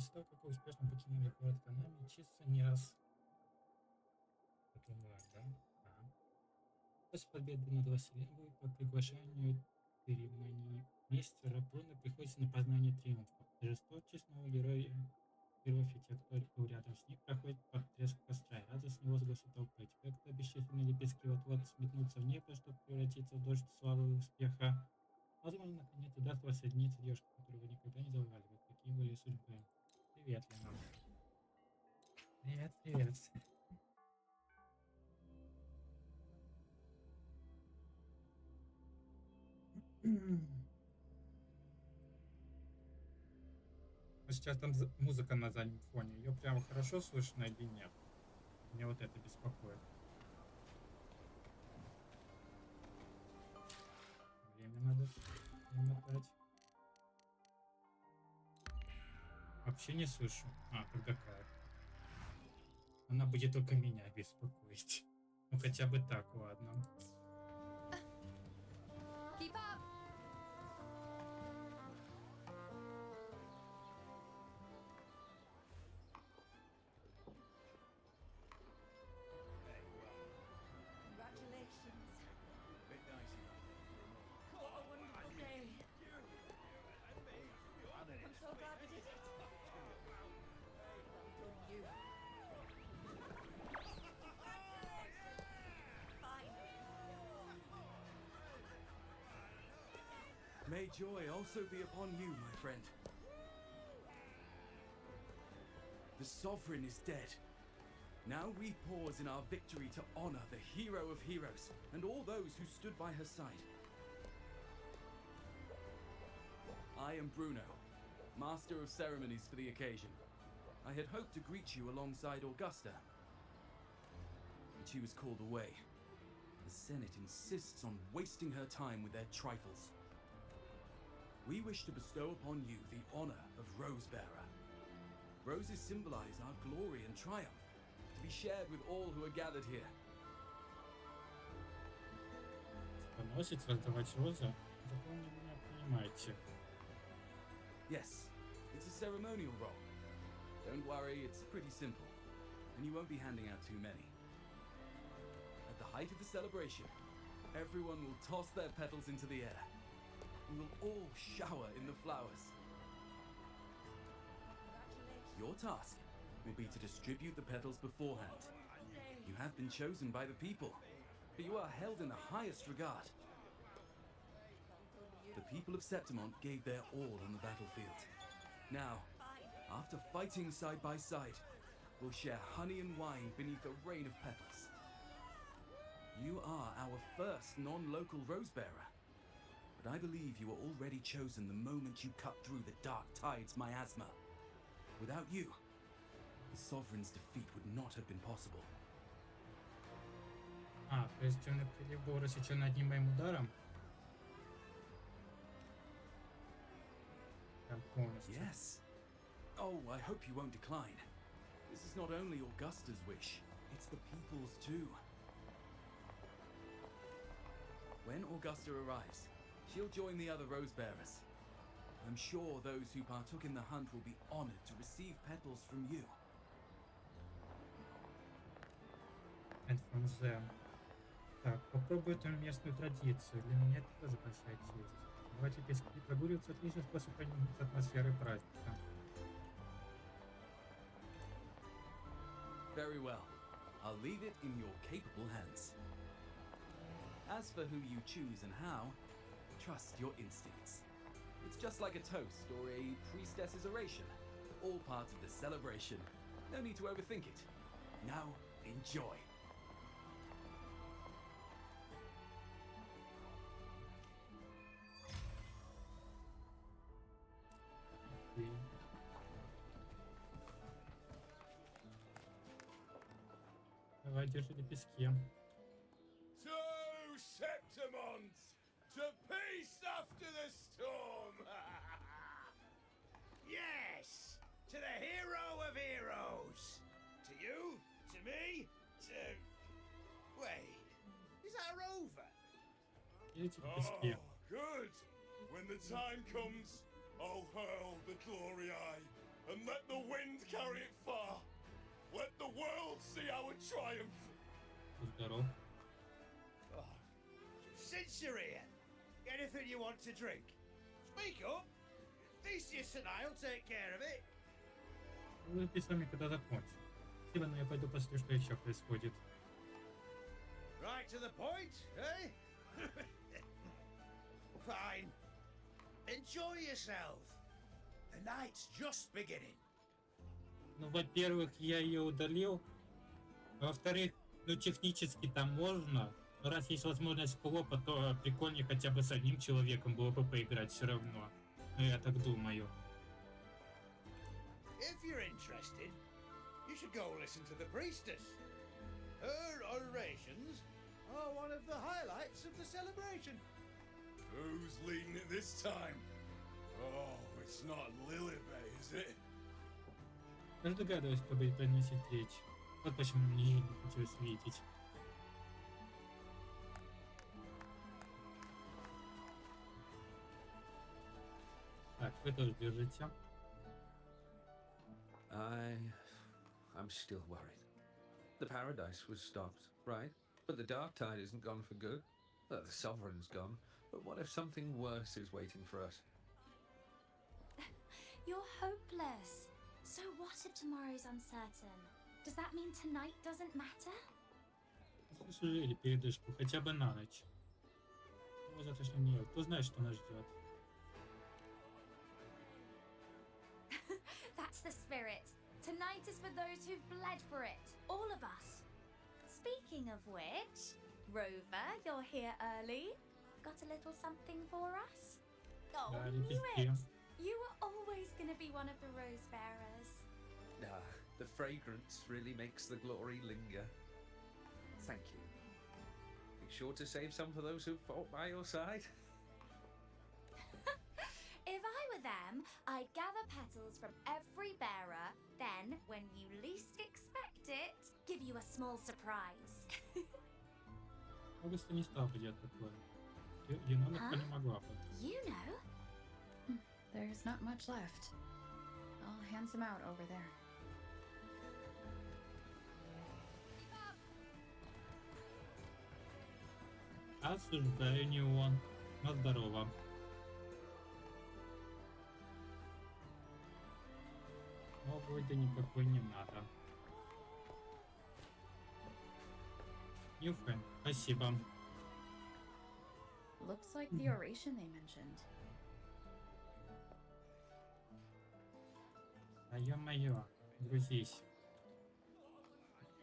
после того, как вы успешно покинули город Канами, чисто не раз... Потом так, да? Ага. После победы над Василием вы по приглашению церемонии мистера Бруно приходите на познание триумфа. Торжество честного героя героев и тех, кто был рядом с ним, проходит под треск костра и радостные возгласы толпы. Теперь, когда бесчисленные лепестки вот-вот сметнутся в небо, чтобы превратиться в дождь славы и успеха, возможно, наконец удастся воссоединиться девушка, которую вы никогда не забывали. Вот такие были судьбы. Привет, Лена. Привет, привет. Сейчас там музыка на заднем фоне. Ее прямо хорошо слышно или нет? Меня вот это беспокоит. Время надо намотать. Вообще не слышу. А, тогда кайф. Она будет только меня беспокоить. Ну хотя бы так, ладно. Keep up! Congratulations. What a wonderful day. I'm so glad we did it. Well done, you. Fine. May joy also be upon you, my friend. The Sovereign is dead. Now we pause in our victory to honor the hero of heroes and all those who stood by her side. I am Bruno, Master of Ceremonies for the occasion. I had hoped to greet you alongside Augusta, but she was called away. The Senate insists on wasting her time with their trifles. We wish to bestow upon you the honor of Rosebearer. Roses symbolize our glory and triumph, to be shared with all who are gathered here. Поносить, раздавать розы? Как вы меня понимаете? Yes, it's a ceremonial role. Don't worry, it's pretty simple, and you won't be handing out too many. At the height of the celebration, everyone will toss their petals into the air. We will all shower in the flowers. Your task will be to distribute the petals beforehand. You have been chosen by the people, but you are held in the highest regard. The people of Septimont gave their all on the battlefield. Now, after fighting side by side, we'll share honey and wine beneath a rain of petals. You are our first non-local Rosebearer, but I believe you were already chosen the moment you cut through the dark tide's miasma. Without you, the Sovereign's defeat would not have been possible. А, то есть темный прилив был рассечен одним моим ударом? Прям полностью. Yes. Oh, I hope you won't decline. This is not only Augusta's wish, it's the people's too. When Augusta arrives, she'll join the other Rosebearers. I'm sure those who partook in the hunt will be honored to receive petals from you. And from them. Так, попробуй эту местную традицию. Для меня это тоже большая честь. Давайте пески прогуливаться — отличный способ проникнуться атмосферой праздника. Very well. I'll leave it in your capable hands. As for who you choose and how, trust your instincts. It's just like a toast or a priestess's oration. All part of the celebration. No need to overthink it. Now, enjoy. И... Давай, держи лепестки. To Septimont! To peace after the storm! Yes! To the hero of heroes! To you, to me, to... Wait, is that a rover? Видите лепестки? Oh, good! When the time comes, I'll hurl the glory eye and let the wind carry it far. Let the world see our triumph. Здоров. Oh, since you're here, anything you want to drink? Speak up. Theseus and I'll take care of it. Выпей с вами, когда закончим. Спасибо, но я пойду посмотрю, что еще происходит. Right to the point, eh? Fine. Enjoy yourself. The night's just beginning. Ну, во-первых, я ее удалил. Во-вторых, ну, технически там можно. Но раз есть возможность кооpa, то прикольнее хотя бы с одним человеком было бы поиграть все равно. Ну, я так думаю. If you're interested, you should go listen to the priestess. Her orations are one of the highlights of the celebration. Who's leading it this time? Oh, it's not Lilibet, is it? Я же догадываюсь, кто будет произносить речь. Вот почему мне ее не хотелось видеть. Так, вы тоже держите. I'm still worried. The paradise was stopped, right? But the dark tide isn't gone for good. The sovereign's gone. But what if something worse is waiting for us? You're hopeless. So what if tomorrow's uncertain? Does that mean tonight doesn't matter? Заслужили передышку, хотя бы на ночь. Ну, завтрашнего дня. Кто знает, что нас ждет? That's the spirit. Tonight is for those who've bled for it. All of us. Speaking of which, Rover, you're here early. Got a little something for us? Oh, Да, knew лепестки. it. You were always going to be one of the rose bearers. The fragrance really makes the glory linger. Thank you. Be sure to save some for those who fought by your side. If I were them, I'd gather petals from every bearer, then, when you least expect it, give you a small surprise. Августа не стал бы делать такое. Юнона не могла бы. You know? There's not much left. I'll hand some out over there. Осуждаю не он. Но здорово. Но вроде никакой не надо. Нюхаем. Спасибо. Looks like the oration they mentioned. А ё-моё, грузись.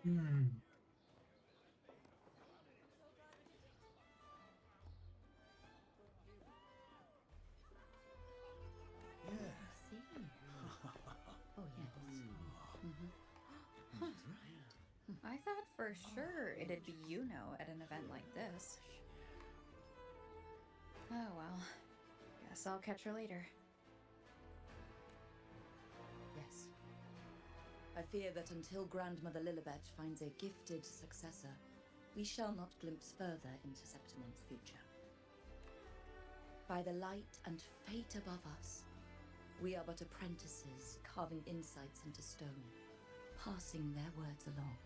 See. Oh yes. Huh. I thought for sure it'd be at an event like this. Oh well. Guess I'll catch her later. Yes. I fear that until Grandmother Lilibet finds a gifted successor, we shall not glimpse further into Septimon's future. By the light and fate above us, we are but apprentices carving insights into stone, passing their words along.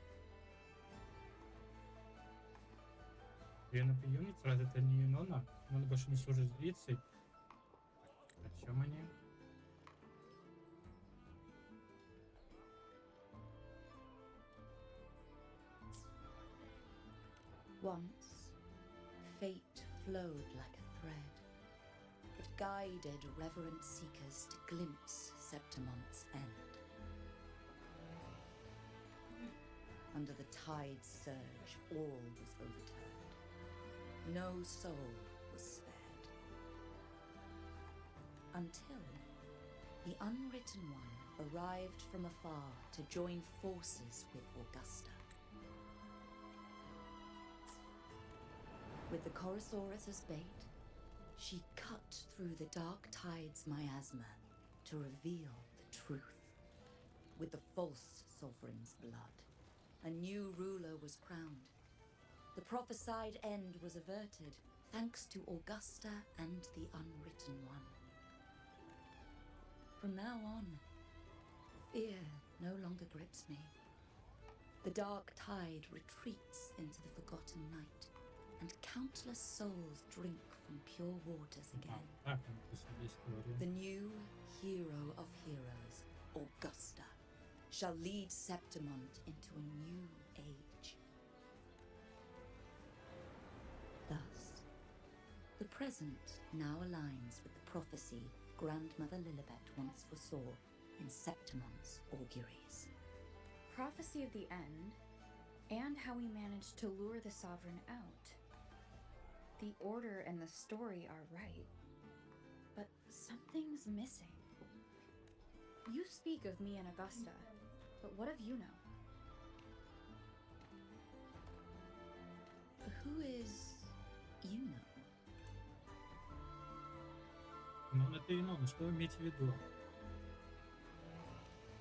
Я напрямую сразу это не Юнона. Он больше не служит жрицей. О чем они? Once, fate flowed like a thread. It guided reverent seekers to glimpse Septimon's end. Under the tide's surge, all was overturned. No soul was spared. Until the Unwritten One arrived from afar to join forces with Augusta. With the Chorosaurus as bait, she cut through the dark tide's miasma to reveal the truth. With the false sovereign's blood, a new ruler was crowned. The prophesied end was averted, thanks to Augusta and the Unwritten One. From now on, Fear no longer grips me. The dark tide retreats into the forgotten night, and countless souls drink from pure waters again. Так, написали историю. The new hero of heroes, Augusta, shall lead Septimont into a new age. Thus, the present now aligns with the prophecy Grandmother Lilibet once foresaw in Septimont's auguries. Prophecy of the end, and how we managed to lure the Sovereign out. The order and the story are right, but something's missing. You speak of me and Augusta, but what of Yuno? Who is Yuno? Ну, это Юнона, что вы имеете в виду?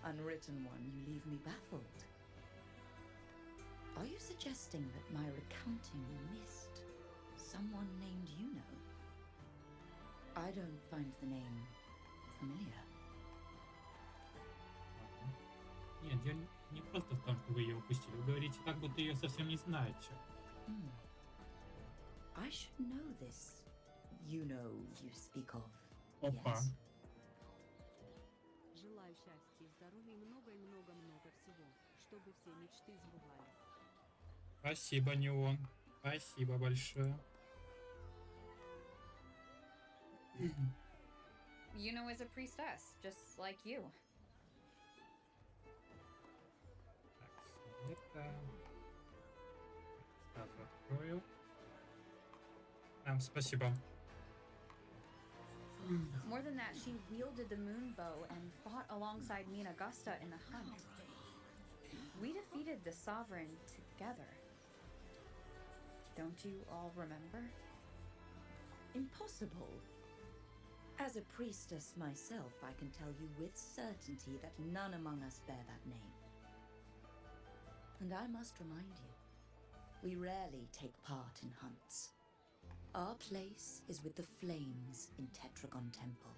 Unwritten one, you leave me baffled. Are you suggesting that my recounting missed someone named Yuno? I don't find the name familiar. Нет, дело не просто в том, что вы ее упустили. Вы говорите, как будто ее совсем не знаете. I should know this Yuno you speak of. Опа. Yes. Желаю счастья и здоровья и много-много-много всего, чтобы все мечты сбывались. Спасибо, Неон. Спасибо большое. Yuno is a priestess, just like you. Так, Сюжетка. Сразу открою. Спасибо. More than that, she wielded the moon bow and fought alongside me and Augusta in the hunt. We defeated the Sovereign together. Don't you all remember? Impossible. As a priestess myself, I can tell you with certainty that none among us bear that name. And I must remind you, we rarely take part in hunts. Our place is with the flames in Tetragon Temple.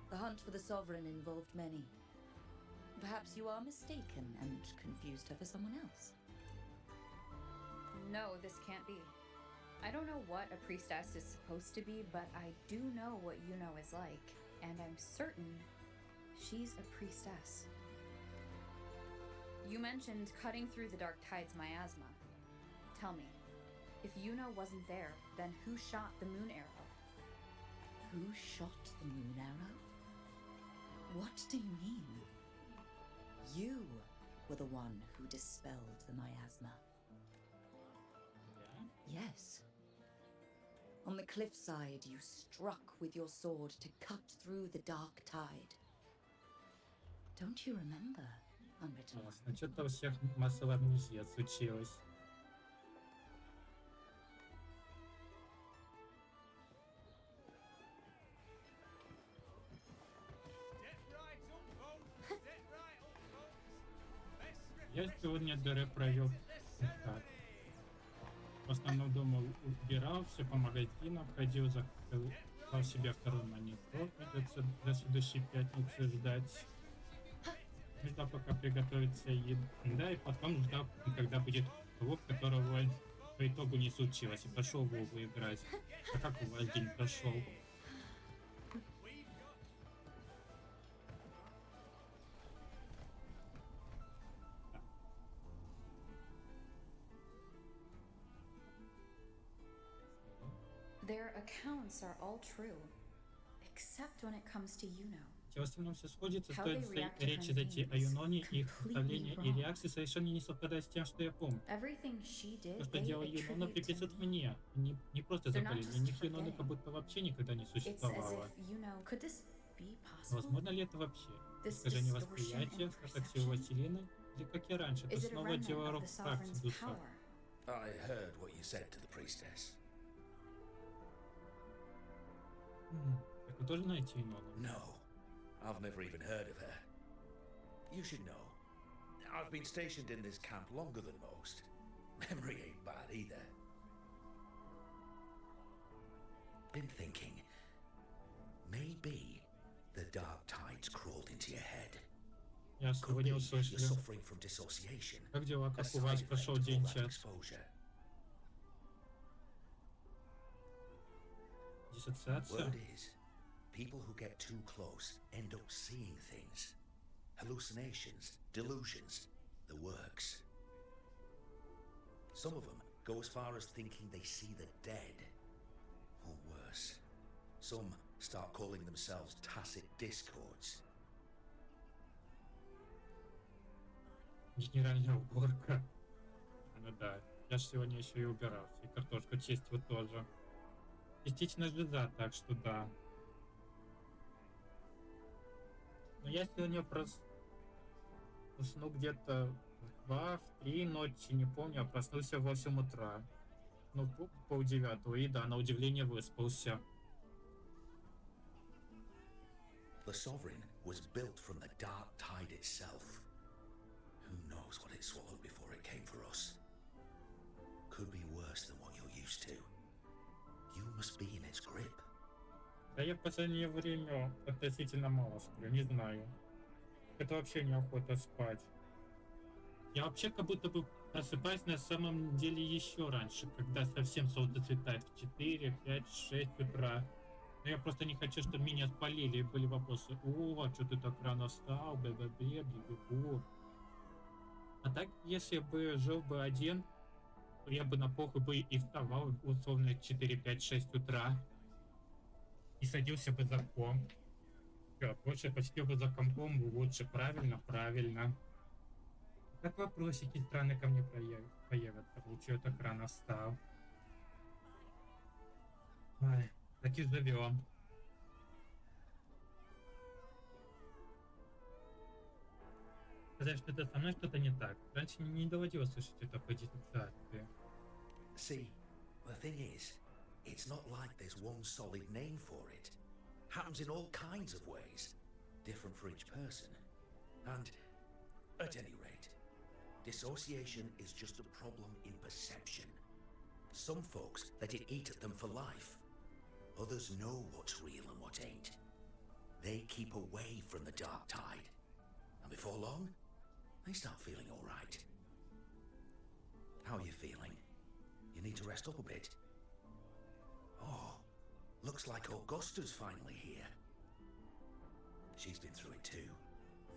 The hunt for the Sovereign involved many. Perhaps you are mistaken and confused her for someone else. No, this can't be. I don't know what a priestess is supposed to be, but I do know what Yuno is like, and I'm certain she's a priestess. You mentioned cutting through the dark tide's miasma. Tell me, if Yuno wasn't there, then who shot the moon arrow? Who shot the moon arrow? What do you mean? You were the one who dispelled the miasma. Yes. On the cliffside, you struck with your sword to cut through the dark tide. Don't you remember, Unwritten One? Ясно. Что-то у всех массовая амнезия случилась. Я сегодня ДР провел так. В основном дома убирался по магазинам, ходил, заказал себе второй монитор. Придется до следующей пятницы ждать. Ждал, пока приготовится еда, и потом ждал, когда будет того, которого по итогу не случилось. И пошел в Вову играть. А как у вас день прошел? Their accounts are all true, except when it comes to Yuno. В остальном все сходится, стоит речи зайти о Юноне, их представления и реакции совершенно не совпадают с тем, что я помню. То, что делала Юнона, приписывают мне. Не просто забыли, для них Юнона как будто вообще никогда не существовало. Возможно ли это вообще? Искажение восприятия, как всего Василины, или как и раньше, это снова дело рук фракции душа. I heard what you said to the priestess. Так вы тоже знаете Юнону? No, I've never even heard of her. You should know, I've been stationed in this camp longer than most. Memory ain't bad either. Been thinking, maybe The dark tides crawled into your head. Я Could снова be не you're услышали. suffering from dissociation. Как дела? A Как у side вас effect прошел of all день, that чат? exposure. Диссоциация? Word is, people who get too close end up seeing things. Hallucinations, delusions, the works. Some of them go as far as thinking they see the dead. Or worse, some start calling themselves tacit discords. Генеральная уборка. Ну да. Я ж сегодня еще и убирался. И картошку чистил тоже. Частично жиза, так что да. Но я сегодня уснул где-то в 2, в 3 ночи, не помню, а проснулся в 8 утра. Ну, полдевятого. И да, на удивление выспался. The Sovereign was built from the dark tide itself. Who knows what it swallowed before it came for us? Could be worse than what you're used to. You must be in its grip. Да я в последнее время относительно мало сплю, не знаю. Это вообще неохота спать. Я вообще как будто бы просыпаюсь на самом деле еще раньше, когда совсем солнце светает в 4, 5, 6 утра. Но я просто не хочу, чтобы меня спалили. И были вопросы: о, а что ты так рано встал, бе-бе-бе. А так, если бы жил бы один, то я бы на похуй бы и вставал условно 4, 5, 6 утра. И садился бы за комп. Всё, больше посидел бы за компом, лучше. Правильно, правильно. Как вопросики странные ко мне появятся. Лучше я так рано встал. Ай, так и живем. Сказать, что это со мной что-то не так. Раньше мне не доводилось слышать о такой диссоциации. See, the thing is, it's not like there's one solid name for it. Happens in all kinds of ways, different for each person. And, at any rate, dissociation is just a problem in perception. Some folks let it eat at them for life. Others know what's real and what ain't. They keep away from the dark tide. And before long, they start feeling all right. How are you feeling? You need to rest up a bit. Oh, looks like Augusta's finally here. She's been through it too.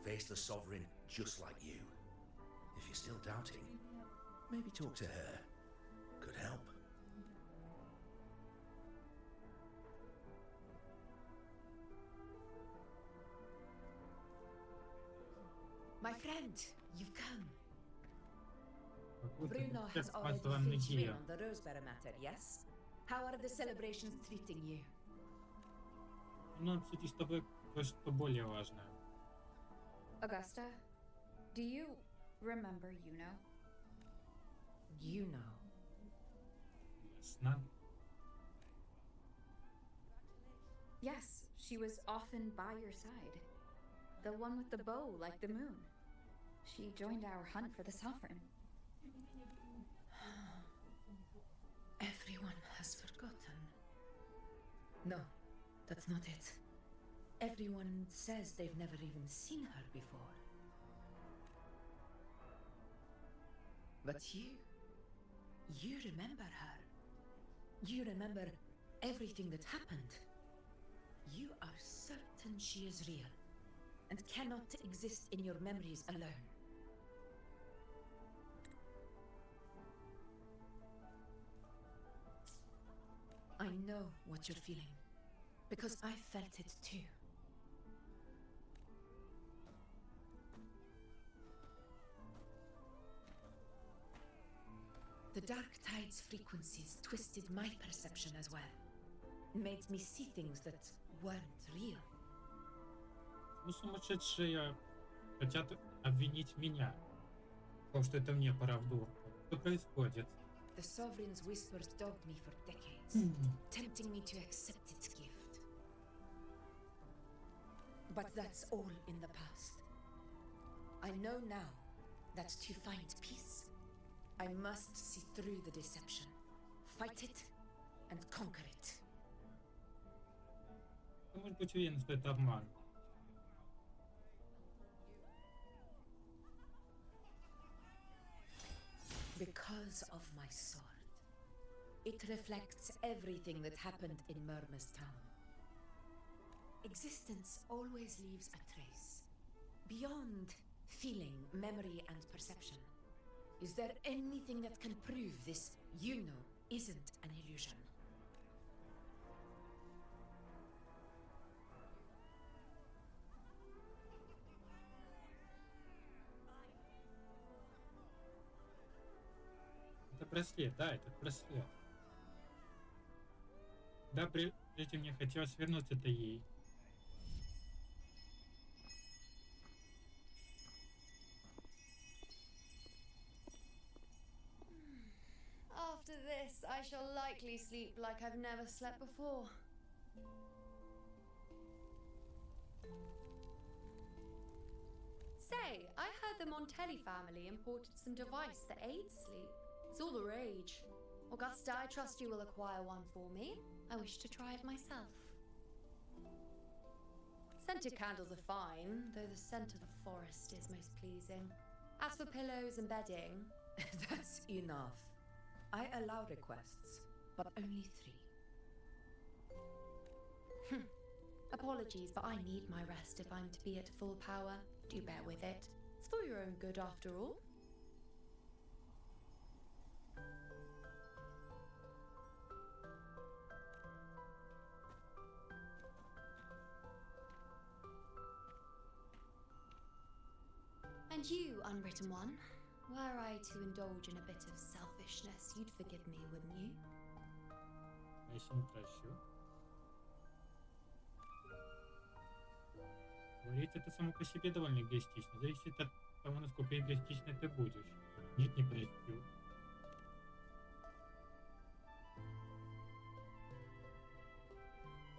Faced the Sovereign just like you. If you're still doubting, maybe talk to her. Could help. My friend, you've come. Какой-то Bruno has как already позвонили. filled you in on the Rosebearer matter, yes? How are the celebrations treating you? Ну, обсудить с тобой кое-что более важное. Augusta, do you remember Yuno? You know. Ясно. Yes, she was often by your side. The one with the bow like the moon. She joined our hunt for the Sovereign. Everyone has forgotten. No, that's not it. Everyone says they've never even seen her before. But you remember her. You remember everything that happened. You are certain she is real and cannot exist in your memories alone. I know what you're feeling, because I felt it too. The Dark Tide's frequencies twisted my perception as well. Made me see things that weren't real. Ну, сумасшедшие хотят обвинить меня. В том, что это мне пора в дурку. Что происходит? The Sovereign's whispers dogged me for decades, tempting me to accept its gift. But that's all in the past. I know now that to find peace, I must see through the deception, fight it, and conquer it. Ты можешь быть уверен, что это обман. pulse of my sword. It reflects everything that happened in Murma's town. Existence always leaves a trace. Beyond feeling, memory, and perception. Is there anything that can prove this, you know, isn't an illusion? Это браслет, да, это браслет. Да, прежде мне хотелось вернуть это ей. After this, I shall likely sleep like I've never slept before. Say, I heard the Montelli family imported some device that aids sleep. It's all the rage. Augusta, I trust you will acquire one for me. I wish to try it myself. Scented candles are fine, though the scent of the forest is most pleasing. As for pillows and bedding... That's enough. I allow requests, but only 3. Apologies, but I need my rest if I'm to be at full power. Do bear with it. It's for your own good after all. And you, unwritten one, were I to indulge in a bit of selfishness, you'd forgive me, wouldn't you? Если не прощу. Говорить это само по себе довольно эгоистично. Зависит от того, насколько эгоистично ты будешь. Нет, не прощу.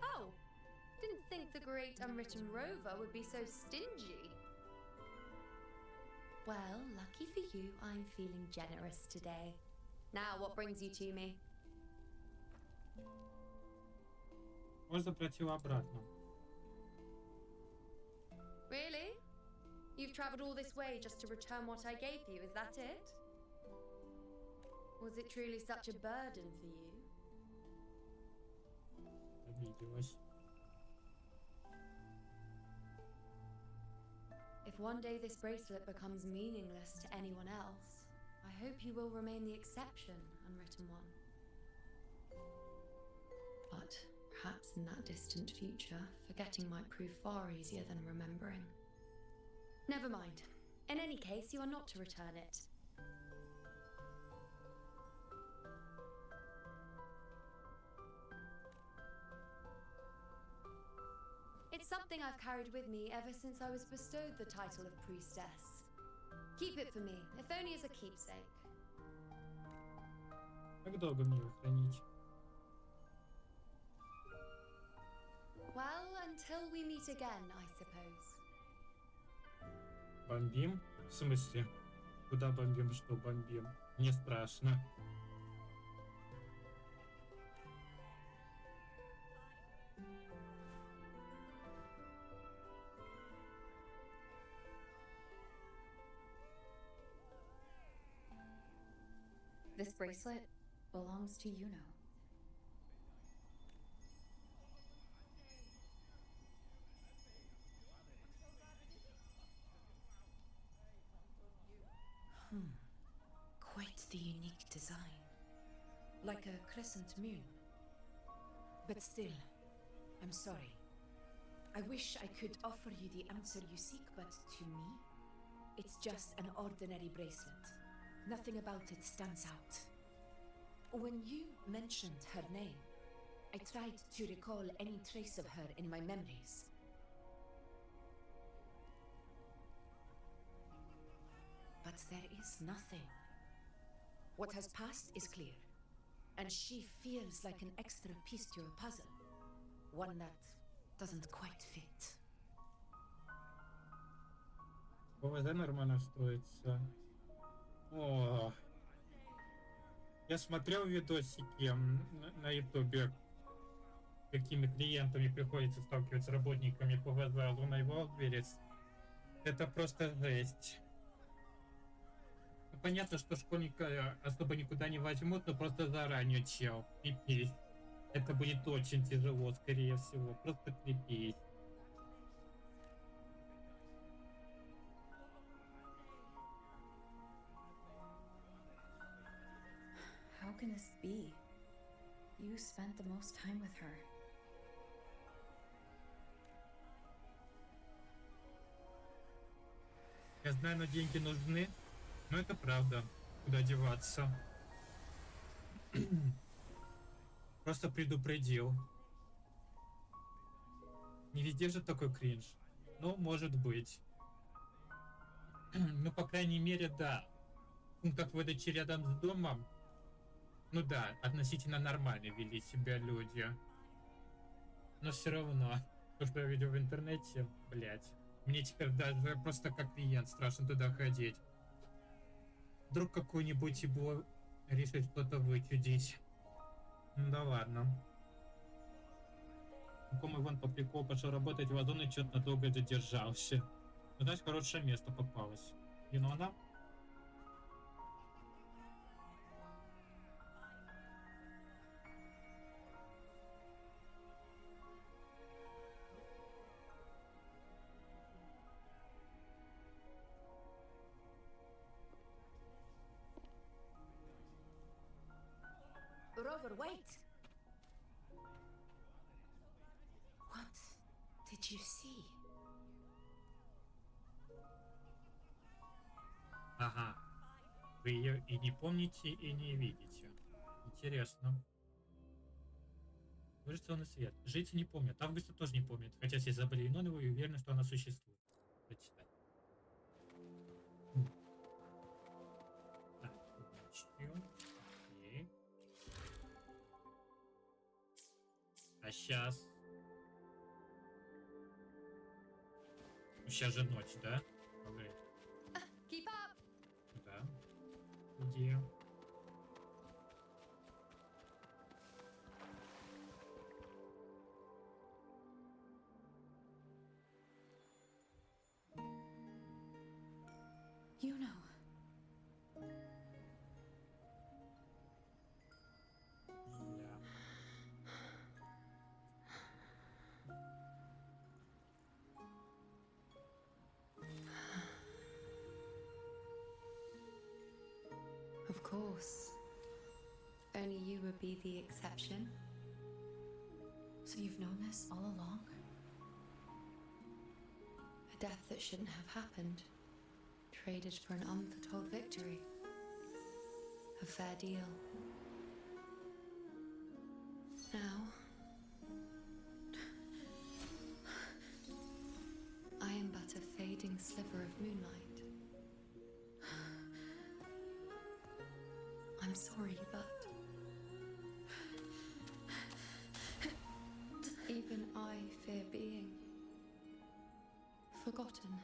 Oh, didn't think the great unwritten rover would be so stingy. Well, lucky for you, I'm feeling generous today. Now, what brings you to me? Можно пройти обратно. Really? You've travelled all this way just to return what I gave you, is that it? Was it truly such a burden for you? Обиделась. If one day this bracelet becomes meaningless to anyone else, I hope you will remain the exception, unwritten one. But perhaps in that distant future, forgetting might prove far easier than remembering. Never mind. In any case, you are not to return it. It's something I've carried with me ever since I was bestowed the title of priestess. Keep it for me, if only as a keepsake. Как долго мне его хранить? Well, until we meet again, I suppose. Бомбим? В смысле? Куда бомбим, что бомбим? Мне страшно. This bracelet belongs to Yuno. Quite the unique design. Like a crescent moon. But still, I'm sorry. I wish I could offer you the answer you seek, but to me, it's just an ordinary bracelet. Nothing about it stands out. When you mentioned her name, I tried to recall any trace of her in my memories. But there is nothing. What has passed is clear, and she feels like an extra piece to your puzzle. One that doesn't quite fit. ПВЗ нормально строится. О, я смотрел видосики на ютубе, какими клиентами приходится сталкиваться с работниками ПВЗ Луна и Волверис. Это просто жесть. понятно, что школьника особо никуда не возьмут, но просто заранее, чел, крепись. Это будет очень тяжело, скорее всего. Просто крепись. How can this be? You spent the most time with her. Я знаю, но деньги нужны. Но это правда. Куда деваться? Просто предупредил. Не везде же такой кринж. Ну, может быть. Ну, по крайней мере, да. В пунктах выдачи рядом с домом, ну да, относительно нормально вели себя люди. Но все равно, то, что я видел в интернете, блять. Мне теперь даже просто как клиент страшно туда ходить. Вдруг какой-нибудь его решит что-то вычудить. Ну да ладно. Знакомый вон по приколу пошел работать в Озон и что-то долго задержался. Ну, знаешь, хорошее место попалось. You know она? Rover, wait! What did you see? Ага. Вы ее и не помните, и не видите. Интересно. Выжженный свет. Жители не помнят. Августа тоже не помнит. Хотя все забыли Инонову и уверены, что она существует. Прочитать. Так, начнем. Окей. А сейчас... Сейчас же ночь, да? Говорит. Keep up! Да. Где? You know. Да. Of course. Only you would be the exception. So you've known this all along? A death that shouldn't have happened. Traded for an unforetold victory. A fair deal. Now, I am but a fading sliver of moonlight. I'm sorry, but even I fear being forgotten.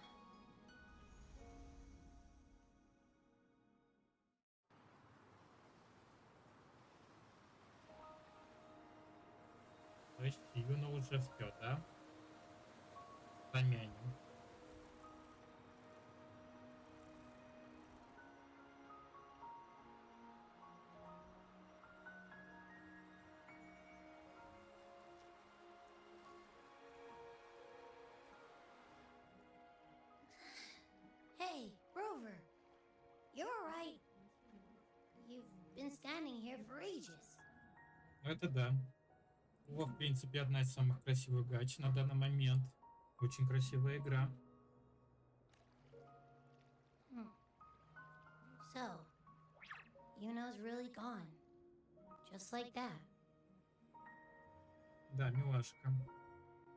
То есть Юна уже спет, да? Помянем. Hey, Rover. You're alright. You've been standing here for ages. Это да. Во, в принципе, одна из самых красивых гач на данный момент. Очень красивая игра. So, Yuno's really gone. Just like that. Да, милашка.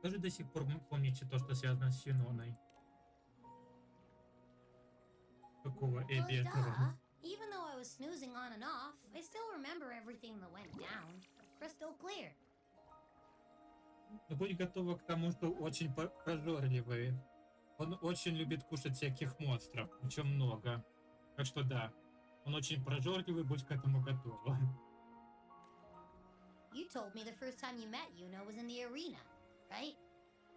Даже до сих пор помните то, что связано с Юноной. Какого Well, Эбби duh. этого? Even though I was snoozing on and off, I still remember everything that went down. Crystal clear. Но будь готова к тому, что очень прожорливый. Он очень любит кушать всяких монстров, причем много. Так что да, он очень прожорливый, будь к этому готова. You told me the first time you met Yuno was in the arena, right?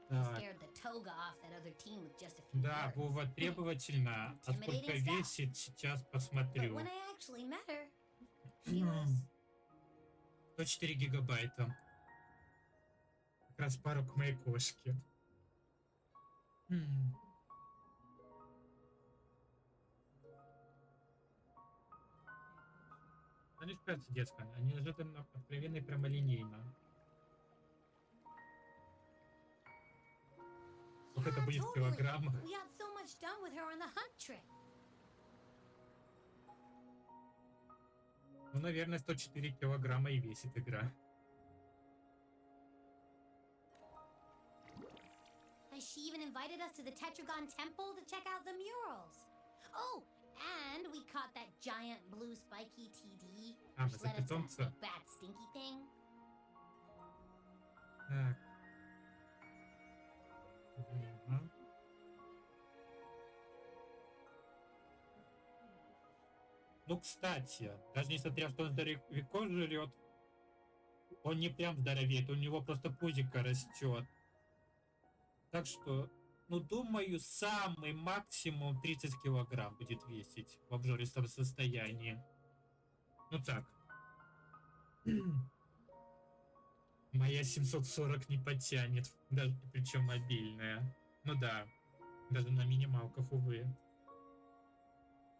Так. Scared the toga off that other team with just a few Да, words. Вова требовательно. А сколько Intimidating stuff. весит, сейчас But посмотрю. when I actually met her, she was 104 гигабайта. Как раз пару к моей кошке. Она лишь кажется детская, а неожиданно откровенно и прямолинейно. Вот это будет в килограммах. We got so much done with her on the hunt trip. Ну, наверное, 104 килограмма и весит игра. She even invited us to the Tetragon Temple to check out the murals. Oh, and we caught that giant blue spiky TD, А, which мы за led us to питомца. that bad stinky thing. Так. Ага. Ну, кстати, даже несмотря, что он здоровяко жрет, он не прям здоровеет, у него просто пузико растет. Так что, ну, думаю, самый максимум 30 килограмм будет весить в обжористом состоянии. Ну так. Моя 740 не потянет, даже причем мобильная. Ну да, даже на минималках, увы.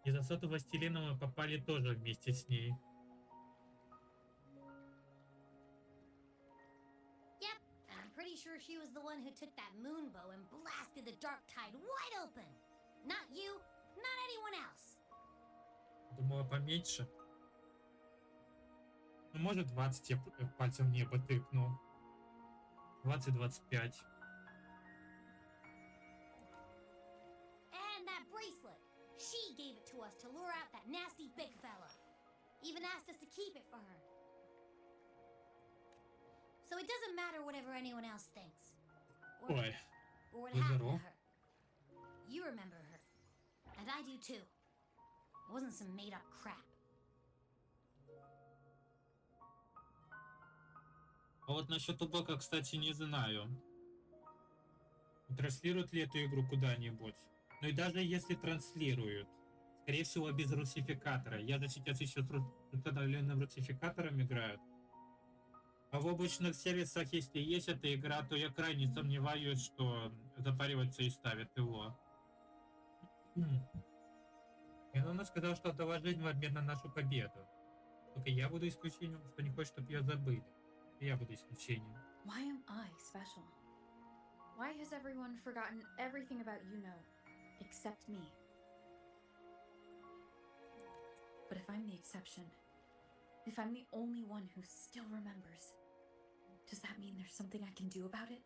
И за соту властелина мы попали тоже вместе с ней. Yep, and I'm pretty sure she was the one who took that moon bow and blasted the dark tide wide open. Not you, not anyone else. Думала поменьше. Ну, может, 20 я пальцем в небо тыкнул. 20-25. And that bracelet. She gave it to us to lure out that nasty big fella. Even asked us to keep it for her. So it doesn't matter whatever anyone else thinks. Ой, Or what happened to здорово. her. You remember her. And I do too. It wasn't some made up crap. А вот насчет облака, кстати, не знаю. Транслируют ли эту игру куда-нибудь? Ну и даже если транслируют, скорее всего, без русификатора. Я же сейчас еще с установленным русификатором играю. А в облачных сервисах, если есть эта игра, то я крайне сомневаюсь, что запариваются и ставят его. И он сказал, что отдала жизнь в обмен на нашу победу. Только я буду исключением, что не хочет, чтобы ее забыли. И я буду исключением. Why am I special? Why has everyone forgotten everything about Yuno, except me? But if I'm the exception, if I'm the only one who still remembers, does that mean there's something I can do about it?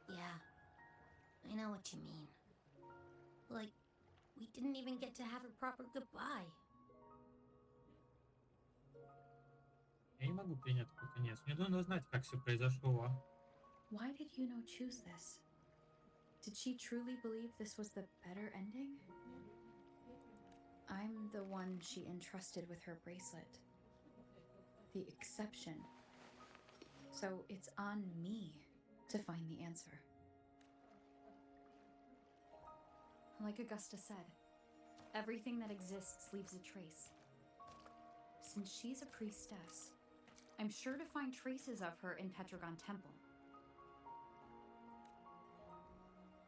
Yeah, I know what you mean. Like, we didn't even get to have a proper goodbye. Я не могу принять такой конец. Мне нужно знать, как все произошло. Why did Yuno choose this? Did she truly believe this was the better ending? I'm the one she entrusted with her bracelet. The exception. So it's on me to find the answer. Like Augusta said, everything that exists leaves a trace. Since she's a priestess, I'm sure to find traces of her in Tetragon Temple.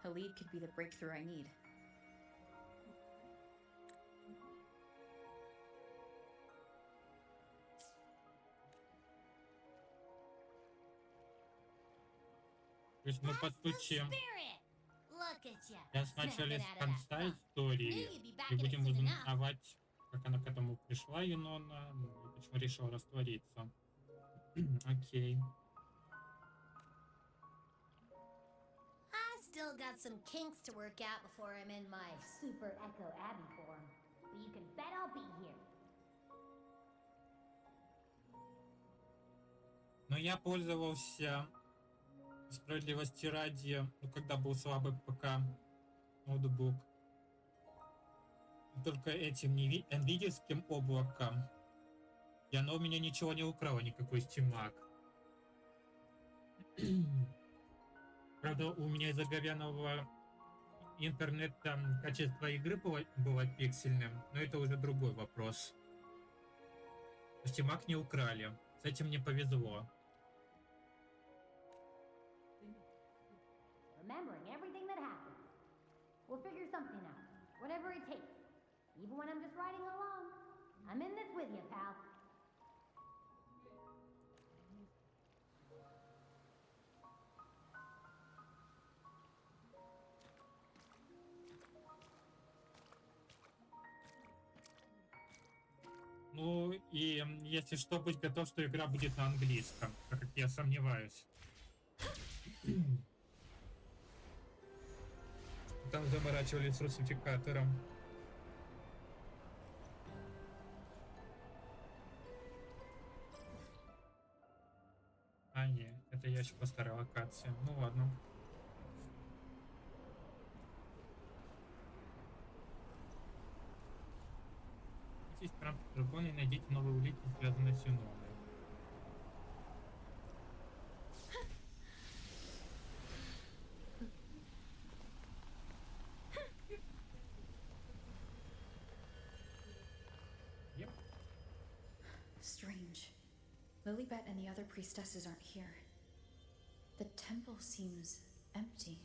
Halid could be the breakthrough I need. То есть мы, по сути, сейчас начали с конца истории и будем узнавать, как она к этому пришла, Юнона, и почему решила раствориться. Окей. I still got some kinks to work out before I'm in my Super Echo Abbey form. But you can bet I'll be here. Но я пользовался, справедливости ради, ну, когда был слабый ПК, ноутбук, только этим NVIDIA-ским облаком, и оно у меня ничего не украло, никакой стимак. Правда, у меня из-за говяного интернета качество игры было пиксельным, но это уже другой вопрос. То есть и Mac не украли. С этим мне повезло. Remembering everything that happened. We'll figure something out, whatever it takes. Even when I'm just riding along. I'm in this with you, pal. Ну и если что, будь готов, что игра будет на английском, так как я сомневаюсь. Там заморачивались с русификатором. А, не, это я еще по старой локации. Ну ладно. Идите в храм дракона и найдите новые улики, связанные с Юноной. Yep. Strange. Lilibet and the other priestesses aren't here. The temple seems empty.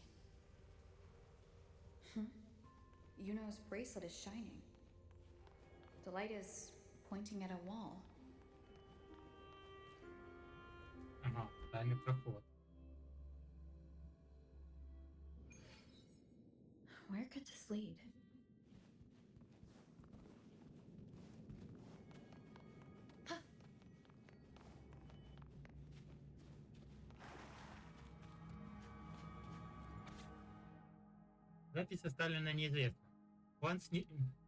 Yuno's bracelet is shining. The light is pointing at a wall. Ага, тайный проход. Where could this lead? Запись оставлена неизвестно. План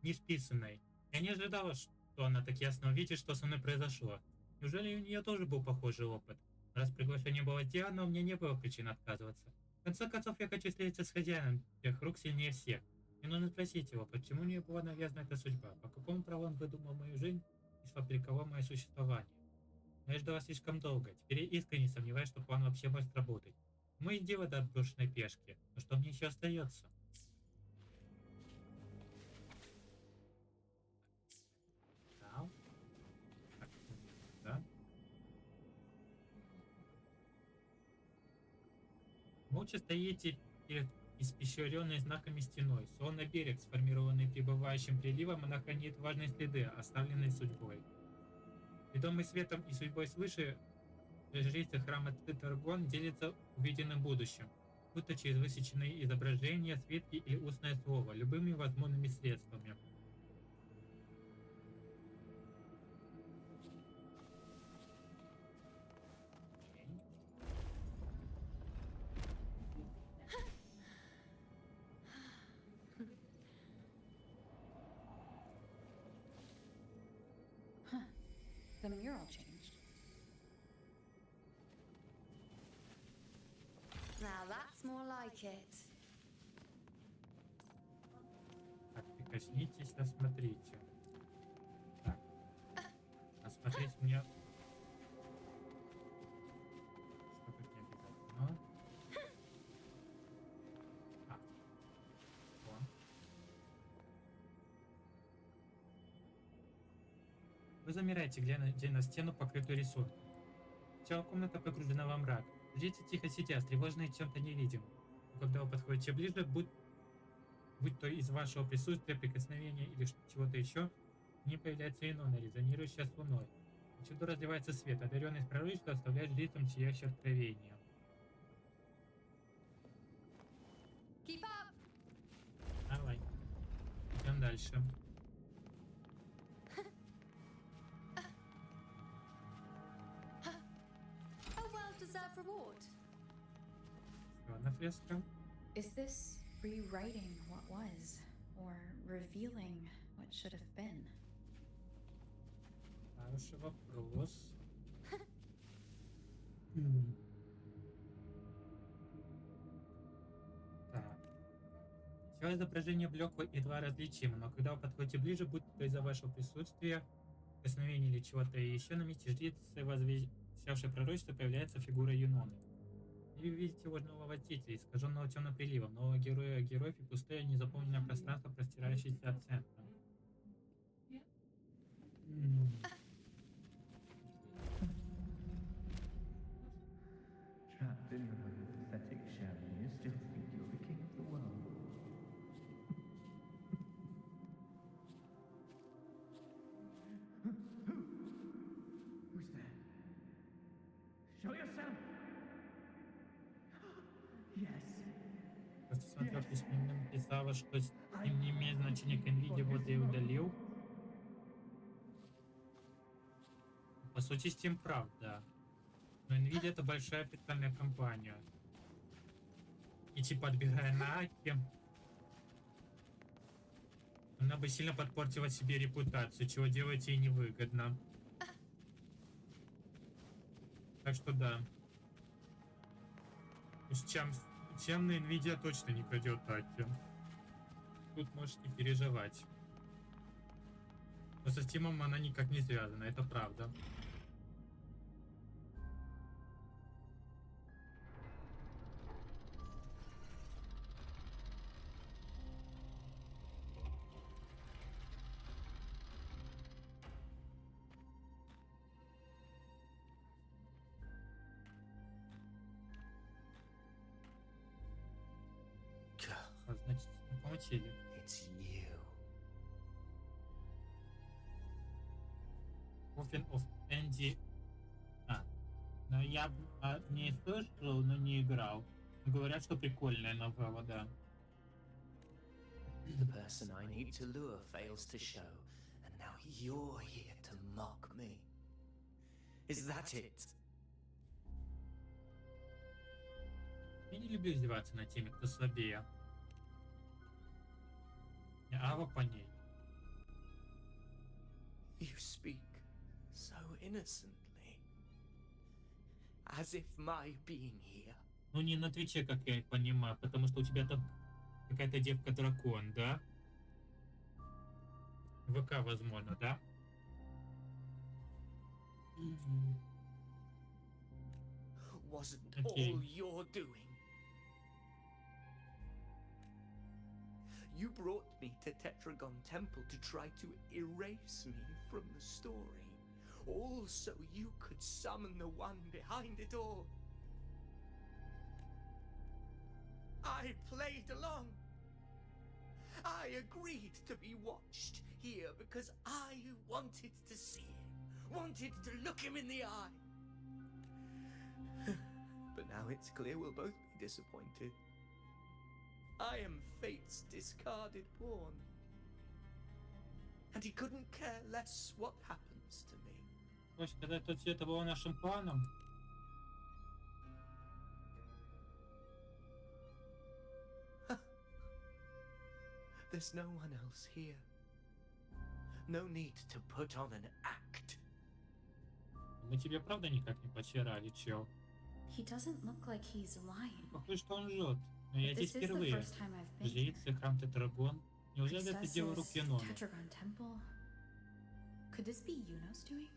не списанный. Я не ожидала, что она так ясно увидит, что со мной произошло. Неужели у нее тоже был похожий опыт? Раз приглашение было сделано, у меня не было причин отказываться. В конце концов, я хочу встретиться с хозяином, тех рук сильнее всех. Мне нужно спросить его, почему мне была навязана эта судьба, по какому праву он выдумал мою жизнь и сфабриковал мое существование. Но я ждала слишком долго, теперь я искренне сомневаюсь, что план вообще может работать. Мы и дело до отброшенной пешки, но что мне еще остается? Да? Молча стоите перед испещренной знаками стеной. Словно берег, сформированный прибывающим приливом, она хранит важные следы, оставленные судьбой. Ведомый светом и судьбой свыше, жрицы храма Тетергон делятся увиденным будущим, будто через высеченные изображения, свитки или устное слово, любыми возможными средствами. The mural changed. Now that's more like it. Так, прикоснитесь, осмотрите. Так. Осмотреть мне... Что тут не обязательно? А. Вон. Вы замираете, глядя на стену, покрытую рисунком. Вся комната погружена во мрак. Жрицы тихо сидят, тревожные чем-то невидимым. Но когда вы подходите ближе, будь то из вашего присутствия, прикосновения или чего-то еще, в ней появляется Инона, резонирующая с луной. Отсюда разливается свет, одаренный пророчества оставляет жрицам сияющее откровение. Keep up! Давай. Идем дальше. A well-deserved reward. Еще одна фреска. Is this rewriting what was, or revealing what should have been? Хороший вопрос. Так. Все изображение блекло и едва различимо, но когда вы подходите ближе, будь то из-за вашего присутствия, прикосновения или чего-то еще, на месте жрицы, возвещавшей пророчество, появляется фигура Юноны. И видите его нового титя, искаженного темным приливом, нового героев и пустое незаполненное пространство, простирающееся от центра. Trapped in your own pathetic shell, you still think you're the king of the world. Who's there? Show yourself! Yes. Просто смотрел, что письменно написала, что с ним не имеет значения, к NVIDIA вот и удалил. По сути, Steam прав, да. Но NVIDIA это большая официальная компания. И типа отбирая на Аки, она бы сильно подпортила себе репутацию, чего делать ей невыгодно. Так что да. Чем на NVIDIA точно не пройдет Аки. Тут можете переживать. Но со Steam она никак не связана, это правда. А значит, помочили. It's you. Coffin of Andy. Но я не слышал, но не играл. Говорят, что прикольная новелла, да. The person I need to lure fails to show, and now you're here to mock me. Is that it? Я не люблю издеваться над теми, кто слабее. Ава по ней. You speak so innocently, as if my being here. Ну не на Твиче, как я понимаю, потому что у тебя там какая-то девка-дракон, да? ВК, возможно, да? Wasn't Okay. all your doing. You brought me to Tetragon Temple to try to erase me from the story, all so you could summon the one behind it all. I played along. I agreed to be watched here because I wanted to see him, wanted to look him in the eye. But now it's clear we'll both be disappointed. I am fate's discarded pawn. And he couldn't care less what happens to me. Слушай, когда это все это было нашим планом, There's no one else here. No need to put on an act. мы тебе правда никак не потирали, чел. He doesn't look like he's lying. Похоже, что он жжет. Но я This здесь is the впервые. first time I've been here. Жрицы, храм Тетрагон. Неужели это дело рук Princesses, Юнона? Tetragon Temple. Could this be Yuno's doing?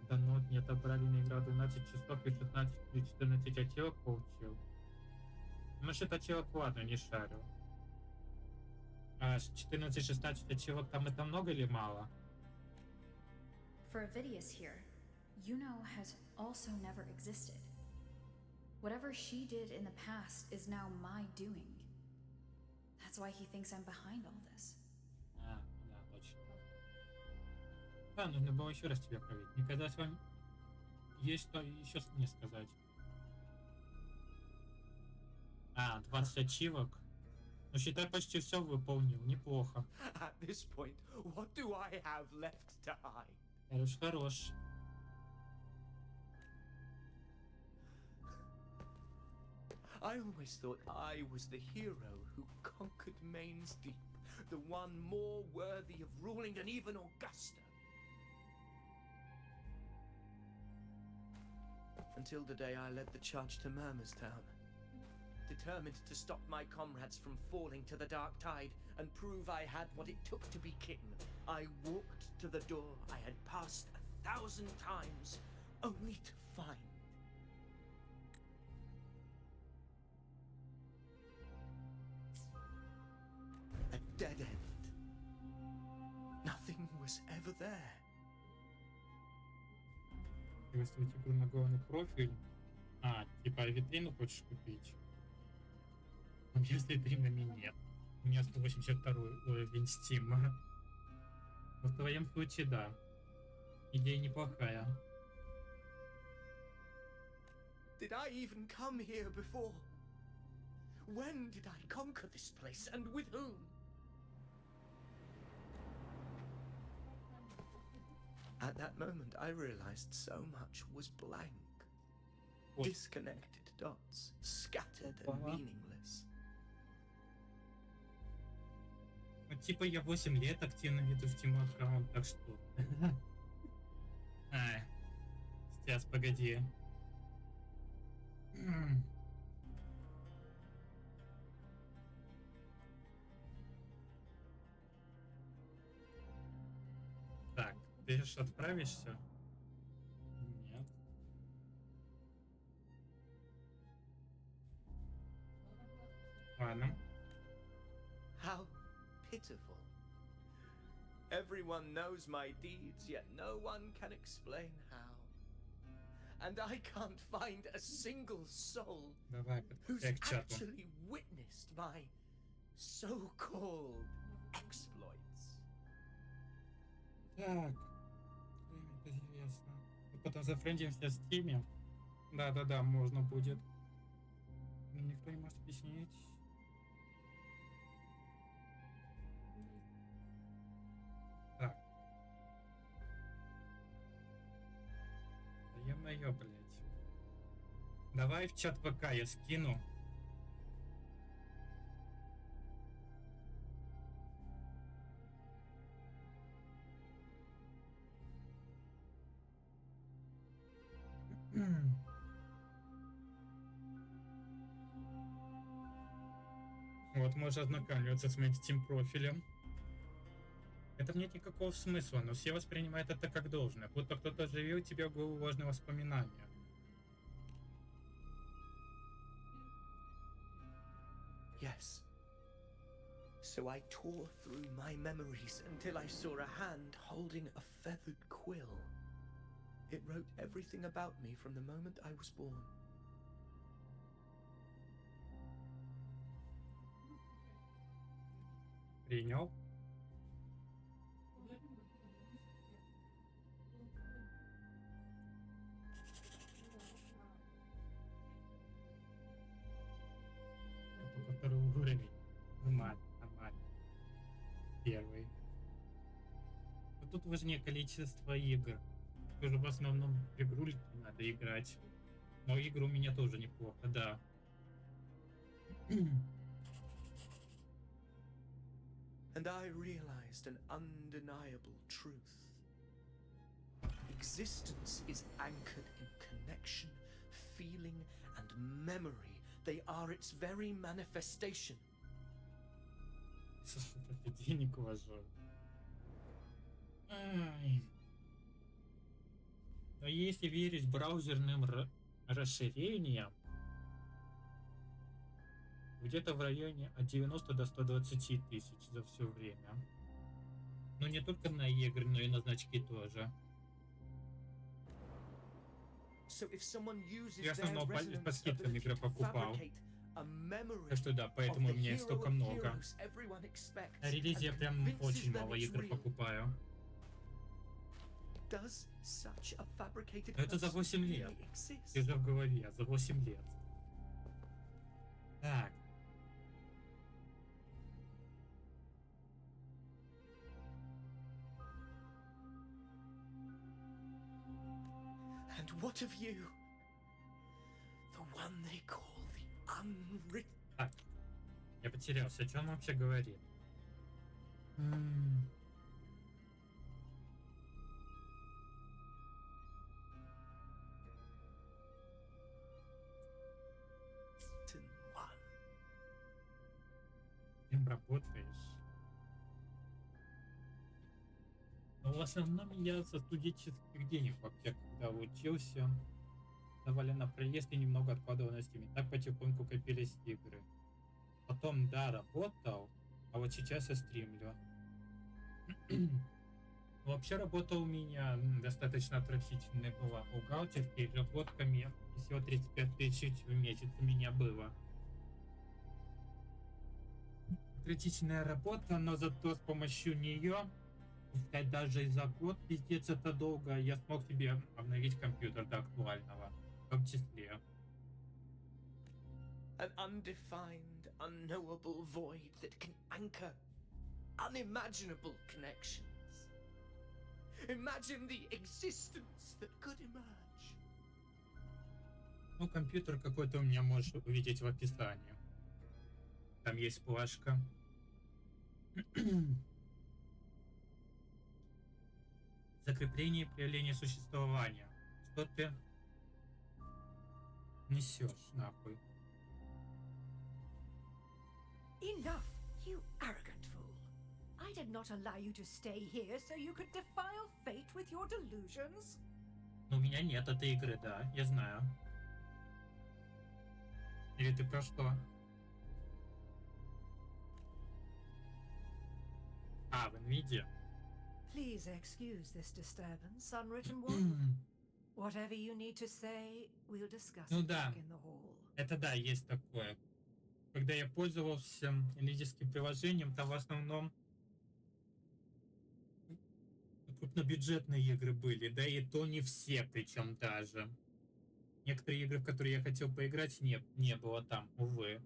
Да ну, не отобрали награду 12 часов и 16 или 14 отелок получил. Может, это отелок, ладно, не шарю. А 14-16 отелок там это много или мало? For Avidius here, Yuno has also never existed. Whatever she did in the past is now my doing. That's why he thinks I'm behind all this. Да, точно. Да, нужно было еще раз тебя проверить. Мне казалось, вам есть что еще мне сказать. 20 ачивок. Ну, считай, почти все выполнил. Неплохо. At this point, what do I have left to hide? Хорош. I always thought I was the hero who conquered Main's Deep, the one more worthy of ruling than even Augusta. Until the day I led the charge to Murmurstown. Determined to stop my comrades from falling to the dark tide and prove I had what it took to be king, I walked to the door I had passed 1,000 times, only to find dead end. Nothing was ever there. Выставить игру на главный профиль. Типа витрину хочешь купить? У меня с витринами нет. У меня 182 уровень Steam. Но в твоем случае, да. Идея неплохая. Did I even come here before? When did I conquer this place, and with whom? At that moment, I realized so much was blank. Disconnected dots, scattered and meaningless. Ну, типа я 8 лет активно веду Steam аккаунт, так что... Сейчас, погоди. Так, ты же отправишься? Нет. Ладно. How pitiful. Everyone knows my deeds, yet no one can explain how. And I can't find a single soul Давай, who's подключай к чату. actually witnessed my so-called exploits. Так. Это известно. Потом зафрендимся в стиме. Да, можно будет. Но никто не может объяснить. Так. Да ё-моё, блядь. Давай в чат ВК я скину. Вот, можно ознакомливаться с моим Steam профилем. Это нет никакого смысла, но все воспринимают это как должное, будто кто-то живет у тебя в голову важные воспоминания. Yes. So I tore through my memories until I saw a hand holding a feathered quill. It wrote everything about me from the moment I was born. Принял. Только второй уровень. Нормально. Первый. Но тут важнее количество игр. Тоже в основном игрульки надо играть. Но игры у меня тоже неплохо, да. And I realized an undeniable truth. Existence is anchored in connection, feeling, and memory. They are its very manifestation. Сколько денег уважаю. Но если верить браузерным расширениям, где-то в районе от 90 до 120 тысяч за все время. Но не только на игры, но и на значки тоже. Я в основном по скидкам игры покупал. Так что да, поэтому у меня их столько много. На релизе я прям очень мало игр покупаю. Но это за 8 лет. Ты же в голове, за 8 лет. Так. And what of you? The one they call the unwritten. Так. Я потерялся. О чем он вообще говорит? Кем работаешь? Но в основном я со студенческих денег вообще, когда учился, давали на проезд и немного откладывал на Steam. Так потихоньку копились игры. Потом, да, работал, А вот сейчас я стримлю. Вообще работа у меня достаточно отвратительная была. Бухгалтерки, работками. И всего 35 тысяч в месяц у меня было. Отвратительная работа, но зато с помощью нее, пускай даже и за год, пиздец это долго, я смог себе обновить компьютер до актуального. В том числе. An undefined, unknowable void that can anchor unimaginable connections. Imagine the existence that could emerge. Ну, компьютер какой-то у меня можешь увидеть в описании. Там есть плашка. Закрепление и проявление существования. Что ты несешь, нахуй? Enough, you arrogant fool. I did not allow you to stay here so you could defile fate with your delusions. Но у меня нет этой игры, да, я знаю. Или ты про что? А, в NVIDIA. Please excuse this disturbance, unwritten one. Whatever you need to say, we'll discuss Ну it да, back in the hall. это да, есть такое. Когда я пользовался NVIDIA-ским приложением, там в основном крупнобюджетные игры были, да и то не все, причем даже. Некоторые игры, в которые я хотел поиграть, не было там, увы.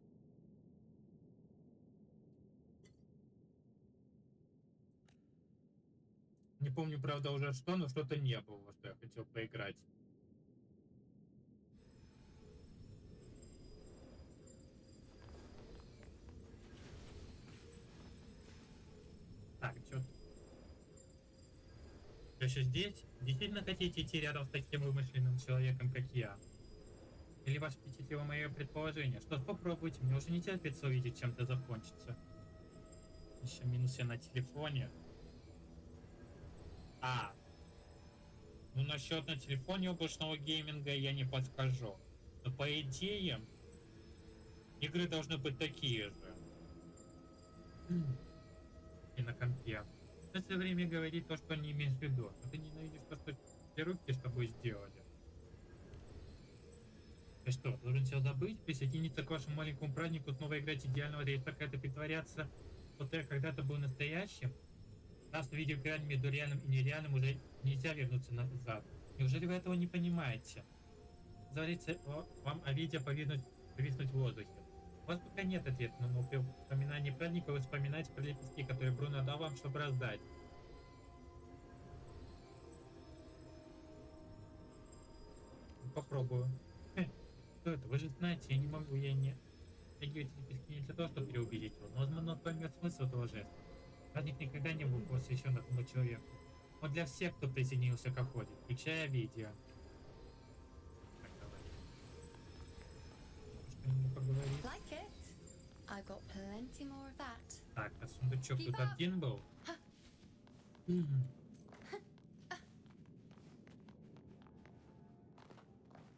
Не помню, правда, уже что, но что-то не было, что я хотел поиграть. Так, что? Вы еще здесь? Действительно хотите идти рядом с таким вымышленным человеком, как я? Или вас впечатлило мое предположение? Что ж, попробуйте, мне уже не терпится увидеть, чем это закончится. Еще минус я на телефоне. А. Ну, насчет на телефоне облачного гейминга я не подскажу. Но по идее, игры должны быть такие же. И на компе. В это время говорить то, что не имеешь в виду. Но ты ненавидишь то, что все руки с тобой сделали. Ты что, должен все забыть? Присоединиться к вашему маленькому празднику, снова играть идеального рейсака, это притворяться, что ты когда-то был настоящим? Раз на видеоэкране между реальным и нереальным уже нельзя вернуться назад. Неужели вы этого не понимаете? Говорится вам о видео повиснуть в воздухе. У вас пока нет ответа, но при упоминании праздника вы вспоминаете про лепестки, которые Бруно дал вам, чтобы раздать. Попробую. Что это? Вы же знаете, я не могу, я не... Реагируйте лепестки не для того, чтобы переубедить его, но, возможно, он поймет смысл этого жеста. Праздник никогда не был посвящен этому человеку. Он для всех, кто присоединился к охоте, включая видео. Что-нибудь поговорить? Like it? I've got plenty more of that. Так, а сундучок тут один был?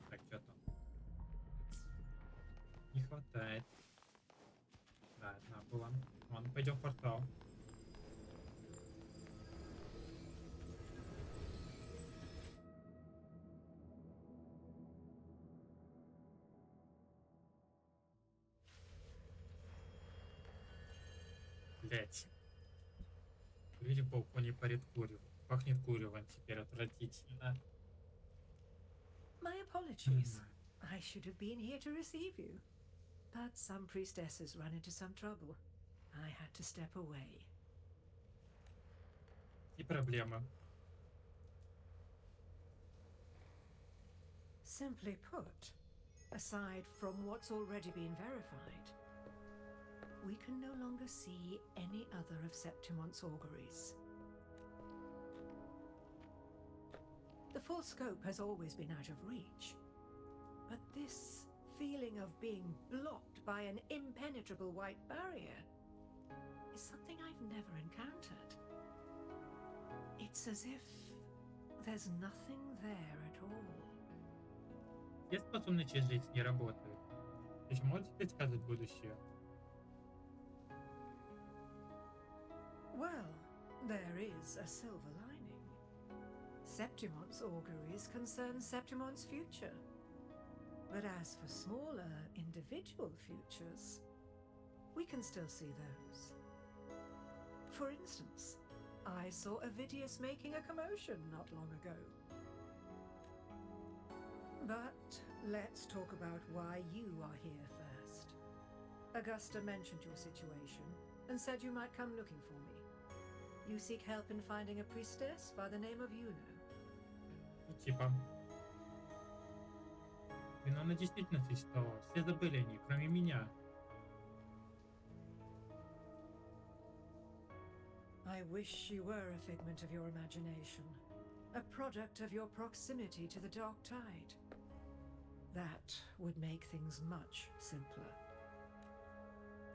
Так, что там? Не хватает. Да, одна была. Ладно, пойдем в портал. Блять. Люди в балконе парит курю. Пахнет куревом теперь отвратительно. My apologies. I should have been here to receive you. But some priestesses ran into some trouble. I had to step away. И проблемы. Simply put, aside from what's already been verified, we can no longer see any other of Septimon's auguries. The full scope has always been out of reach, but this feeling of being blocked by an impenetrable white barrier is something I've never encountered. It's as if there's nothing there at all. Все способности жизни не работают. Вы же можете предсказать будущее? Well, there is a silver lining. Septimon's auguries concern Septimon's future. But as for smaller, individual futures, we can still see those. For instance, I saw Avidius making a commotion not long ago. But let's talk about why you are here first. Augusta mentioned your situation and said you might come looking for me. You seek help in finding a priestess by the name of Yuno. Ну, типа. Блин, она действительно существовала. Все забыли о ней, кроме меня. I wish she were a figment of your imagination, a product of your proximity to the Dark Tide. That would make things much simpler.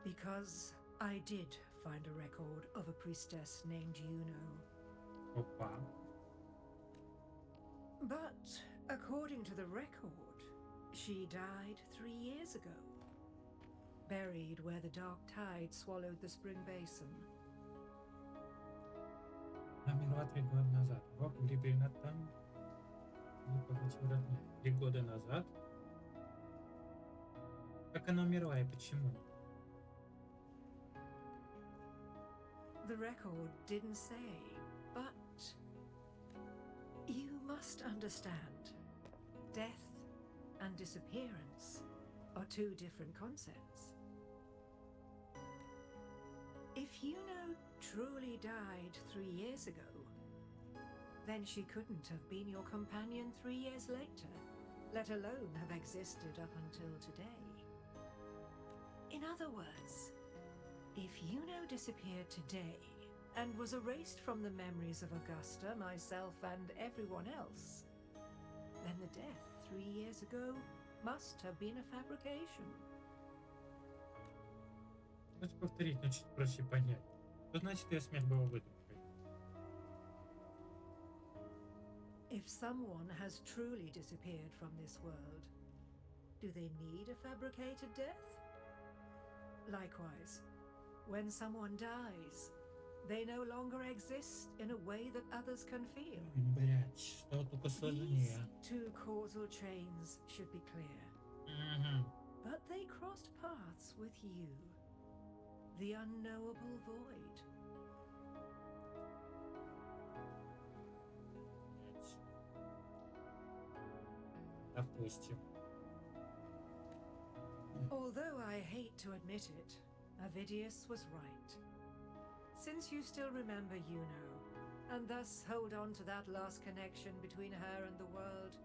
Because I did find a record of a priestess named Yuno. Опа. But according to the record, she died 3 years ago, buried where the Dark Tide swallowed the Spring Basin. Она умерла 3 года назад. Его погребли на там. Не поглотил родной. 3 года назад? Как она умерла и почему? The record didn't say, but you must understand. Death and disappearance are 2 different concepts. If Yuno truly died 3 years ago, then she couldn't have been your companion 3 years later, let alone have existed up until today. In other words, if Yuno disappeared today and was erased from the memories of Augusta, myself, and everyone else, then the death 3 years ago must have been a fabrication. Можете повторить, но чуть проще понять. Что значит ее смерть была выдумкой? If someone has truly disappeared from this world, do they need a fabricated death? Likewise, when someone dies, they no longer exist in a way that others can feel. Блять, что только These сложнее. 2 causal chains should be clear. But they crossed paths with you, the unknowable void. Допустим. Although I hate to admit it, Avidius was right. Since you still remember Yuno, and thus hold on to that last connection between her and the world,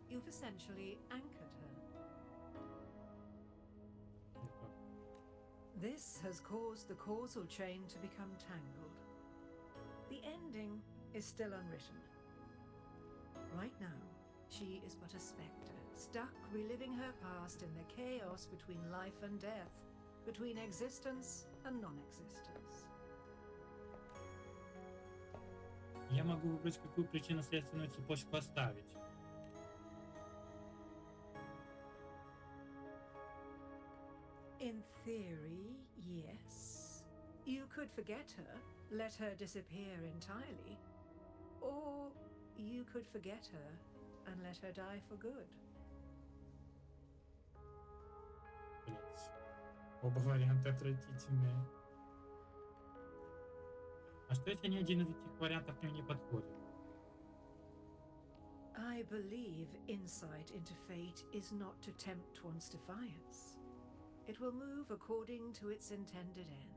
you've essentially anchored her. This has caused the causal chain to become tangled. The ending is still unwritten. Right now, she is but a spectre, stuck reliving her past in the chaos between life and death, between existence and non-existence. Я могу выбрать, какую причинно-следственную цепочку оставить. In theory, yes. You could forget her, let her disappear entirely. Or you could forget her and let her die for good. Блять. Оба варианта отвратительные. А что если ни один из этих вариантов мне не подходит? I believe insight into fate is not to tempt one's defiance. It will move according to its intended end.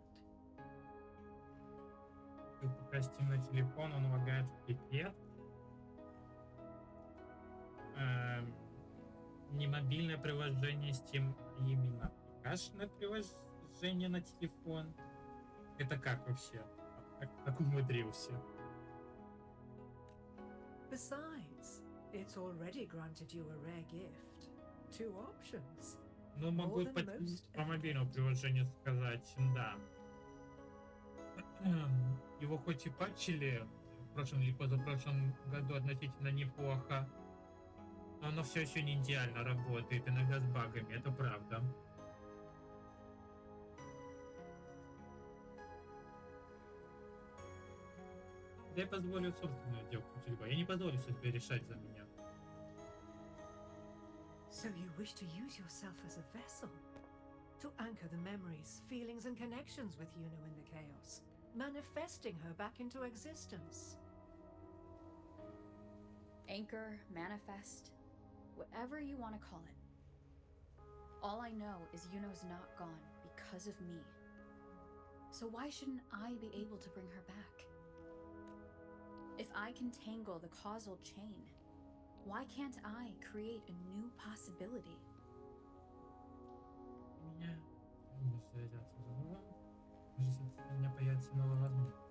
Пока Steam на телефон, он лагает в пипец. Не мобильное приложение Steam, а именно аппликашное приложение на телефон. Это как вообще? Как умудрился? Besides, it's already granted you a rare gift. 2 options. Ну, могу More than most по мобильному приложению сказать, да. Его хоть и патчили в прошлом или позапрошлом году относительно неплохо, но оно все еще не идеально работает, иногда с багами, это правда. Я позволю собственную сделку судьбы. Я не позволю судьбе решать за меня. So you wish to use yourself as a vessel? To anchor the memories, feelings, and connections with Yuno in the chaos, manifesting her back into existence. Anchor, manifest, whatever you want to call it. All I know is Yuno's not gone because of me. So why shouldn't I be able to bring her back? If I can tangle the causal chain, why can't I create a new possibility? Меня может связаться с другом. Может, у меня появится новая возможность.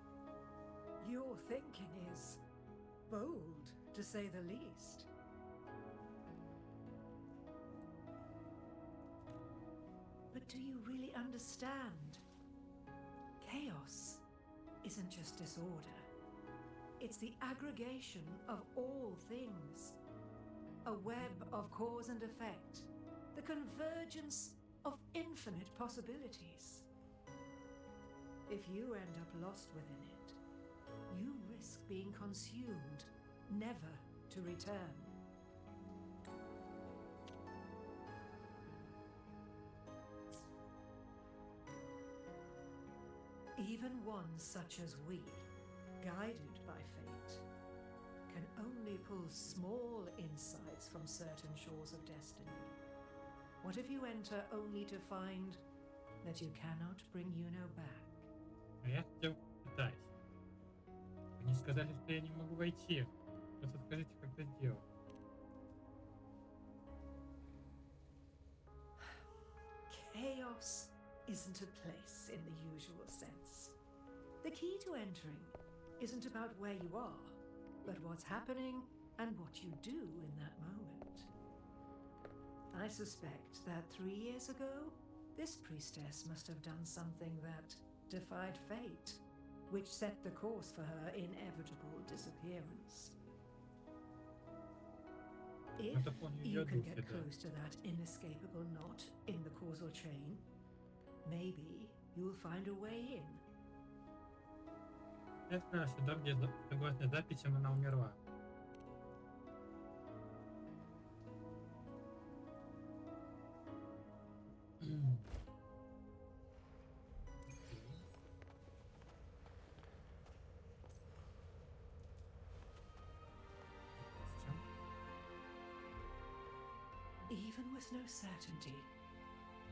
Your thinking is bold, to say the least. But do you really understand? Chaos isn't just disorder. It's the aggregation of all things. A web of cause and effect. The convergence of infinite possibilities. If you end up lost within it, you risk being consumed, never to return. Even one such as we, guided by fate, can only pull small insights from certain shores of destiny. What if you enter only to find that you cannot bring Yuno back? А я хотел пытаюсь. Они сказали, что я не могу войти. Просто скажите, как это сделать. Chaos isn't a place in the usual sense. The key to entering isn't about where you are, but what's happening and what you do in that moment. I suspect that 3 years ago, this priestess must have done something that defied fate, which set the course for her inevitable disappearance. If you can get close to that inescapable knot in the causal chain, maybe you'll find a way in. Это сюда, где согласно записям она умерла. Even with no certainty,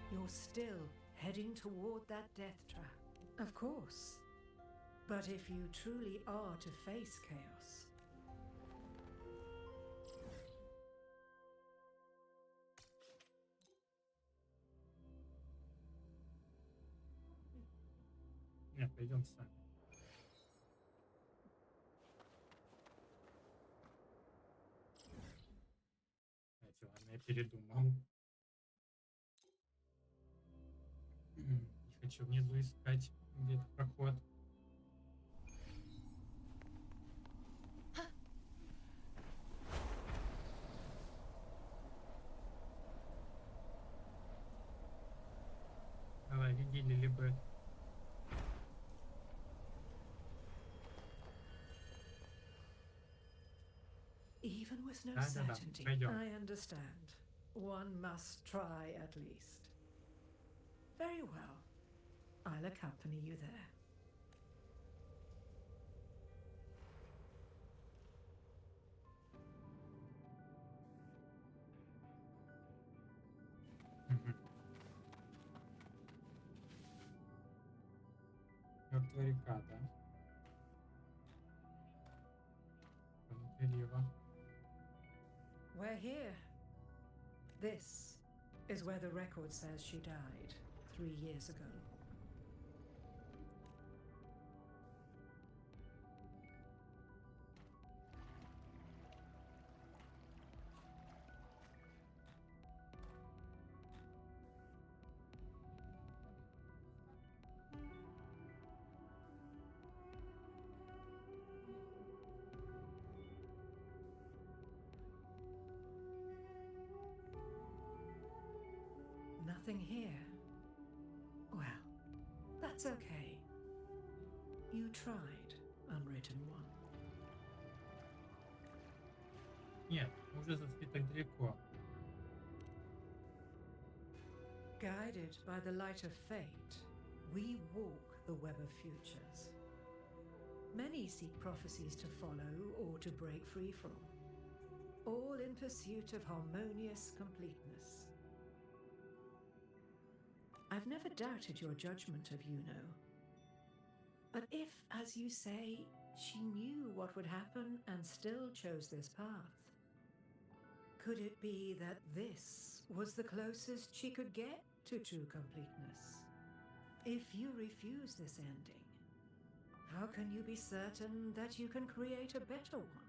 you're still heading toward that death trap. Of course. But if you truly are to face chaos, Нет, пойдем сами. Знаете, ладно, я передумал. Не хочу внизу искать где-то проход. Давай, веди, Лилибет. even with no Да-да-да, certainty, пойдем. I understand. One must try at least. Very well. I'll accompany you there. Мертвая река, да? Перелива. We're here. This is where the record says she died 3 years ago. Nothing here. Well, that's okay. You tried, unwritten one. Нет, мы уже зашли так далеко. Guided by the light of fate, we walk the web of futures. Many seek prophecies to follow or to break free from, all in pursuit of harmonious completeness. I've never doubted your judgment of Yuno. But if, as you say, she knew what would happen and still chose this path, could it be that this was the closest she could get to true completeness? If you refuse this ending, how can you be certain that you can create a better one?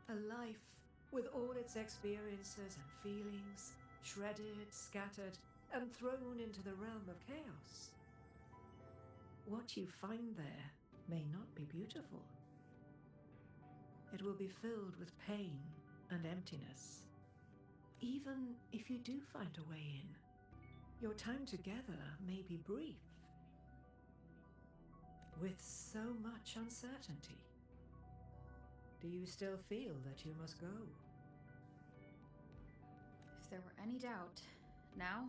A life with all its experiences and feelings, shredded, scattered, and thrown into the realm of chaos. What you find there may not be beautiful. It will be filled with pain and emptiness. Even if you do find a way in, your time together may be brief, with so much uncertainty. Do you still feel that you must go? If there were any doubt, now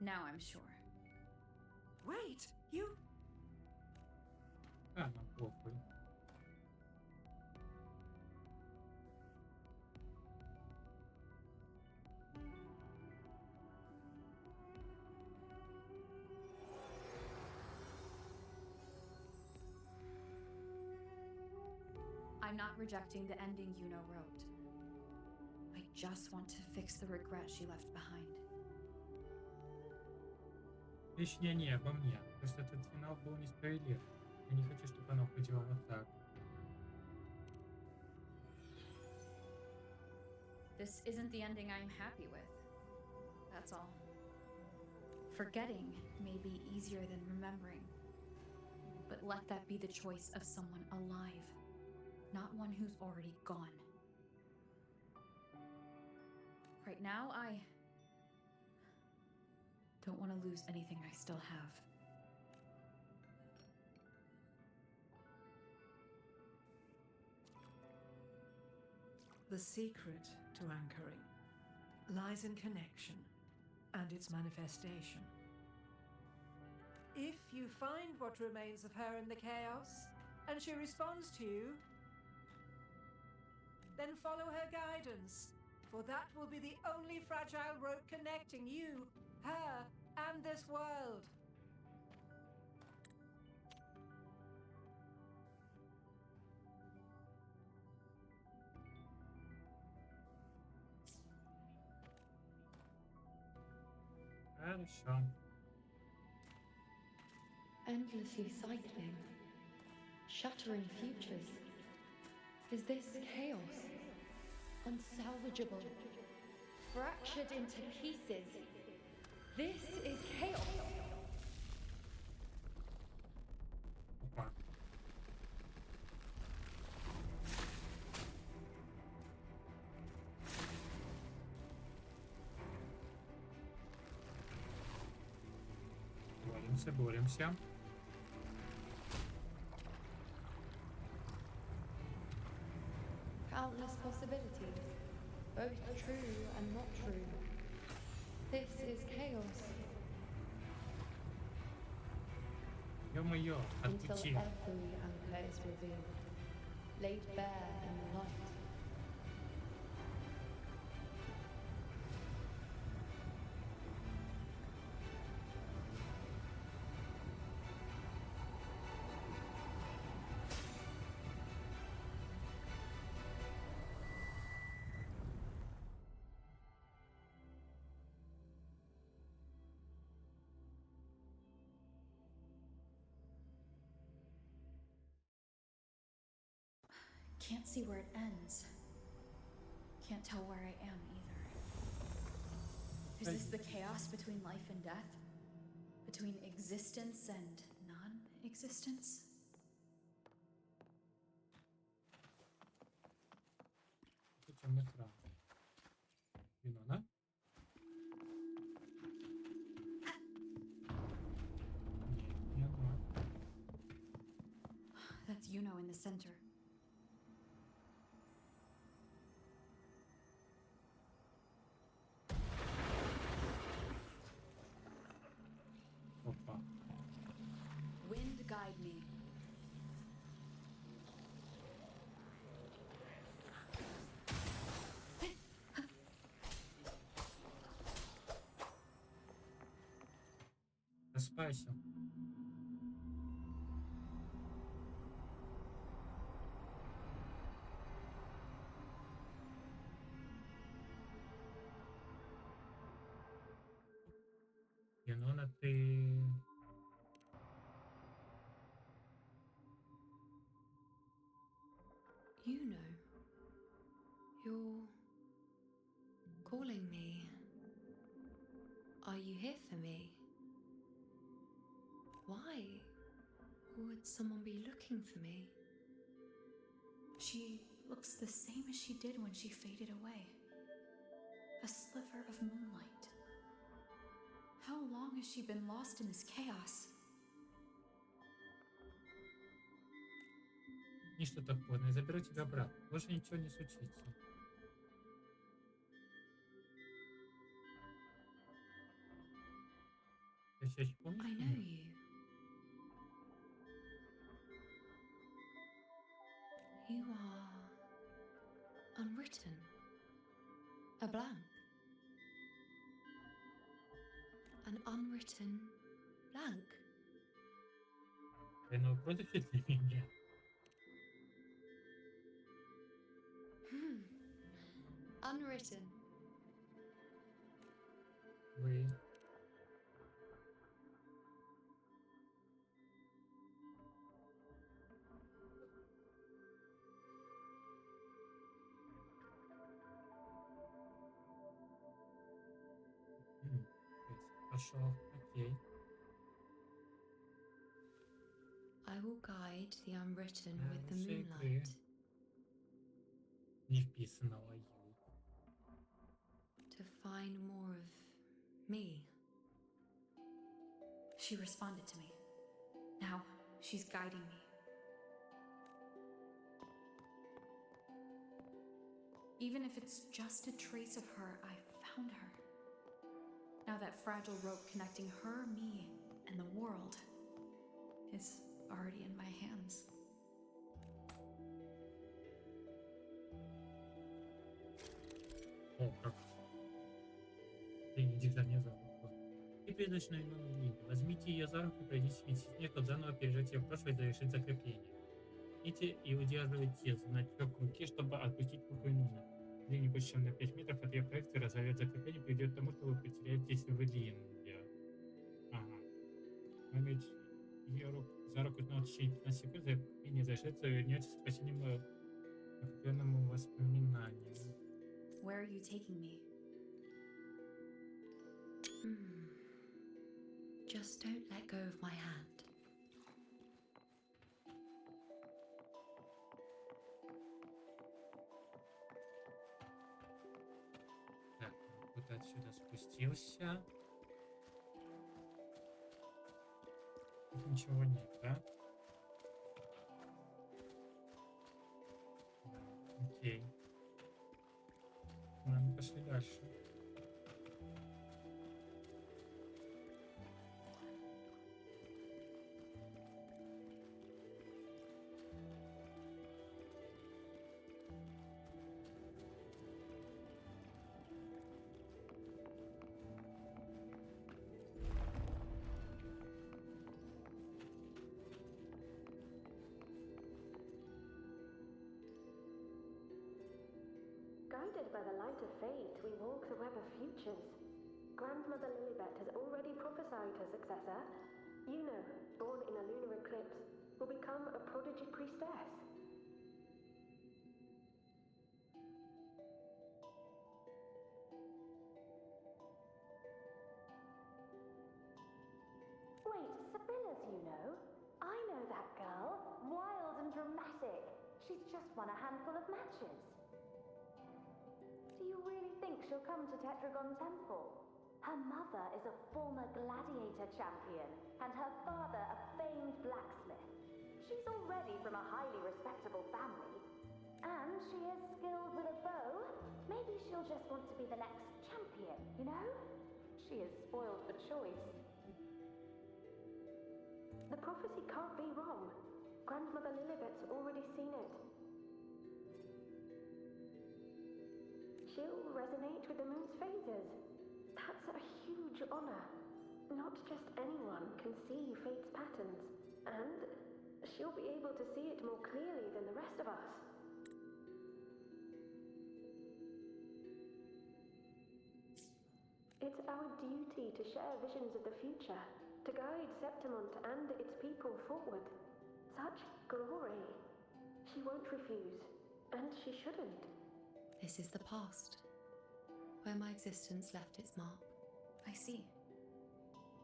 I'm sure. Wait, you... А, нам похуй. I'm not rejecting the ending Yuno wrote. I just want to fix the regret she left behind. Речь не обо мне. Просто этот финал был несправедлив. Я не хочу, чтобы оно уходило вот так. This isn't the ending I'm happy with. That's all. Forgetting may be easier than remembering. But let that be the choice of someone alive, not one who's already gone. Right now, I don't want to lose anything I still have. The secret to anchoring lies in connection and its manifestation. If you find what remains of her in the chaos, and she responds to you, then follow her guidance, for that will be the only fragile rope connecting you, her, and this world. Хорошо. Endlessly cycling, shattering futures. Is this chaos? Unsalvageable, fractured into pieces. This is chaos. Опа. Боремся, боремся. Countless possibilities, both true and not true. This is chaos. Ё-моё, Until отпути. every anchor is revealed, laid bare in the light. Can't see where it ends. Can't tell where I am either. Is this the chaos between life and death? Between existence and non-existence? Темный экран. Вино, да? Нет, не оно. That's Yuno in the center. guide me. Просыпайся. Юнона, ты... You know. You're calling me. Are you here for me? Why would someone be looking for me? She looks the same as she did when she faded away. A sliver of moonlight. How long has she been lost in this chaos? Ничто так поздно. Я заберу тебя обратно. Больше ничего не случится. Ты все еще помнишь I know меня? you. You are unwritten. A blank. An unwritten blank. Ты на против для меня? Unwritten. Вы... Пошел. Окей. I will guide the unwritten with the Хорошие игры. moonlight Не вписанного Ю. to find more of me. She responded to me. Now she's guiding me. Even if it's just a trace of her, I found her. Now that fragile rope connecting her, me, and the world is already in my hands. О, как. Ты не держание за руку. И призрачную Юнону Линду. Возьмите ее за руку и пройдите вместе с ней, чтобы заново пережить ее прошлое и завершить закрепление. Идите и удерживайте значок руки, чтобы отпустить руку Юноны. Длине больше, чем на 5 метров от ее проекции разорвет закрепление, приведет к тому, что вы потеряетесь в Линде. Ага. Возьмите ее руку за руку снова в течение 15 секунд, закрепление завершится, и вернетесь к спасенному накопленному воспоминанию. Where are you taking me? Just don't let go of my hand. Так, вот отсюда спустился. Тут ничего нет, да? Да, окей. Ладно, пошли дальше. Guided by the light of faith, we walk the web of futures. Grandmother Lilibet has already prophesied her successor. Yuno, born in a lunar eclipse, will become a prodigy priestess. Wait, Sibylla's Yuno? I know that girl. Wild and dramatic. She's just won a handful of matches. Do you really think she'll come to Tetragon Temple? Her mother is a former gladiator champion, and her father a famed blacksmith. She's already from a highly respectable family. And she is skilled with a bow. Maybe she'll just want to be the next champion, you know? She is spoiled for choice. The prophecy can't be wrong. Grandmother Lilibet's already seen it. She'll resonate with the moon's phases. That's a huge honor. Not just anyone can see fate's patterns, and she'll be able to see it more clearly than the rest of us. It's our duty to share visions of the future, to guide Septimont and its people forward. Such glory. She won't refuse, and she shouldn't. This is the past, where my existence left its mark. I see.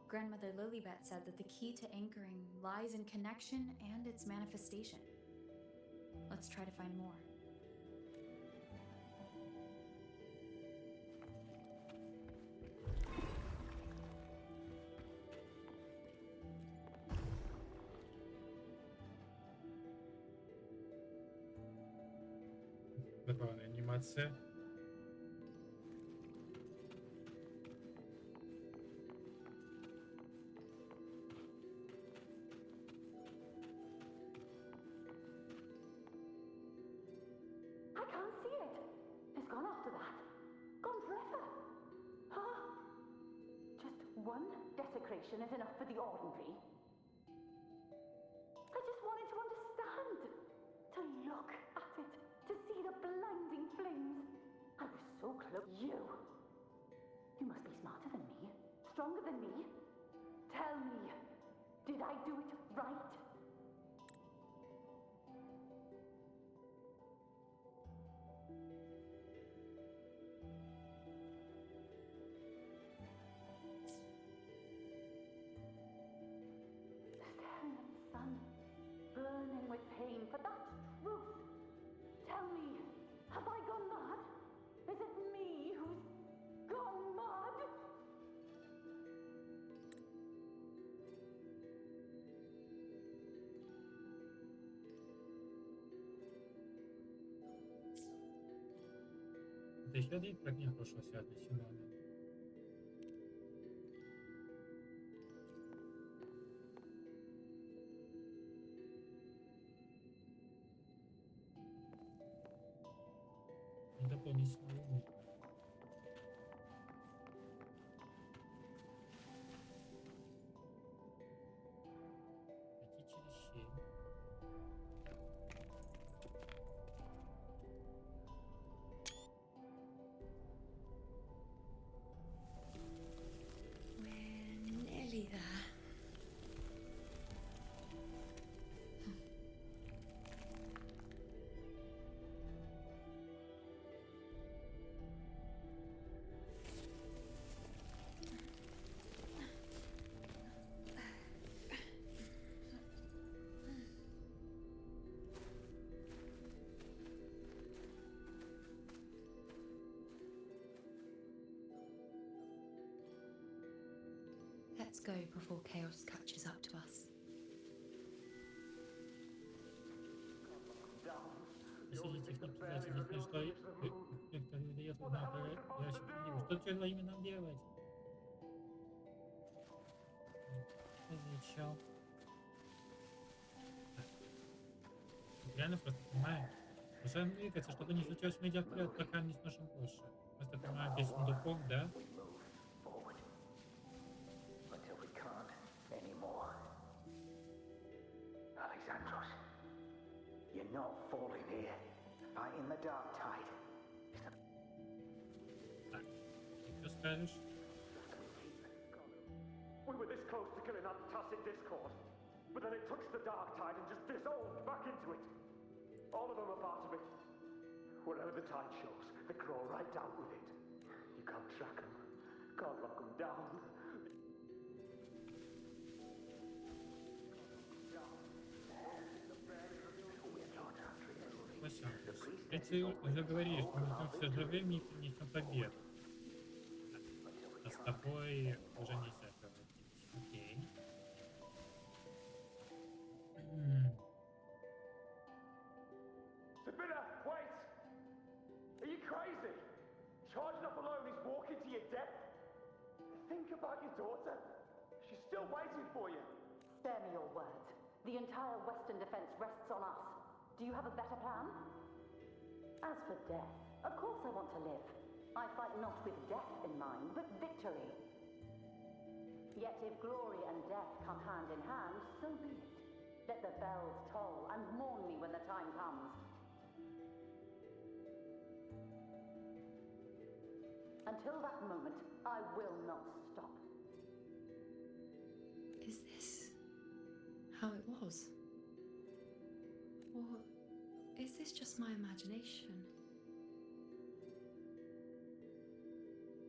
Grandmother Lilibet said that the key to anchoring lies in connection and its manifestation. Let's try to find more. Забавная анимация. I can't see it. It's gone after that. Gone forever. Huh? Just one desecration is enough for the ordinary. I just wanted to understand. To look at it. To see the blinding flames. I was so close. You. You must be smarter than me. Stronger than me. Tell me. Did I do it right? Staring at the sun, burning with pain for that truth. Tell me, have I gone mad? Is it me who's gone mad? Это еще один фрагмент прошлого связанный с Симоном. И дополнительный уровень. Пройти через щель. We're nearly there. Let's go before chaos catches up to us. Если техники не что кто выдает узнать, я очень что тебе именно делать? Чё? Реально просто понимаю. Уже двигаться, чтобы не случилось, мы идем вперед, пока не сможем больше. Просто понимаю, без сундуков, да? Until we can't anymore. Alexandros, you're not falling here. Fighting the dark tide. Так, что скажешь? We were this close to killing that tacit discord, but then it touched the dark tide and just dissolved back into it. All of them are part of it. Wherever the tide shows, they crawl right down with it. You can't track them, can't lock them down. В принципе, уже говорили, что мы идем все живыми и принесем победу. А с тобой уже нельзя говорить. Окей. Sabina, wait! Are you crazy? Charging up alone is walking to your death. Think about your daughter. She's still waiting for you. Spare me your words. The entire Western defense rests on us. Do you have a better plan? As for death, of course I want to live. I fight not with death in mind, but victory. Yet if glory and death come hand in hand, so be it. Let the bells toll and mourn me when the time comes. Until that moment, I will not stop. Is this how it was? Or is this just my imagination?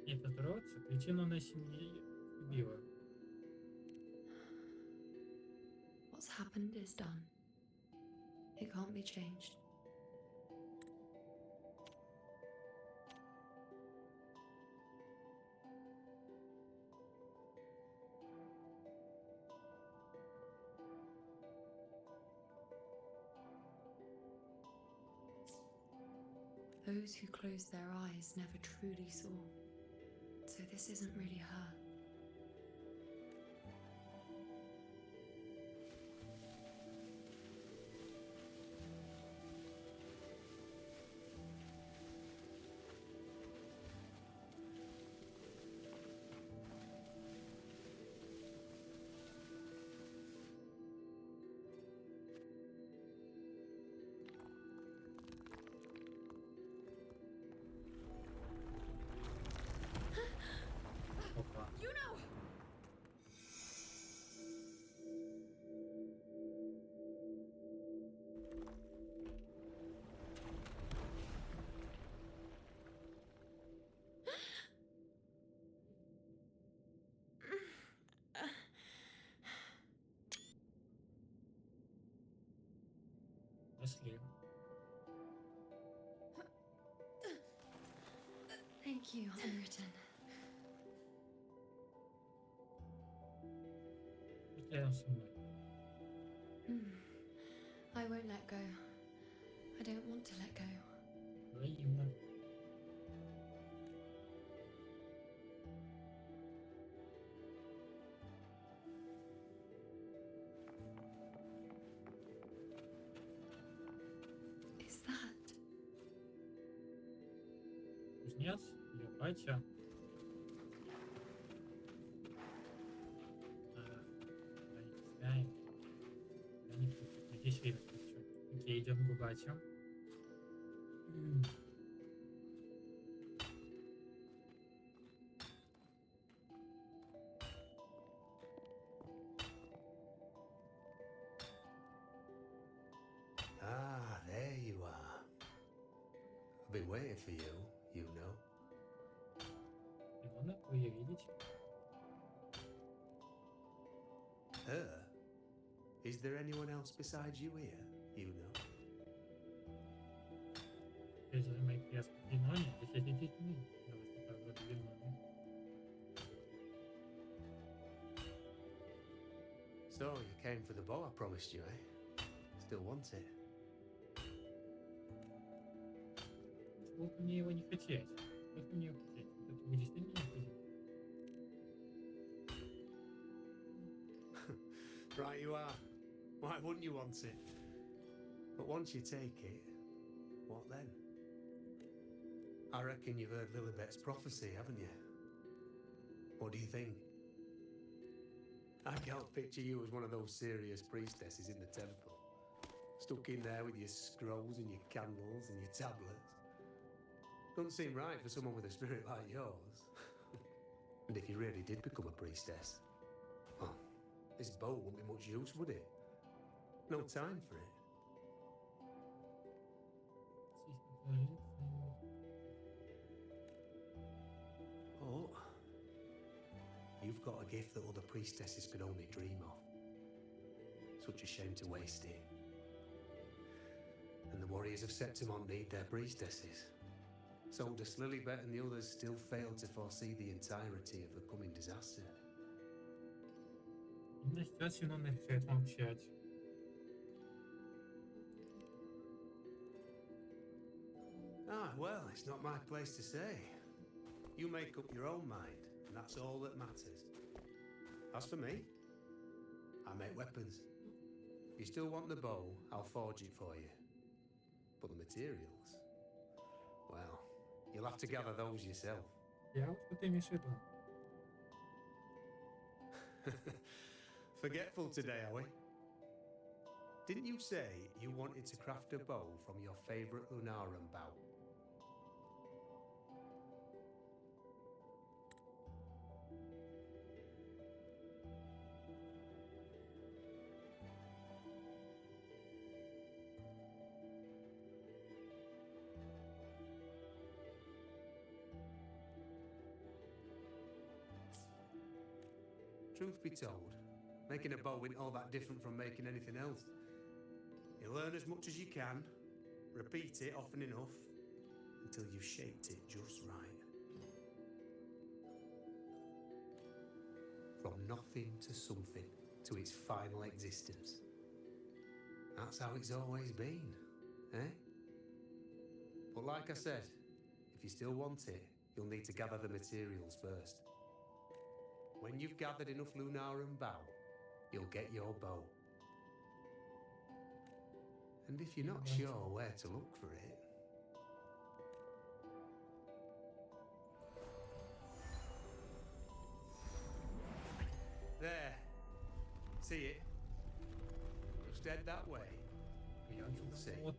И поздороваться, причину она семьи убила. What's happened is done. It can't be changed. Those who closed their eyes never truly saw. So this isn't really her. Опа. You know! Пошли. Thank you, Unwritten. Пусть рядом со мной. I won't let go. I don't want to let go. Взаимно. Is that? Кузнец, ее батя. Знаем. Я не пустят. Надеюсь, время спустю. Окей, идем к бате. Ah, there you are. I've been waiting for you, you know. Илона, вы ее видите? Her? Is there anyone else besides you here, you know? Здесь же мои крестные Илоне, здесь эти детьми. Я выступаю в роли Илоны. So, you came for the bow I promised you, eh? Still want it? Почему бы мне его не хотеть? Как мне его хотеть? Это вы действительно не хотите? Right you are. Why wouldn't you want it? But once you take it, what then? I reckon you've heard Lilibet's prophecy, haven't you? What do you think? I can't picture you as one of those serious priestesses in the temple. Stuck in there with your scrolls and your candles and your tablets. Doesn't seem right for someone with a spirit like yours. And if you really did become a priestess, well, this bow wouldn't be much use, would it? No time for it. Oh, you've got a gift that other priestesses could only dream of. Such a shame to waste it. And the warriors of Septimont need their priestesses. So does Lilibet and the others still fail to foresee the entirety of the coming disaster? Именно сейчас Илона решает молчать. Ah, well, it's not my place to say. You make up your own mind, and that's all that matters. As for me, I make weapons. If you still want the bow, I'll forge it for you. But the materials, well, you'll have to gather those yourself. Я вот что ты имеешь в виду? Forgetful today, are we? Didn't you say you wanted to craft a bow from your favourite Lunaran bow? Truth be told, making a bow isn't all that different from making anything else. You learn as much as you can, repeat it often enough, until you've shaped it just right. From nothing to something, to its final existence. That's how it's always been, eh? But like I said, if you still want it, you'll need to gather the materials first. When you've gathered enough Lunaran bow, you'll get your bow. And if you're not sure where to look for it... There. See it? Just head that way. Я You'll see.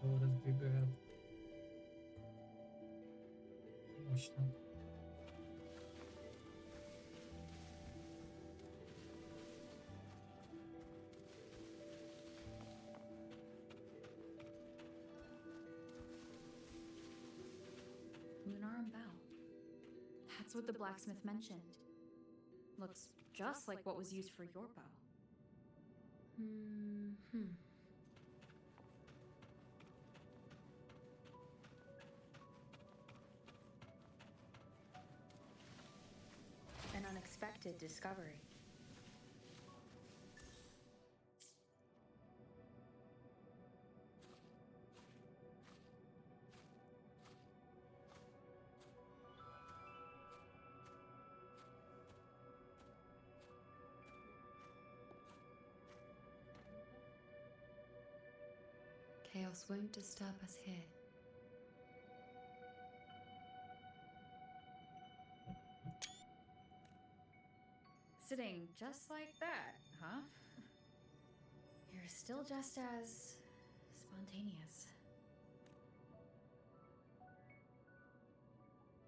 вот раздвигает. Мощно. Lunaran bow. That's what the blacksmith mentioned. Looks just like what was used for your bow. An unexpected discovery. Chaos won't disturb us here. Sitting just like that, huh? You're still just as spontaneous.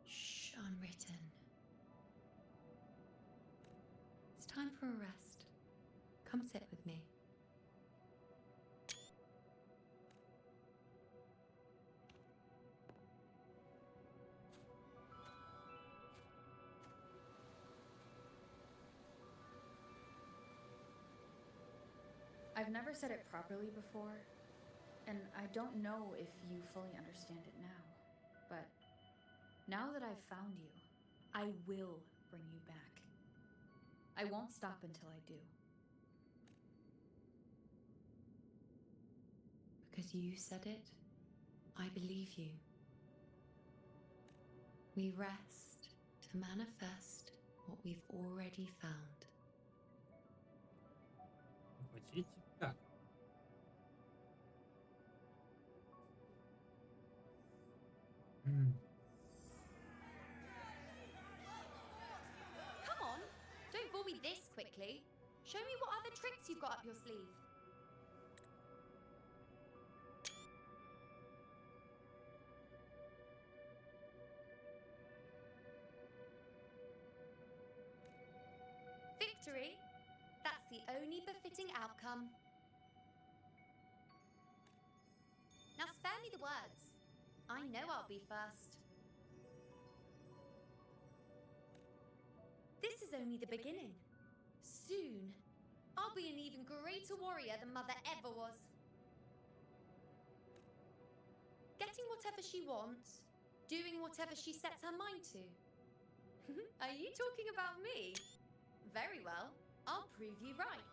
Shh, unwritten. It's time for a rest. Come sit with me. I've never said it properly before, and I don't know if you fully understand it now. But now that I've found you, I will bring you back. I won't stop until I do. Because you said it, I believe you. We rest to manifest what we've already found. Хотите? Так. Come on, don't bore me this quickly. Show me what other tricks you've got up your sleeve. Victory? That's the only befitting outcome. Now spare me the words. I know I'll be first. This is only the beginning. Soon, I'll be an even greater warrior than Mother ever was. Getting whatever she wants, doing whatever she sets her mind to. Are you talking about me? Very well, I'll prove you right.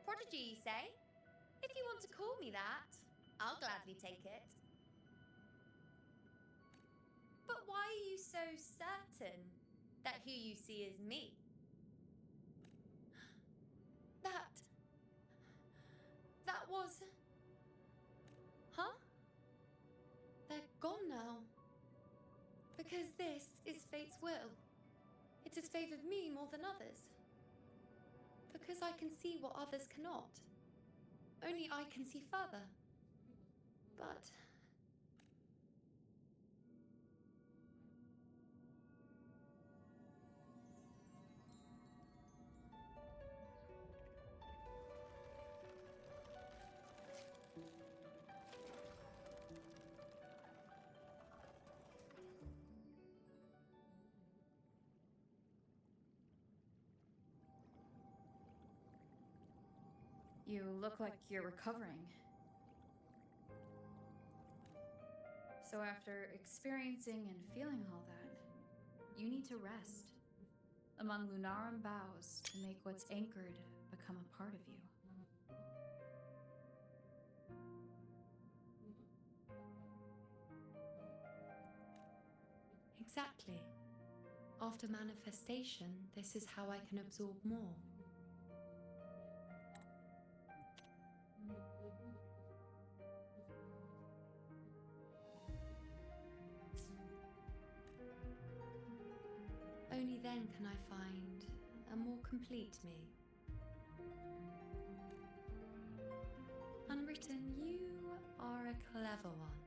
Prodigy, you say? If you want to call me that, I'll gladly take it. But why are you so certain that who you see is me? That was... Huh? They're gone now. Because this is fate's will. It has favored me more than others. Because I can see what others cannot. Only I can see further. But... You look like you're recovering. So after experiencing and feeling all that, you need to rest among Lunarum boughs to make what's anchored become a part of you. Exactly. After manifestation, this is how I can absorb more. Only then can I find a more complete me. Unwritten, you are a clever one.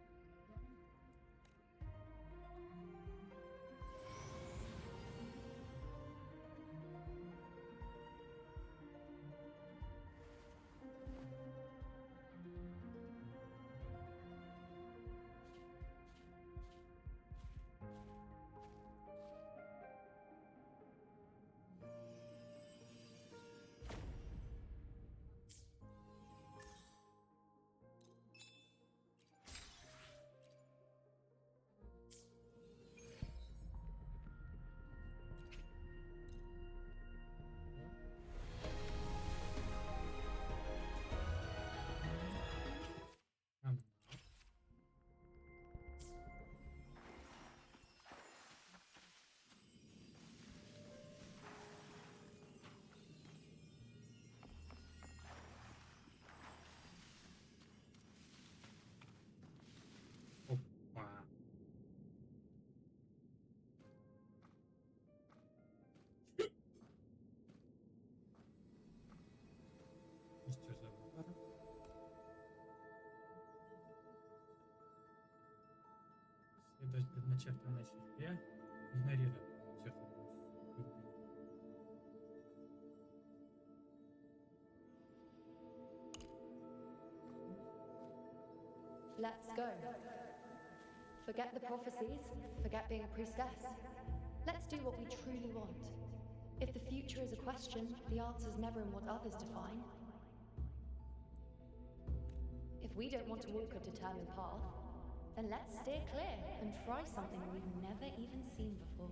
Опа. И что за выбор? Следовать предначертанной судьбе, игнорировать все. Let's go. Forget the prophecies, forget being a priestess. Let's do what we truly want. If the future is a question, the answer's never in what others define. If we don't want to walk a determined path, then let's steer clear and try something we've never even seen before.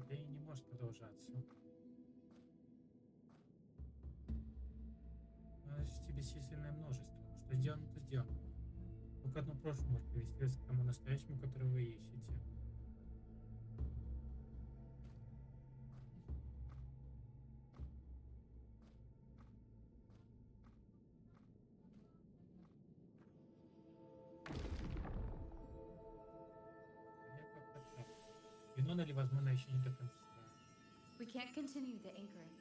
И не может продолжаться. Нанести бесчисленное множество. Что сделано, то сделано. Только одно прошлое может привести вас к тому настоящему, который вы ищете. Юнона ли, возможно, еще не до конца. We can't continue the anchoring.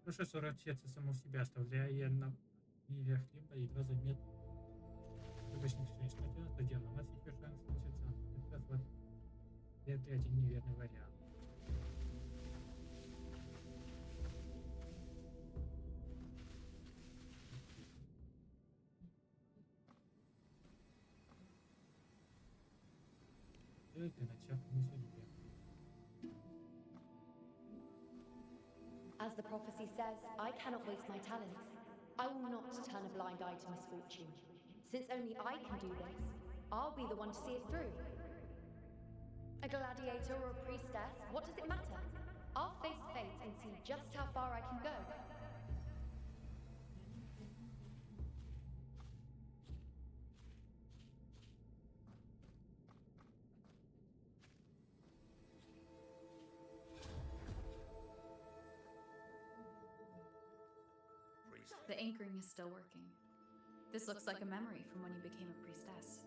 Прошу сворачиваться саму в себя, оставляя на миле хлеба едва заметно. Обычных решений, что делать, то делаем. У нас еще шанс случится. Как раз вот это один неверный вариант. открыты, начав не судьбе. As the prophecy says, I cannot waste my talents. I will not turn a blind eye to misfortune. Since only I can do this, I'll be the one to see it through. A gladiator or a priestess, what does it matter? I'll face fate and see just how far I can go. The anchoring is still working. This looks like a memory from when you became a priestess.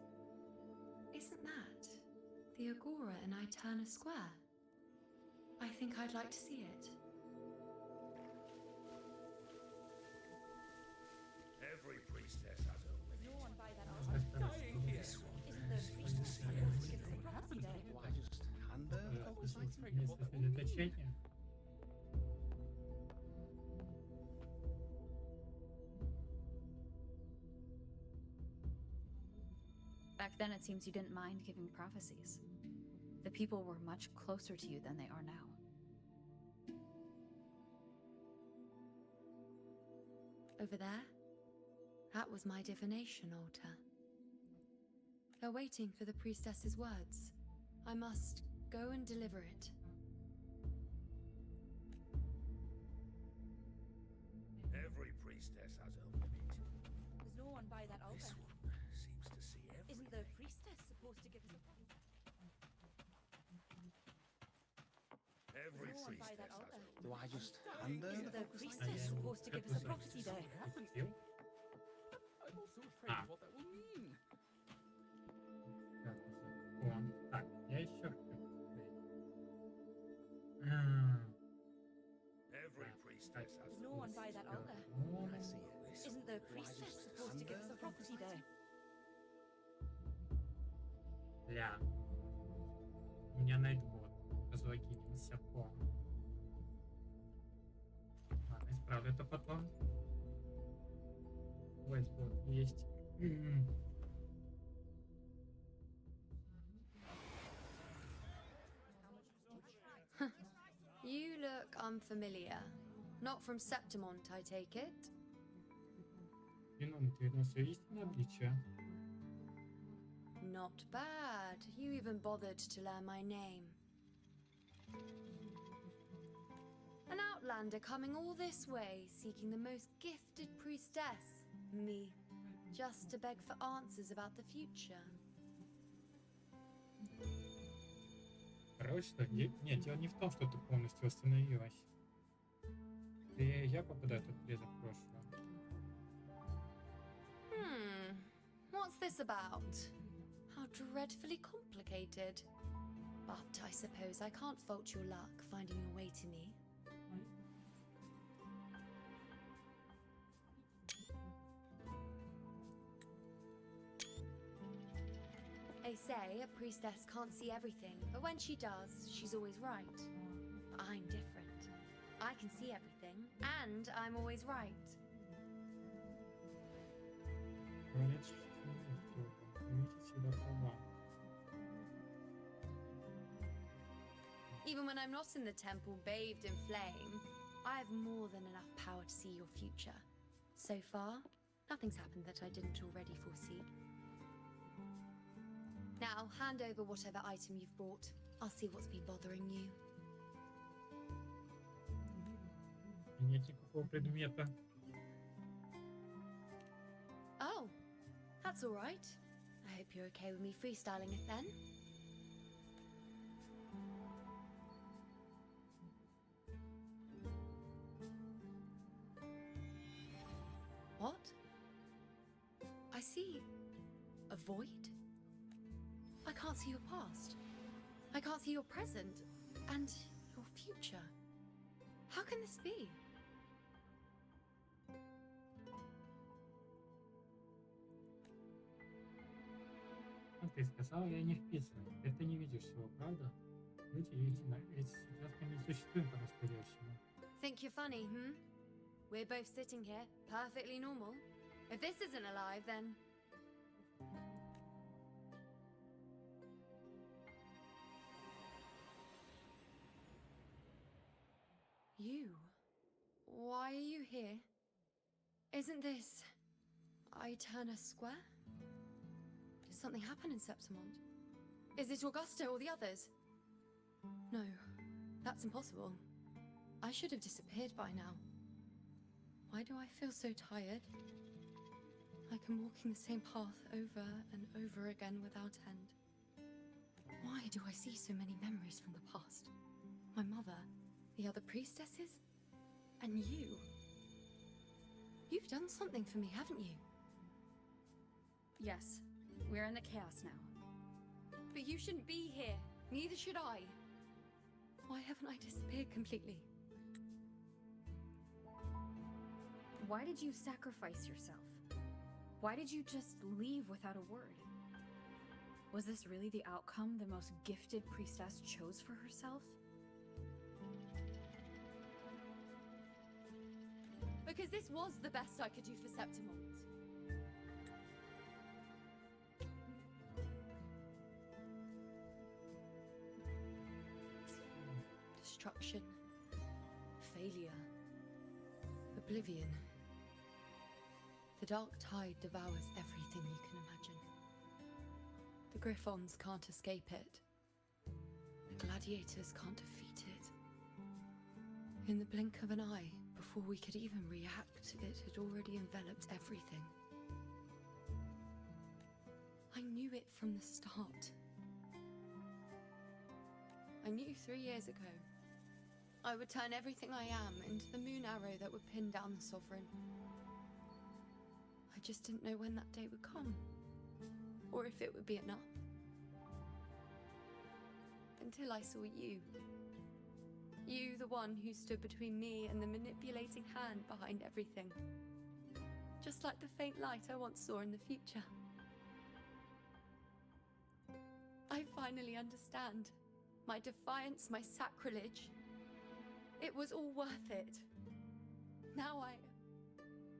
Isn't that the Agora in Eterna Square? I think I'd like to see it. Every priestess has her limit. No one by that Dying here. Isn't the priestess supposed to give us a prophecy day? Why just hand her? Место сосредоточения. Back then, it seems you didn't mind giving prophecies. The people were much closer to you than they are now. Over there? That was my divination altar. They're waiting for the priestess's words. I must go and deliver it. Every priestess has her limit. There's no one by that altar. This one seems to see everything. Isn't the priestess supposed to give us a prophecy? Every No one by priestess that has altar. her limit. Do I just hand her? Isn't the priestess supposed to give us a prophecy day? I'm also afraid of what that will mean. Так, я еще хочу. Every priestess has There's her no one by that altar. I see it. Isn't the priestess supposed to give us a prophecy day? Бля. У меня найтбот разлогинился по. Ладно, исправлю это потом. Вайтбот есть. You look unfamiliar. Not from Septimont, I take it. Вином ты видно свое истинное обличие. Not bad. You even bothered to learn my name. An outlander coming all this way, seeking the most gifted priestess, me, just to beg for answers about the future. Короче, что? Нет, дело не в том, что ты полностью восстановилась. Я попадаю тут без прошлого. What's this about? How dreadfully complicated. But I suppose I can't fault your luck finding your way to me. They say a priestess can't see everything, but when she does, she's always right. I'm different. I can see everything, and I'm always right. Говорят, что видите всегда права. Even when I'm not in the temple bathed in flame, I have more than enough power to see your future. So far, nothing's happened that I didn't already foresee. Now, hand over whatever item you've brought. I'll see what's been bothering you. Нет никакого предмета. Oh, that's all right. I hope you're okay with me freestyling it then. What? I see a void? I can't see your past. I can't see your present and your future. How can this be? Ты сказал, я не вписан. Это не видишь всего, правда? Люди, ведь сейчас мы не существуем по-настоящему. Think you're funny, We're both sitting here, perfectly normal. If this isn't alive, then... You? Why are you here? Isn't this Aeterna Square? Did something happen in Septimont? Is it Augusta or the others? No, that's impossible. I should have disappeared by now. Why do I feel so tired? Like I'm walking the same path over and over again without end. Why do I see so many memories from the past? My mother, the other priestesses, and you. You've done something for me, haven't you? Yes, we're in the chaos now. But you shouldn't be here. Neither should I. Why haven't I disappeared completely? Why did you sacrifice yourself? Why did you just leave without a word? Was this really the outcome the most gifted priestess chose for herself? Because this was the best I could do for Septimont. Destruction, failure, oblivion. The dark tide devours everything you can imagine. The Griffons can't escape it. The gladiators can't defeat it. In the blink of an eye, before we could even react, it had already enveloped everything. I knew it from the start. I knew 3 years ago I would turn everything I am into the moon arrow that would pin down the Sovereign. I just didn't know when that day would come, or if it would be enough. Until I saw you. You, the one who stood between me and the manipulating hand behind everything. Just like the faint light I once saw in the future. I finally understand. My defiance, my sacrilege. It was all worth it. Now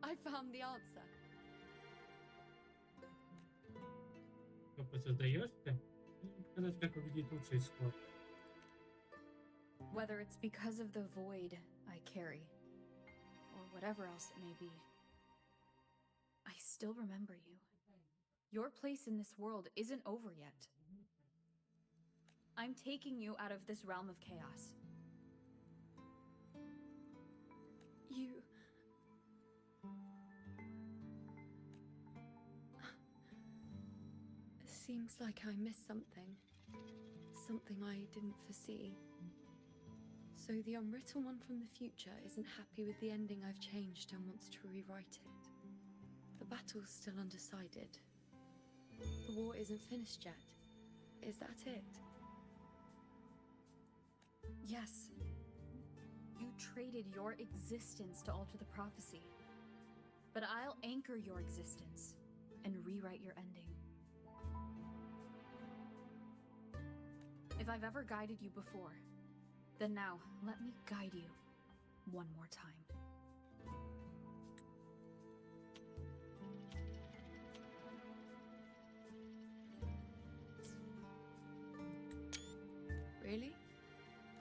I found the answer. Что создаешься? Показать, как выглядит лучший исход. Whether it's because of the void I carry, or whatever else it may be, I still remember you. Your place in this world isn't over yet. I'm taking you out of this realm of chaos. You... Seems like I missed something. Something I didn't foresee. So the unwritten one from the future isn't happy with the ending I've changed and wants to rewrite it. The battle's still undecided. The war isn't finished yet. Is that it? Yes. You traded your existence to alter the prophecy. But I'll anchor your existence and rewrite your ending. If I've ever guided you before, then now let me guide you one more time. Really?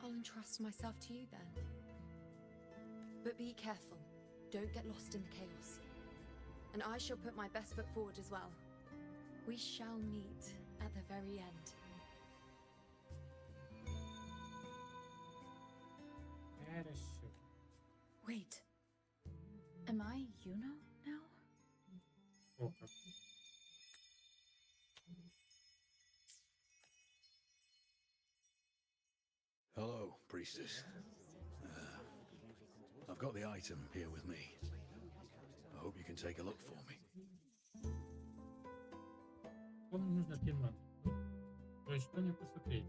I'll entrust myself to you then. But be careful. Don't get lost in the chaos. And I shall put my best foot forward as well. We shall meet at the very end. Хорошо. Wait. Am I Yuno now? О, как. Hello, priestess. I've got the item here with me. I hope you can take a look for me. Что мне нужно кинуть? То есть, что мне посмотреть?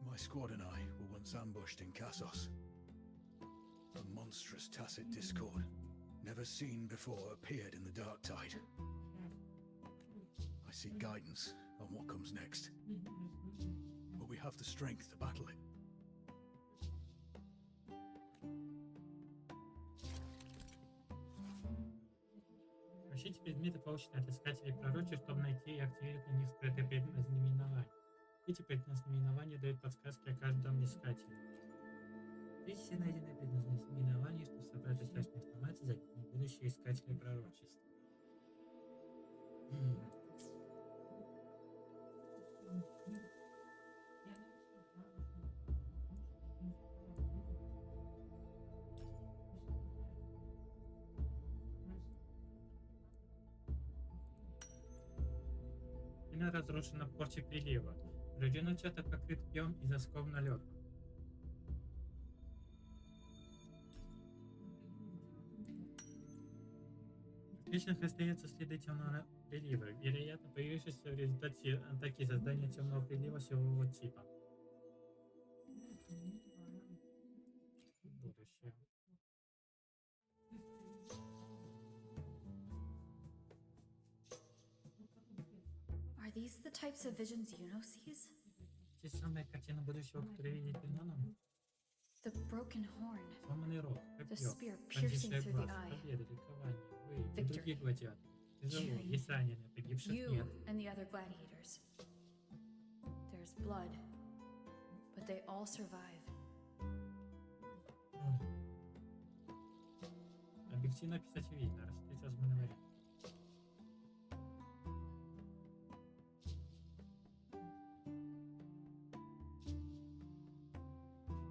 My squad and I were once ambushed in Kassos. A monstrous tacit discord, never seen before, appeared in the dark tide. I seek guidance on what comes next. But we have the strength to battle it. Вообще Изучите предметы, полученные от искателей пророчеств, чтобы найти и активировать на них скрытые предназнаменования. Эти предназнаменования дают подсказки о каждом искателе. Ищите найденные предназнаменования, чтобы собрать достаточно информации за будущие искатели пророчеств. Стена разрушена в порте прилива. Ледяной участок покрыт пьем и заскован лед. В личных остается следы темного прилива, вероятно, появившиеся в результате атаки создания темного прилива силового типа. Будущее. Are these the types of visions Yuno sees? Те самые картины будущего, которые видит Юнона. The broken horn, Сломанный рог, the копье, spear piercing пронзившее through глаз, the eye, победа, ликование, вы и Victory. другие гладиаторы. Тяжело, Cheering. есть раненые, погибших you нет. and the other gladiators. There's blood, but they all survive. Объективно описать видно, рассмотреть возможный вариант.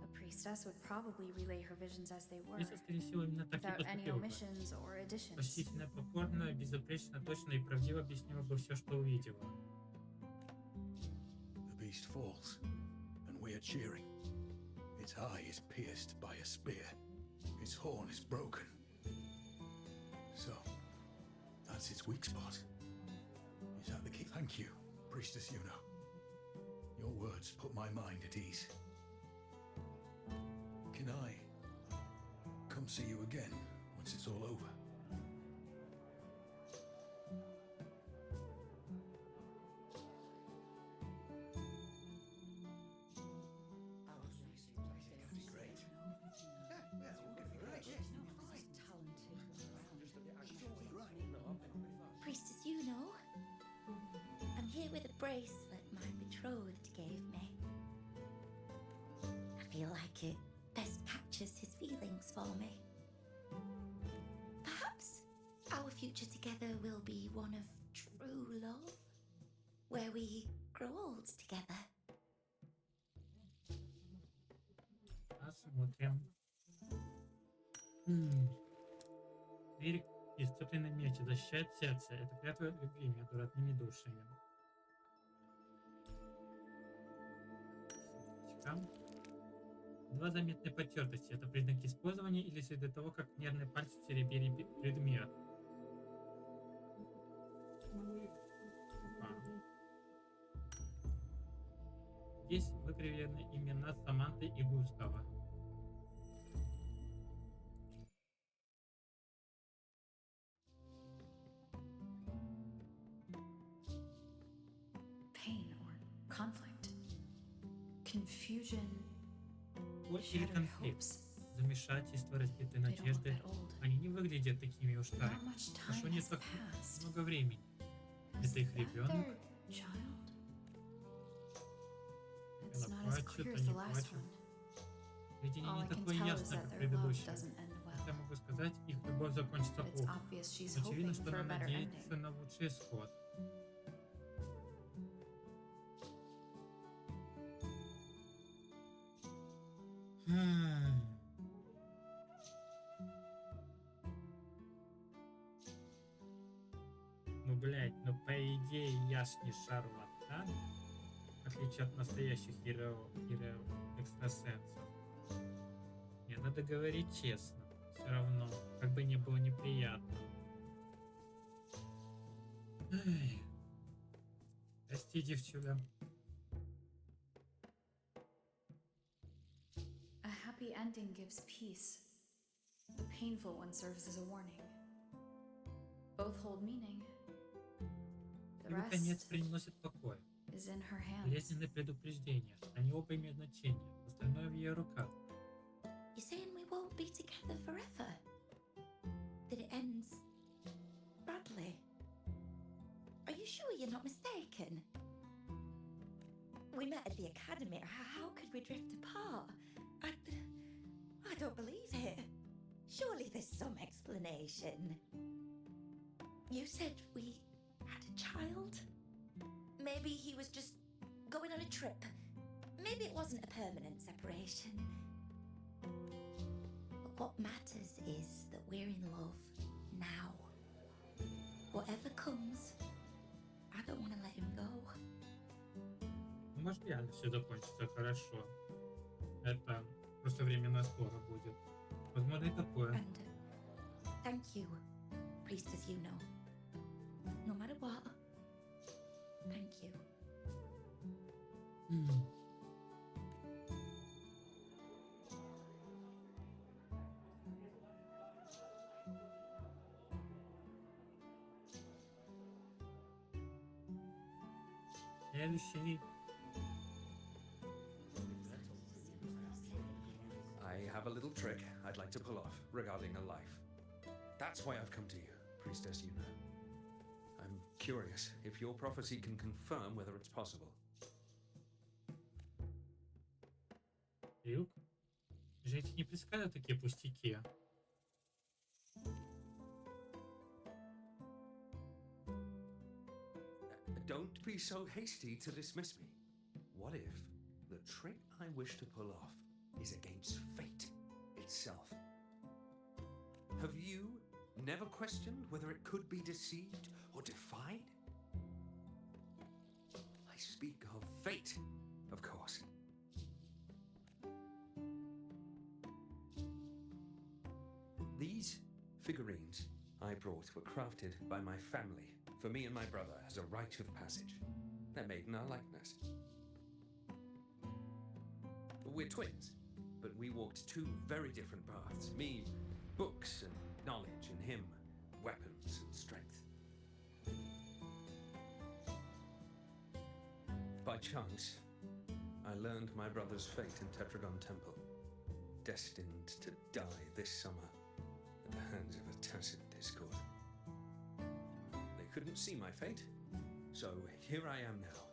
The priestess would probably relay her visions as they were, Если, скорее всего, именно так и without any поступил бы. omissions or additions. Почтительно, покорно, безупречно, точно и правдиво объяснила бы все, что увидела. The beast falls, and we are cheering. Its eye is pierced by a spear. Its horn is broken. So, that's its weak spot. Is that the key? Thank you, Priestess Yuno. Your words put my mind at ease. Can I come see you again once it's all over? Priestess Yuno, I'm here with a bracelet my betrothed gave me. I feel like it best captures his feelings for me. Perhaps our future together will be one of true love, where we grow old together. Посмотрим. Дверь из цепленной мечи защищает сердце. Это клятва любви между родными душами. Сердечко. Два заметные потертости. Это признаки использования или следы того, как нервные пальцы теребили предмет. Здесь выкривлены имена Саманты и Густава. Pain or conflict, confusion, Боль или shattered конфликт, hopes. замешательство, разбитые They don't look надежды. that old. Они не выглядят такими уж Not старыми. much Прошло time не has так passed. много времени. Is Это их that ребенок. their child? It's Она not as плачет, clear as они the last плачут. one. Видение All не I can такое tell is ясное, that как their love предыдущее. doesn't end well. Я могу сказать, их любовь закончится But it's плохо. obvious she's Очевидно, hoping что for a она better надеется ending. на лучший исход. Ну, блядь, ну по идее я ж не шарлатан, в отличие от настоящих экстрасенсов. Мне надо говорить честно, все равно, как бы не было неприятно. Эй. Прости, девчуля. A happy ending gives peace. A painful one serves as a warning. Both hold meaning. The Его конец rest приносит покой. is in her hands. Болезненные предупреждения. Они оба имеют значение. Остальное в ее руках. You're saying we won't be together forever? That it ends Bradley? Are you sure you're not mistaken? We met at the academy. How could we drift apart? I don't believe it. Surely there's some explanation. You said we had a child? Maybe he was just going on a trip. Maybe it wasn't a permanent separation. But what matters is that we're in love now. Whatever comes, I don't want to let him go. Может, реально все закончится хорошо. Это просто временная ссора будет. Возможно, и такое. Thank you, priestess Yuno. No matter what, thank you. Следующий. I have a little trick I'd like to pull off regarding a life. That's why I've come to you, Priestess Yuna. I'm curious if your prophecy can confirm whether it's possible. Люк? Жить не предсказывают такие пустяки. Don't be so hasty to dismiss me. What if the trick I wish to pull off is against fate itself? Have you never questioned whether it could be deceived or defied? I speak of fate, of course. These figurines I brought were crafted by my family for me and my brother as a rite of passage. They're made in our likeness. We're twins, but we walked two very different paths. Me, books and knowledge, and him, weapons and strength. By chance, I learned my brother's fate in Tetragon Temple, destined to die this summer at the hands of a tacit discord. They couldn't see my fate, so here I am now.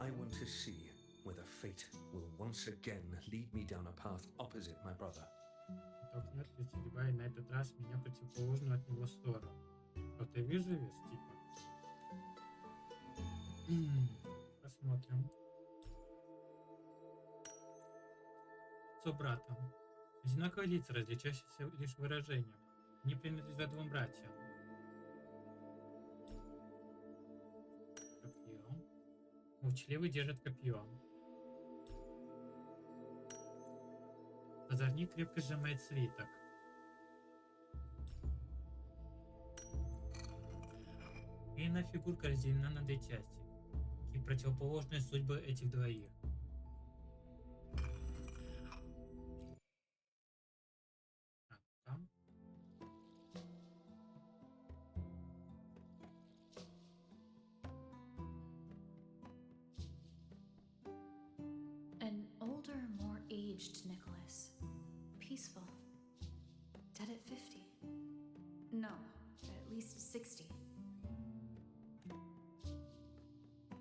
I want to see whether fate will once again lead me down a path opposite my brother. Толкнет ли судьба и на этот раз меня противоположную от него сторону? Кто-то выживет, типа. Посмотрим. Лицо брата. Одинаковые лица, различающиеся лишь выражением. Они принадлежат двум братьям. Копье. Молчаливый держит копье. Озорник крепко сжимает свиток. Длинная фигурка разделена на две части. И противоположные судьбы этих двоих. Там. An older, more aged Nicholas. Peaceful. Dead at 50. No, at least 60.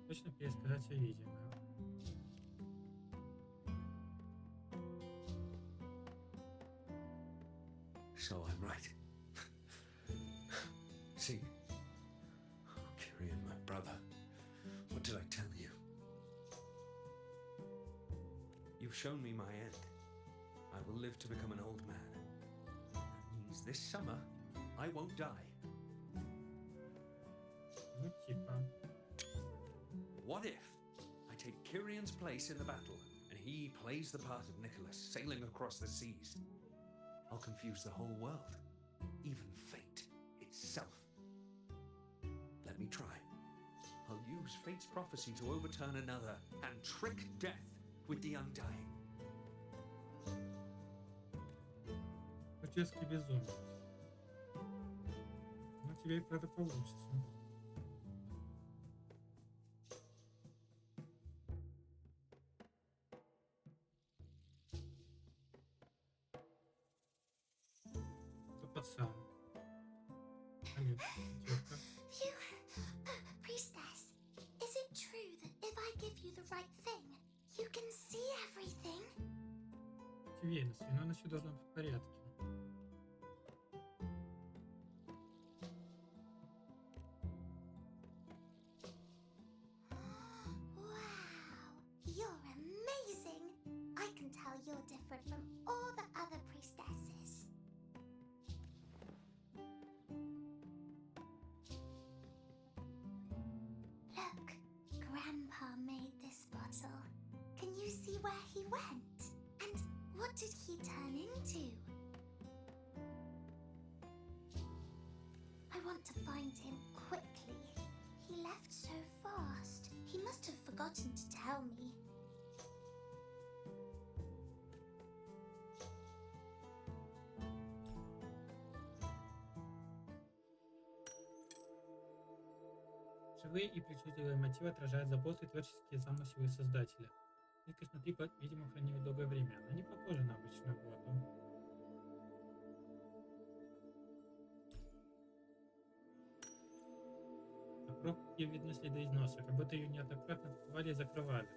Точно пересказать увиденное. So I'm right. See? Oh, Kyrian, my brother. What did I tell you? You've shown me my end. I will live to become an old man. That means this summer, I won't die. Ну, типа. What if I take Kyrian's place in the battle and he plays the part of Nicholas sailing across the seas? I'll confuse the whole world, even fate itself. Let me try. I'll use fate's prophecy to overturn another and trick death with the undying. Чудесный безумец. Ну, тебе и правда получится. Тёлка. You. Priestess, is it true that if I give you the right thing, you can see everything? Уверенность, но оно все должно быть в порядке. Wow, you're amazing. I can tell you're different from all the other priestesses. Look, Grandpa made this bottle. Can you see where he went? And what did he turn into? I want to find him quickly. He left so fast. He must have forgotten to tell me. Живые и причудливые мотивы отражают заботы и творческие замыслы создателя. Жидкость внутри, видимо, хранилась долгое время. Она не похожа на обычную воду. На пробке видно следы износа, как будто ее неоднократно открывали и закрывали.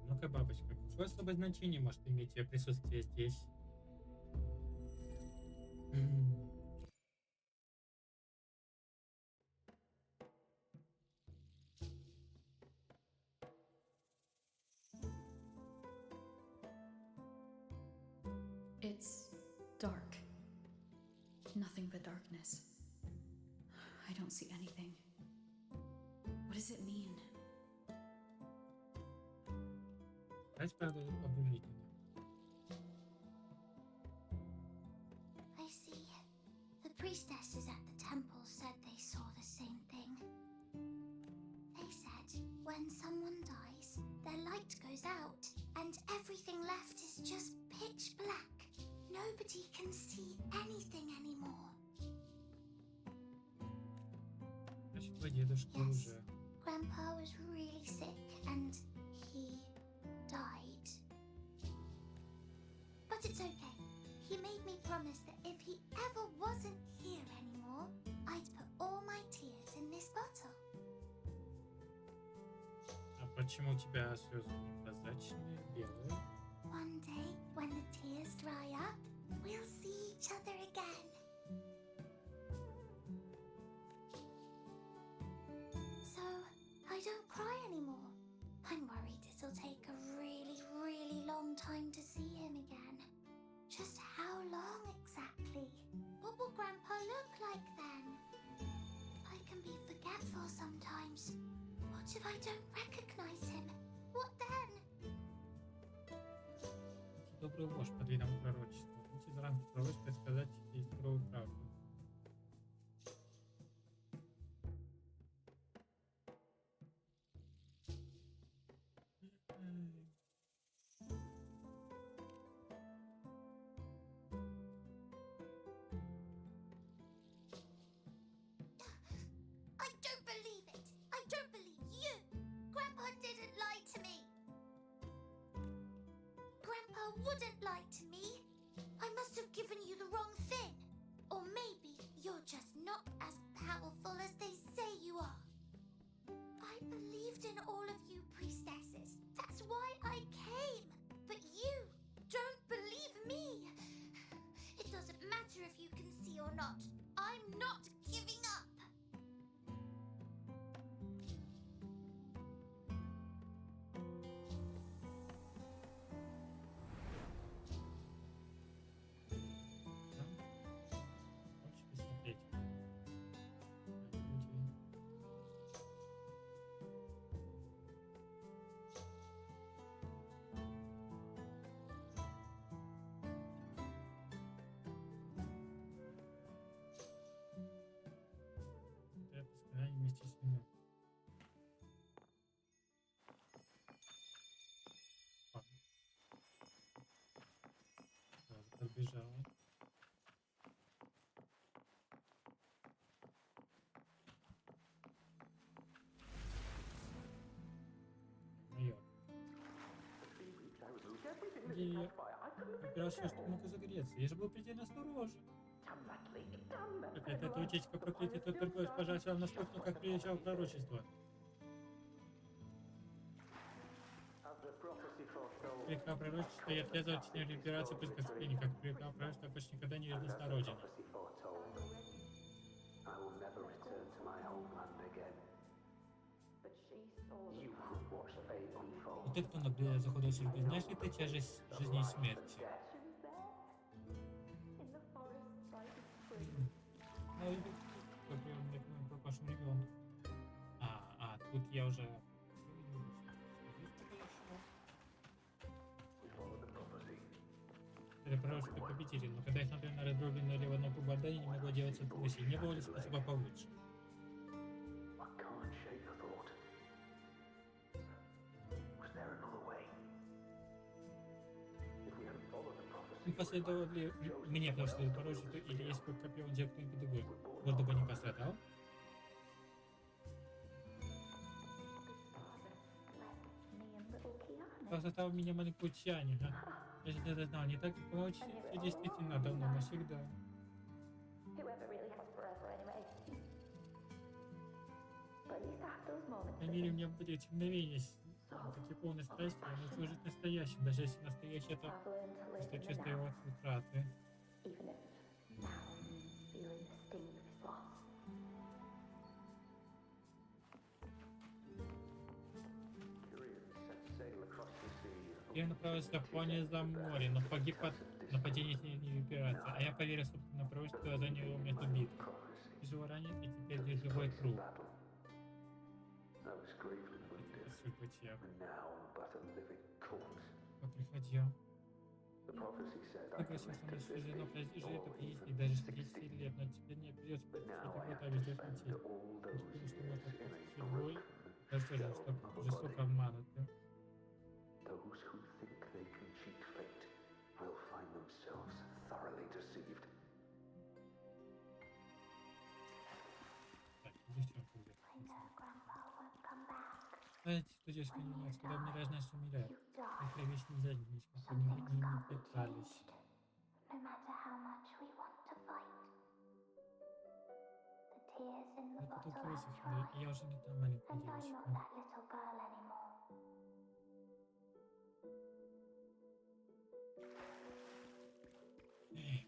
Ну-ка, бабочка, какое особое значение может иметь ее присутствие здесь? It's dark. Nothing but darkness. I don't see anything. What does it mean? Давайте правда об увиденном. I see. The priestesses at the temple said they saw the same thing. They said when someone dies, their light goes out, and everything left is just pitch black. Nobody can see anything anymore. Значит, твой дедушка уже. Grandpa was really sick and he died. But it's okay. He made me promise that if he ever wasn't here anymore, I'd put all my tears in this bottle. А почему у тебя слезы непрозрачные, белые? One day, when the tears dry up, we'll see each other again. So, I don't cry anymore. I'm worried it'll take a really, really long time to see him again. Just how long exactly? What will Grandpa look like then? I can be forgetful sometimes. What if I don't recognize him? What then? Добрую ложь под видом пророчества. Будьте из рамки пророчеств предсказать и суровую правду. I don't believe it. I don't believe you. Grandpa didn't lie to me. Grandpa wouldn't lie to me. I must have given you the wrong thing. Or maybe you're just not as powerful as they say you are. I believed in all of you priestesses. That's why I came. But you don't believe me. It doesn't matter if you can see or not. I'm not giving up. Хочешь посмотреть? Это сказание вместе с ними. Сразу подбежала. Моё. I lose everything that Yeah. you touch by Выбирал все, что мог загореться. Я же был предельно осторожен. Какая-то утечка проклятия, тот торговец пожаловался на сколько, как приезжал пророчество. Прикал пророчества и отрезал от нее либерации без господине, как прикал пророчества почти никогда не вернусь на родину. Вот ты кто наблюдает за ходом судьбы, знаешь ли ты тяжесть жизни и смерти? Как мы пропавшим ребенком. Тут я уже... Это пророчество победителей, но когда я смотрел на раздробленную левую ногу Бада, я не могу делаться в мысли. Не было ли способа получше? Не последовало ли мне последовать пророчеству, или если бы копье он взял кто-нибудь другой, город бы не пострадал? Пострадал меня маленькую Тяню, я же это знал, не так, как помочь, все действительно давно, навсегда. На мире у меня были эти мгновения, такие полные страсти, я научил жить настоящим, даже если настоящее это просто чувство его утраты. Я направился в плане за море, но погиб от нападения не операции, а я поверил собственно пророчеству, занял место битвы. Тяжело ранен и теперь здесь живой труп. Приходил. Попросил, что мне суждено прожить эту жизнь даже 60 лет, но теперь мне придется подписать год, а везде смертей. Потому что может отпустить судьбой, кажется, жестоко обманутым. Так, девчонка где? Знаете, что девушка не нет, когда мне рожнась умирает. Их вечно заднись, как они не пытались. Я потоки высохли, и я уже не та маленькая девочка. Эй,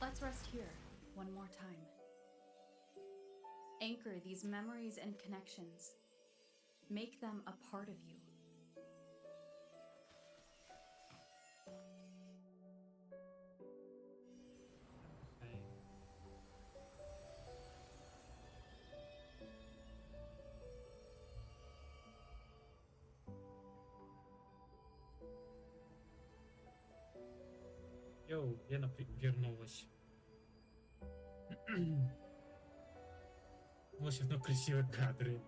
Let's rest here one more time. Anchor these memories and connections. Make them a part of you. Йоу, Лена вернулась. Вот все равно красивые кадры.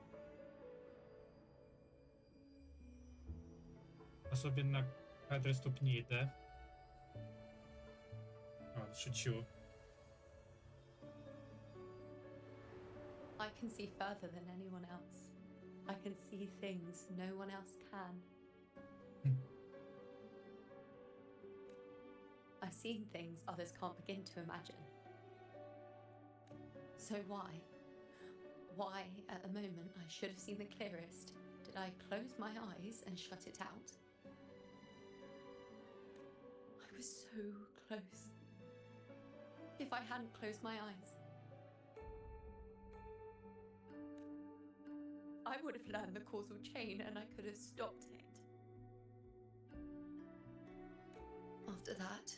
Особенно кадры ступней, да? Шучу. I can see further than anyone else. I can see things no one else can. I've seen things others can't begin to imagine. So why at the moment I should have seen the clearest, did I close my eyes and shut it out? I was so close. If I hadn't closed my eyes, I would have learned the causal chain and I could have stopped it. After that,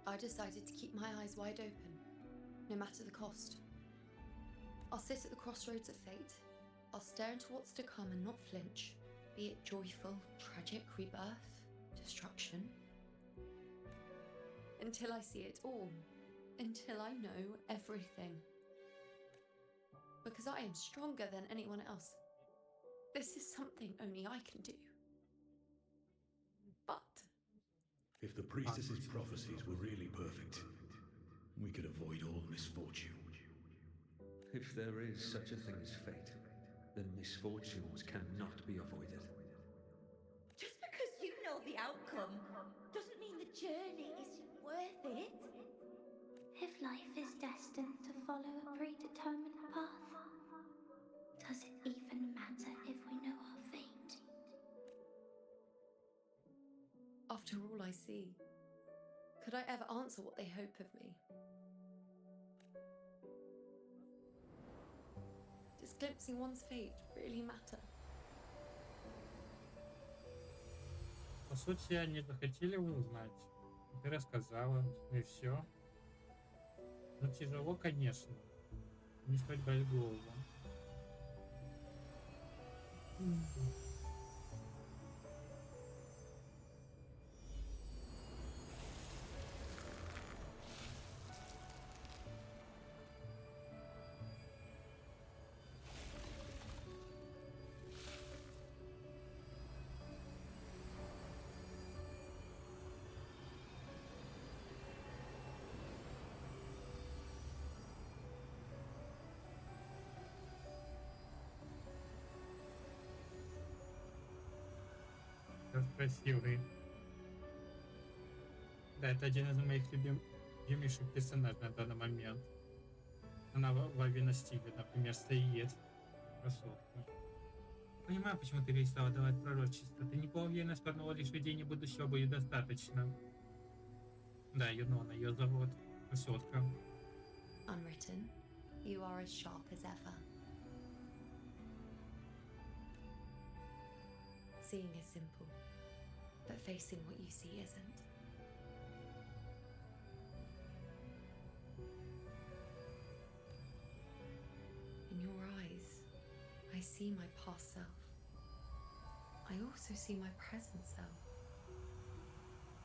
I decided to keep my eyes wide open, no matter the cost. I'll sit at the crossroads of fate. I'll stare into what's to come and not flinch, be it joyful, tragic rebirth, destruction. Until I see it all, until I know everything. Because I am stronger than anyone else. This is something only I can do. But if the priestess's prophecies were really perfect, we could avoid all misfortune. If there is such a thing as fate, then misfortunes cannot be avoided. Just because you know the outcome life is destined to follow a predetermined path, does it even matter if we know our fate? After all I see, could I ever answer what they hope of me? Does glimpsing one's fate really matter? По сути, они захотели узнать. Ты рассказала, и все. Ну, тяжело, конечно. Не стоит брать голову. Красивый. Да, это один из моих любимейших персонажей на данный момент. Она в Авино стиле, например, стоит. Красотка. Понимаю, почему ты перестала давать пророчество. Ты не была уверена, что одного лишь видения будущего будет достаточно. Да, Юнона, ее зовут. Красотка. Unwritten, you are as sharp as ever. Seeing is simple, but facing what you see isn't. In your eyes, I see my past self. I also see my present self.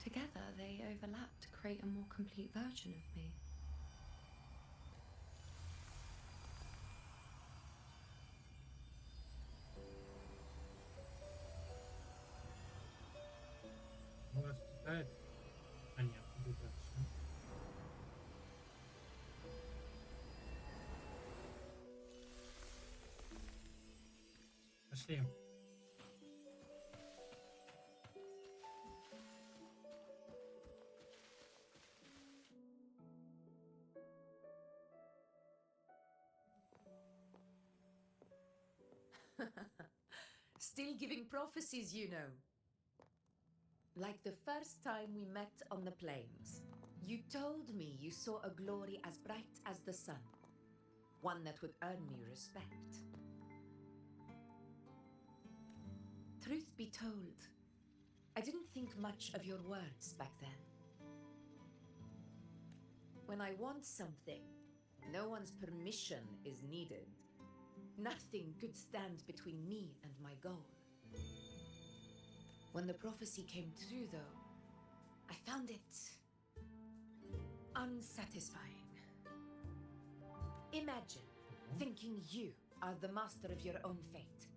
Together, they overlap to create a more complete version of me. Ну, раз читает, понятно, будет дальше. Пошли. Still giving prophecies, you know. Like the first time we met on the plains, you told me you saw a glory as bright as the sun, one that would earn me respect. Truth be told, I didn't think much of your words back then. When I want something, no one's permission is needed. Nothing could stand between me and my goal. When the prophecy came true, though, I found it unsatisfying. Imagine thinking you are the master of your own fate,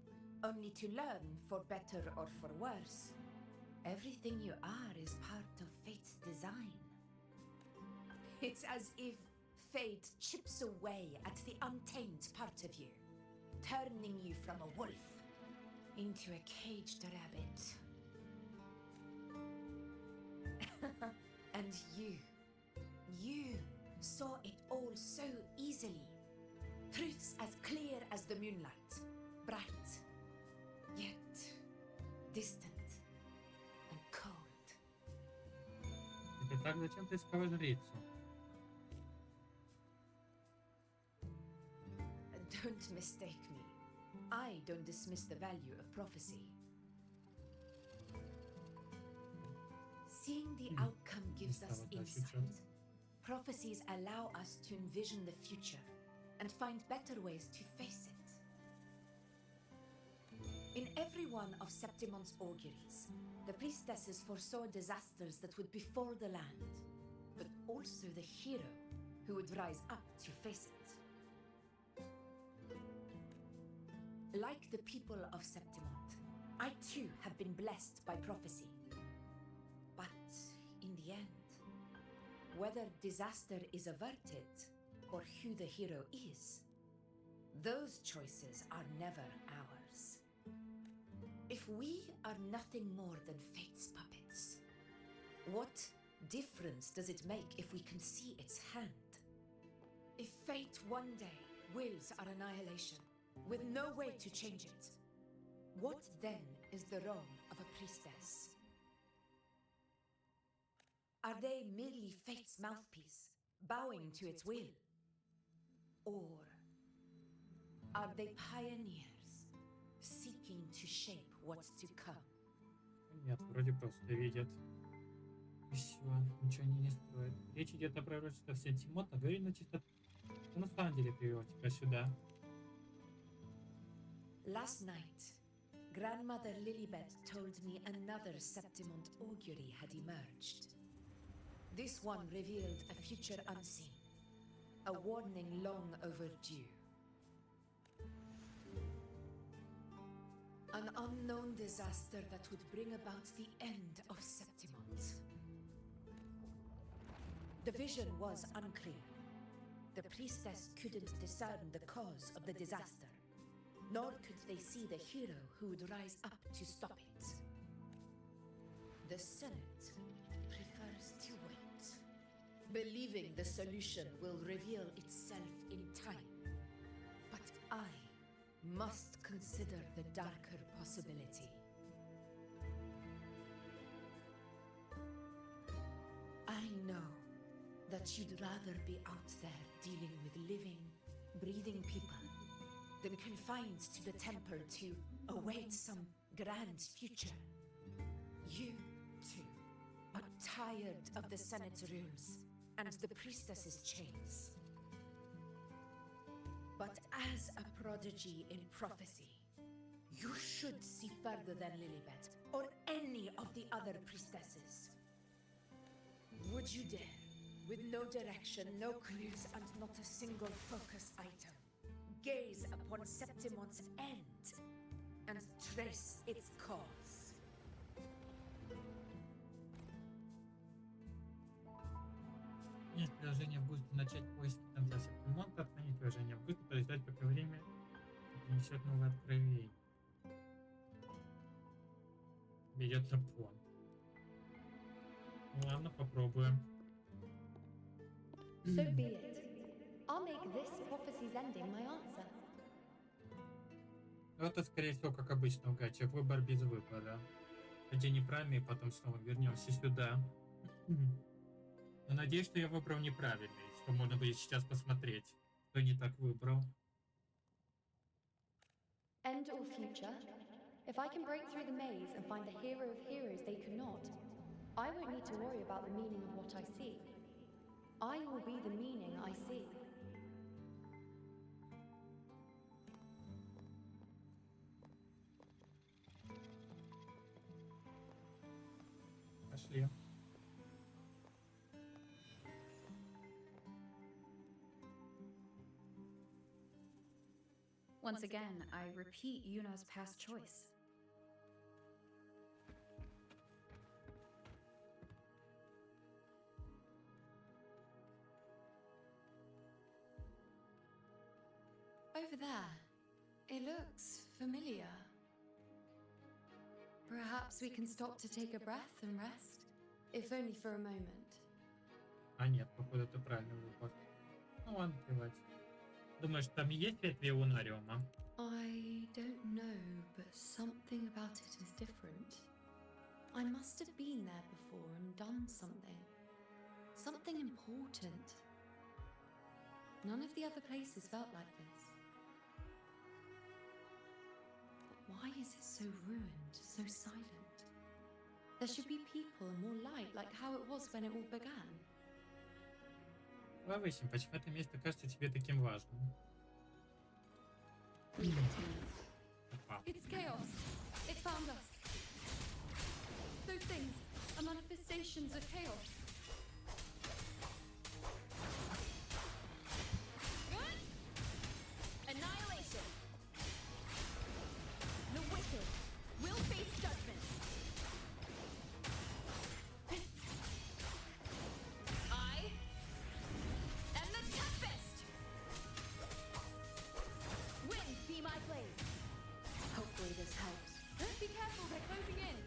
only to learn, for better or for worse, everything you are is part of fate's design. It's as if fate chips away at the untamed part of you, turning you from a wolf into a caged rabbit. And you saw it all so easily. Truths as clear as the moonlight, bright, yet distant and cold. Так, зачем ты искала жрицу? Don't mistake me. I don't dismiss the value of prophecy. Seeing the outcome gives us insight. Prophecies allow us to envision the future and find better ways to face it. In every one of Septimon's auguries, the priestesses foresaw disasters that would befall the land, but also the hero who would rise up to face it. Like the people of Septimont, I too have been blessed by prophecy. But in the end, whether disaster is averted or who the hero is, those choices are never ours. If we are nothing more than fate's puppets, what difference does it make if we can see its hand? If fate one day wills our annihilation, with no way to change it, what then is the role of a priestess? Are they merely fate's mouthpiece, bowing to its will? Or are they pioneers, seeking to shape what's to come? Нет, вроде просто видят. И все, ничего они не строят. Речь идет о пророчестве Сентимота. Говори на чистоту. Что на самом деле привел тебя сюда? Last night, Grandmother Lilibet told me another Septimont augury had emerged. This one revealed a future unseen, a warning long overdue. An unknown disaster that would bring about the end of Septimont. The vision was unclear. The priestess couldn't discern the cause of the disaster, nor could they see the hero who would rise up to stop it. The Senate prefers to wait, believing the solution will reveal itself in time. But I must consider the darker possibility. I know that you'd rather be out there dealing with living, breathing people than confined to the temple to await some grand future. You, too, are tired of the Senate's rules and the priestess's chains. But as a prodigy in prophecy, you should see further than Lilibet or any of the other priestesses. Would you dare, with no direction, no clues, and not a single focus item, gaze upon Septimont's end and trace its cause? Нет приложения в густо начать поиски конца Септимонта, отклонить приложение в густо, подождать, пока время принесет новое откровение. Ведет на понт. Ну ладно, попробуем. So be it. I'll make this prophecy's ending my answer. Ну, это, скорее всего, как обычно в гачах, выбор без выбора. Хотя неправильный, и потом снова вернемся сюда. Но надеюсь, что я выбрал неправильный, что можно будет сейчас посмотреть, кто не так выбрал. End or future? If I can break through the maze and find the hero of heroes they could not, I won't need to worry about the meaning of what I see. I will be the meaning I see. Пошли. Once again, I repeat Yuna's past choice. Over there. It looks familiar. Perhaps we can stop to take a breath and rest, if only for a moment. А нет, походу это правильный выбор. Ну ладно, плевать. Думаешь, там есть ветви лунариума? I don't know, but something about it is different. I must have been there before and done something. Something important. None of the other places felt like this. But why is it so ruined, so silent? There should be people and more light, like how it was when it all began. Повысим, почему это место кажется тебе таким важным? Опа. It's chaos. It found us. Those things are manifestations of chaos. What? Annihilation. The wicked will face judgment. I am the Tempest. Wind be my blade. Hopefully this helps. Be careful, they're closing in.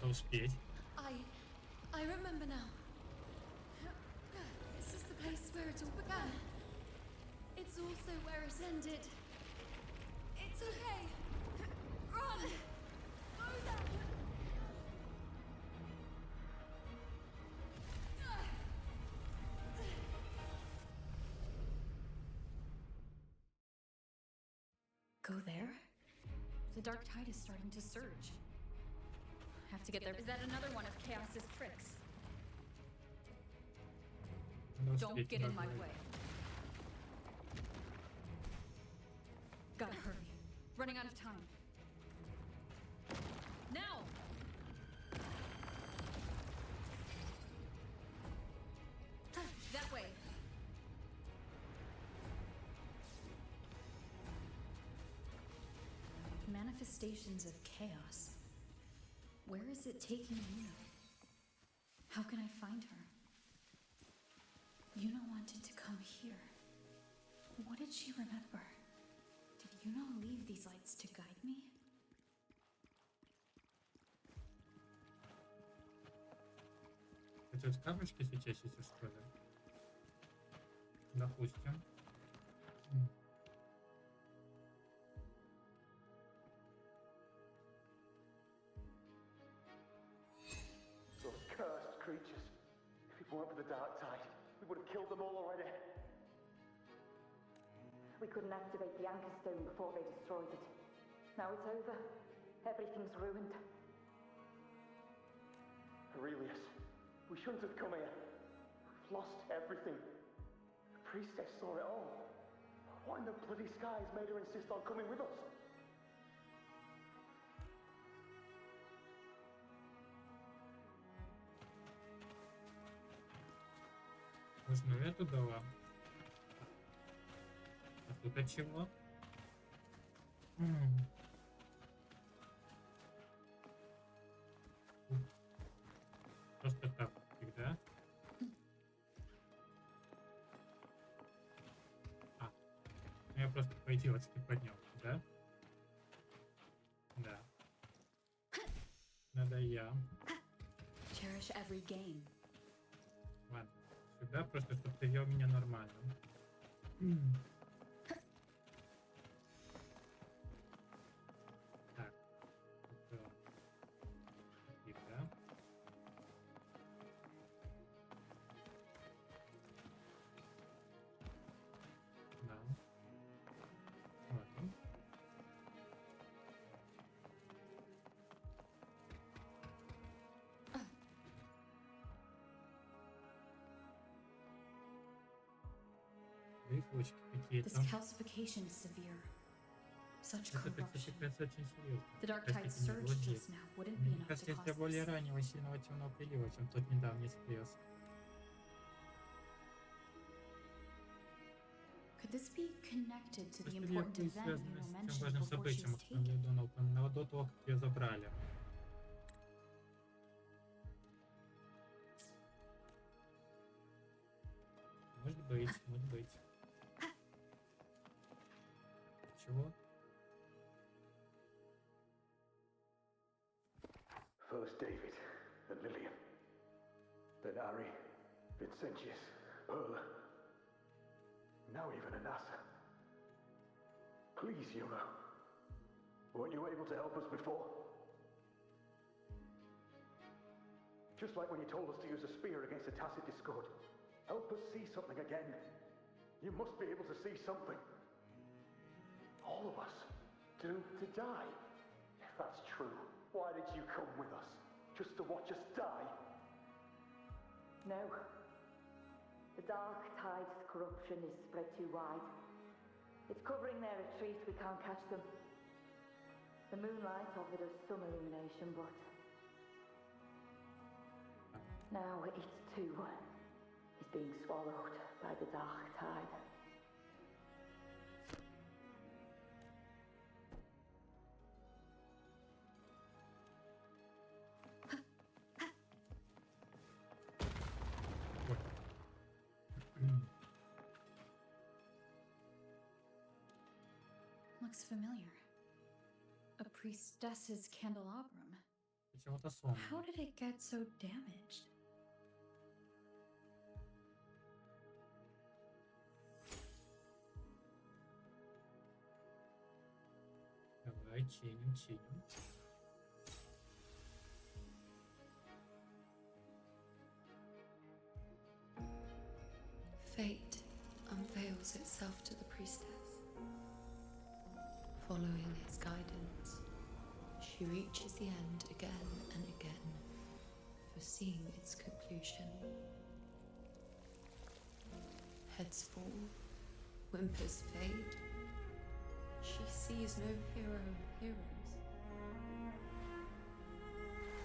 успеть. I remember now. This is the place where it all began. It's also where it ended. It's okay. Run! Go there! Go there? The dark tide is starting to surge. Have to get there. Is that another one of Chaos's tricks? Don't get in my way. Gotta hurry. Running out of time. Now! That way. Manifestations of chaos. Where is it taking Yuna? How can I find her? Yuna wanted to come here. What did she remember? Did Yuna leave these lights to guide me? Хоть камешки светящиеся, что ли? Допустим. Those cursed creatures. If it weren't for the dark tide, we would have killed them all already. We couldn't activate the Anchor Stone before they destroyed it. Now it's over. Everything's ruined. Aurelius, we shouldn't have come here. We've lost everything. The priestess saw it all. What in the bloody skies made her insist on coming with us? Можно эту дала. А тут от чего? Просто так всегда. Я просто по-идиотски поднял, да? Да. Надо я. Cherish every game. Ладно. Сюда просто, чтобы ты вел меня нормально. Так. Это... Да. Да. Ладно. Ручки какие-то. This calcification is severe. Such Это corruption. кальцификация очень серьезная. The dark tide surge just now wouldn't be Мне enough to кажется, cause из-за более this. раннего сильного темного прилива, чем тот недавний всплеск. Could this be connected to the Просто ли important это event связано Yuno с тем mentioned важным before she событием, was о котором я taken? Юна упоминала до того, как ее забрали? Может быть, может быть. Чего? First David and Lillian. Then Harry, Vincentius, Perla. Now even Anassa. Please, Yuna. Weren't you able to help us before? Just like when you told us to use a spear against the Tacit Discord. Help us see something again. You must be able to see something. All of us. Doomed to die. If that's true, why did you come with us? Just to watch us die? No. The dark tide's corruption is spread too wide. It's covering their retreat, we can't catch them. The moonlight offered us some illumination, but... now it too is being swallowed by the dark tide. Looks familiar. A priestess's candelabrum. Почему-то сломано. How did it get so damaged? Давай, чиним, чиним. Fate unveils itself to the priestess. Following its guidance, she reaches the end again and again, foreseeing its conclusion. Heads fall, whimpers fade. She sees no hero of heroes.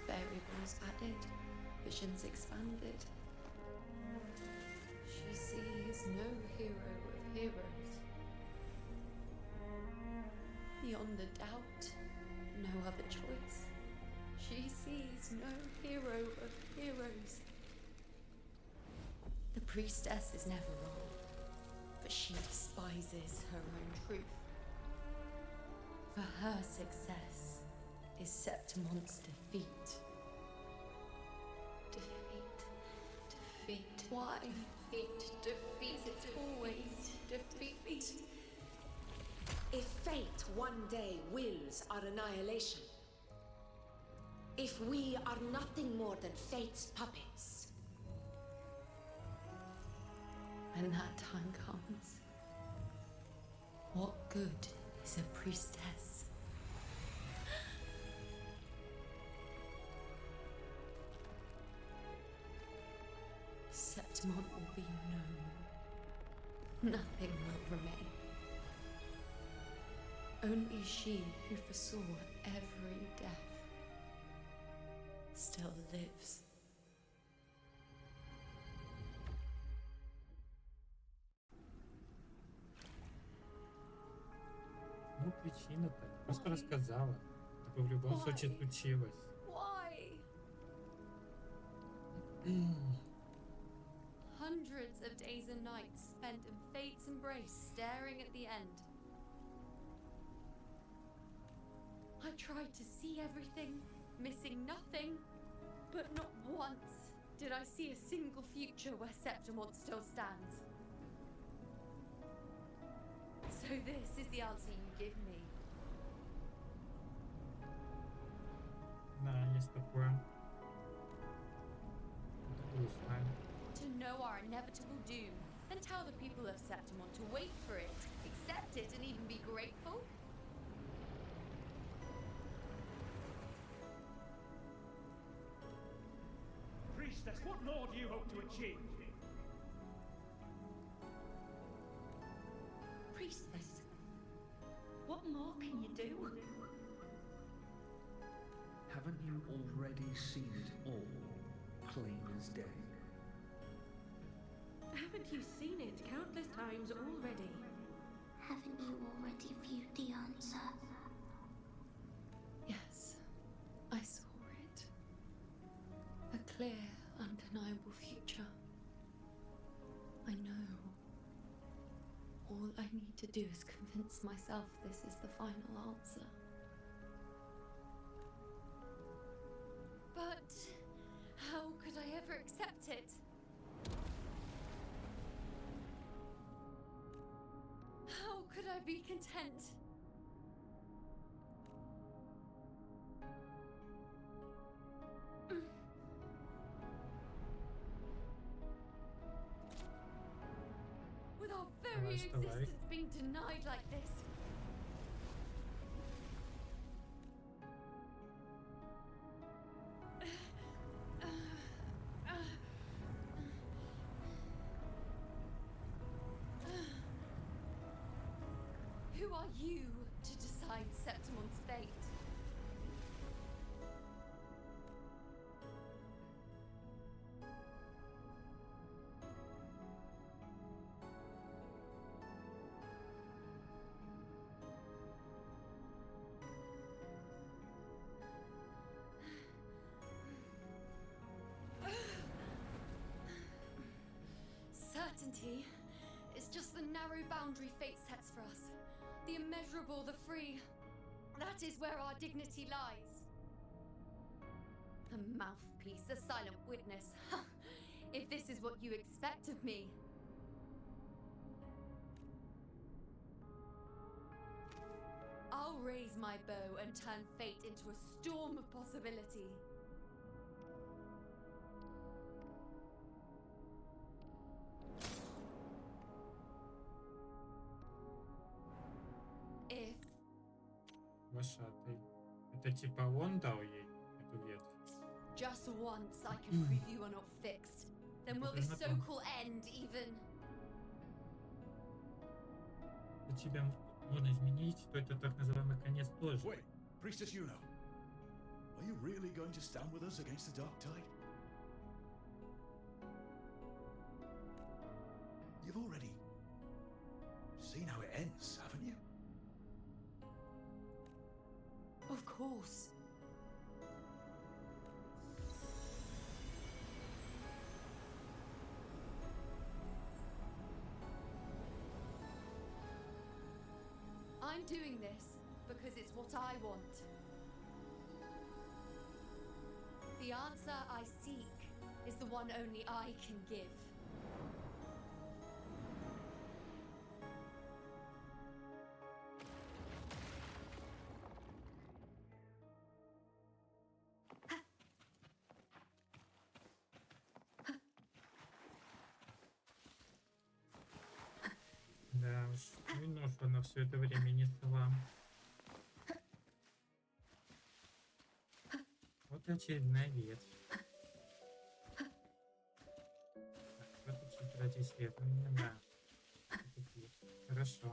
Variables added, visions expanded. She sees no hero of heroes. Beyond a doubt, no other choice. She sees no hero of heroes. The priestess is never wrong, but she despises her own truth. For her success is Septimon's defeat. Defeat. Why? Defeat. It's always defeat. If fate one day wills our annihilation, if we are nothing more than fate's puppets, When that time comes, what good is a priestess? Septimon will be known. Nothing will remain. Only she who foresaw every death still lives. Ну, причина-то. Просто рассказала. Это в любом случае случилось. Why? Hundreds of days and nights spent in fate's embrace, staring at the end. I tried to see everything, missing nothing, but not once did I see a single future where Septimon still stands. So this is the answer you give me. Да, есть такое. Это грустно. To know our inevitable doom, and tell the people of Septimon to wait for it, accept it, and even be grateful? Priestess, what more do you hope to achieve? priestess, what more can you do? Haven't you already seen it all, plain as day? Haven't you seen it countless times already? Haven't you already viewed the answer? Yes, I saw it. A clear, undeniable future. I know. All I need to do is convince myself this is the final answer. But how could I ever accept it? How could I be content? With our very existence being denied like this. Who are you to decide Septimon's fate? Certainty is just the narrow boundary fate sets for us. The immeasurable, the free. That is where our dignity lies. A mouthpiece, a silent witness. If this is what you expect of me. I'll raise my bow and turn fate into a storm of possibility. If Вошатый. Это типа он дал ей эту ветвь? just once I can prove you are not fixed, then will this so-called end even... У тебя можно изменить, то это так называемый конец тоже. Wait, Priestess Yuno. Are you really going to stand with us against the Dark Tide? You've already seen how it ends, haven't you? Of course. I'm doing this because it's what I want. The answer I seek is the one only I can give. Да уж, видно, что она все это время несла. Вот очередная ветвь. Так, вот учить ради исследования, да. Такие. Хорошо.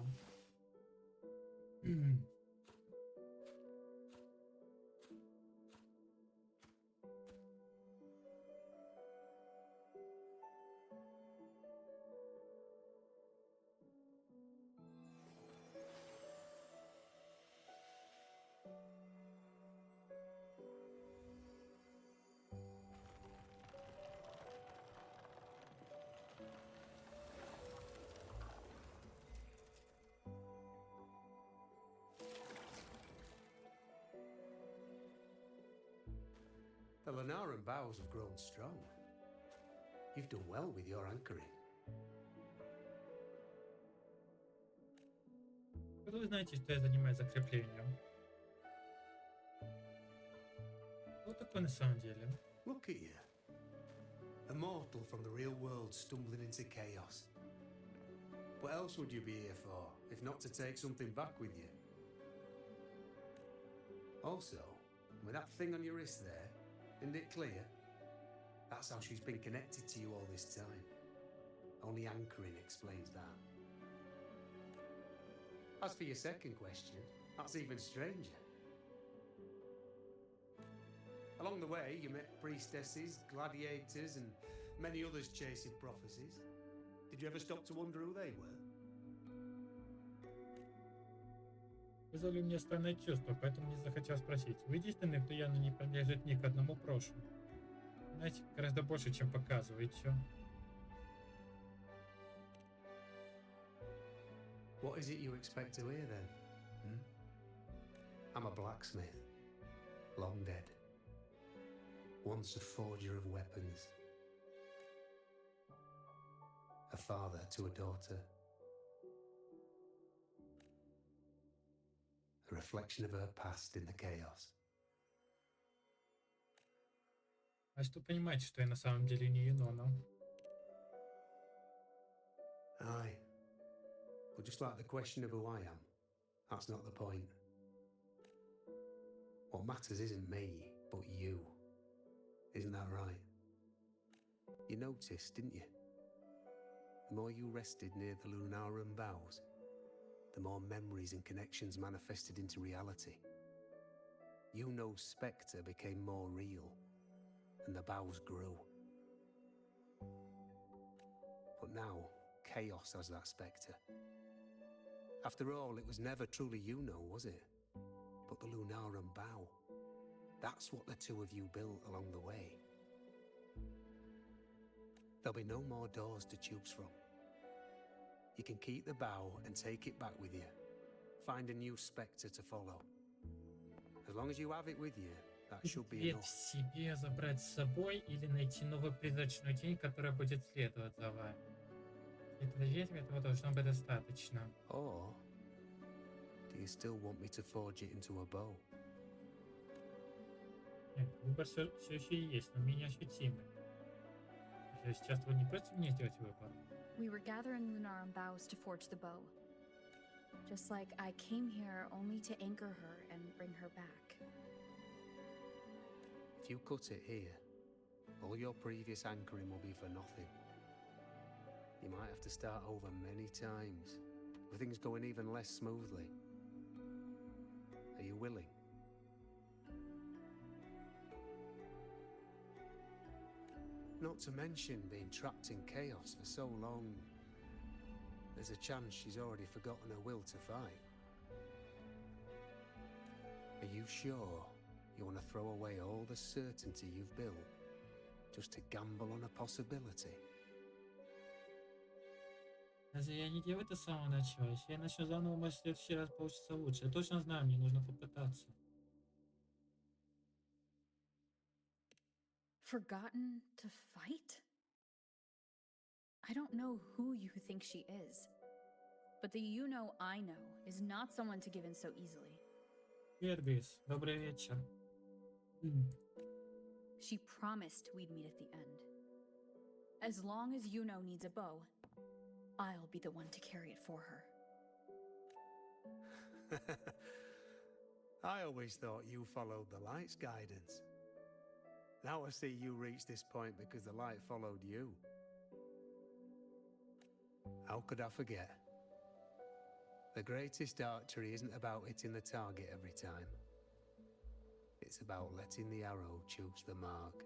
The Lunaran bows have grown strong. You've done well with your anchoring. Откуда вы знаете, что я занимаюсь закреплением? Кто такой на самом деле? Look at you. A mortal from the real world stumbling into chaos. What else would you be here for, if not to take something back with you? Also, with that thing on your wrist there, isn't it clear? That's how she's been connected to you all this time. Only anchoring explains that. As for your second question, that's even stranger. Along the way, you met priestesses, gladiators, and many others chasing prophecies. Did you ever stop to wonder who they were? Вызвали мне странное чувство, поэтому мне захотелось спросить. Вы единственный, кто явно не принадлежит ни к одному прошлому. Знаете, гораздо больше, чем показываете. What is it you expect to hear then? I'm a blacksmith, long dead. Once a forger of weapons. A father to a daughter. A reflection of her past in the chaos. А что понимаете, что я на самом деле не Юнона? Aye. But just like the question of who I am, that's not the point. What matters isn't me, but you. Isn't that right? You noticed, didn't you? The more you rested near the Lunaran boughs, the more memories and connections manifested into reality. Yuno's spectre became more real, and the boughs grew. But now, chaos has that spectre. After all, it was never truly Yuno, was it? But the Lunaran bough. That's what the two of you built along the way. There'll be no more doors to choose from. You can keep the bow and take it back with you. Find a new spectre to follow. As long as you have it with you, That should be Ответ enough. в себе забрать с собой или найти новую призрачную тень, которая будет следовать за вами. Этого ведьмы этого должно быть достаточно. Or do you still want me to forge it into a bow? Нет, выбор все еще есть, но менее ощутимый. Сейчас вы не просите мне сделать выбор. We were gathering Lunarum boughs to forge the bow. Just like I came here only to anchor her and bring her back. If you cut it here, all your previous anchoring will be for nothing. You might have to start over many times, with things going even less smoothly. Are you willing? Not to mention being trapped in chaos for so long. There's a chance she's already forgotten her will to fight. Are you sure you want to throw away all the certainty you've built just to gamble on a possibility? Разве я не делаю это с самого начала? Если я начну заново, может, в следующий раз получится лучше. Я точно знаю, мне нужно попытаться. Forgotten to fight? I don't know who you think she is, but the you know I know is not someone to give in so easily. Привет, Грис. Добрый вечер. She promised we'd meet at the end. As long as you know needs a bow, I'll be the one to carry it for her. I always thought you followed the light's guidance. Now I see you reach this point because the light followed you. How could I forget? The greatest archery isn't about hitting the target every time. It's about letting the arrow choose the mark.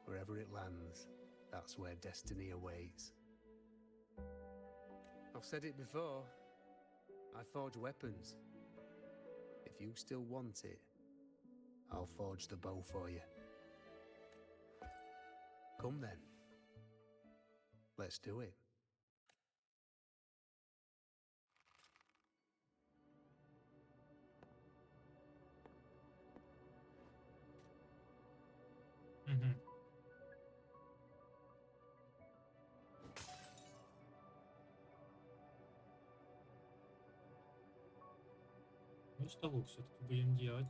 Wherever it lands, that's where destiny awaits. I've said it before. I forge weapons. If you still want it, I'll forge the bow for you. Come then. Let's do it. Мгм. Ну что, лук все-таки будем делать.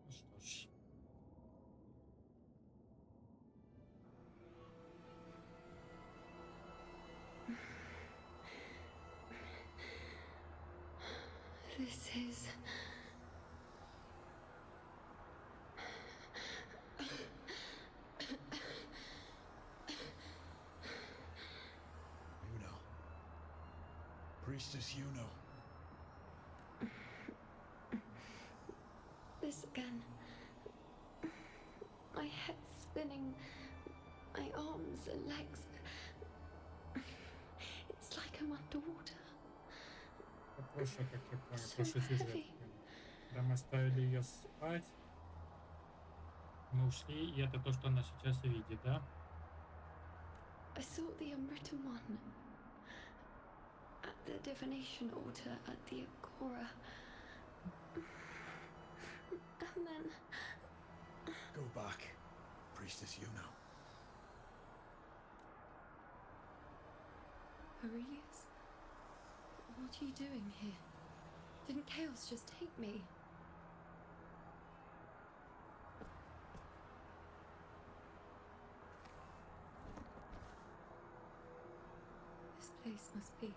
Ну что ж. This is... Yuno. Priestess Yuno. This again. My head spinning, my arms and legs. It's like I'm underwater. Прошлое, как я понял, прошлый сюжет. Когда мы оставили ее спать, мы ушли, и это то, что она сейчас видит, да? I sought the unwritten one at the divination altar at the Agora. And then... Go back, Priestess Yuno. Aurelius? What are you doing here? Didn't chaos just take me? This place must be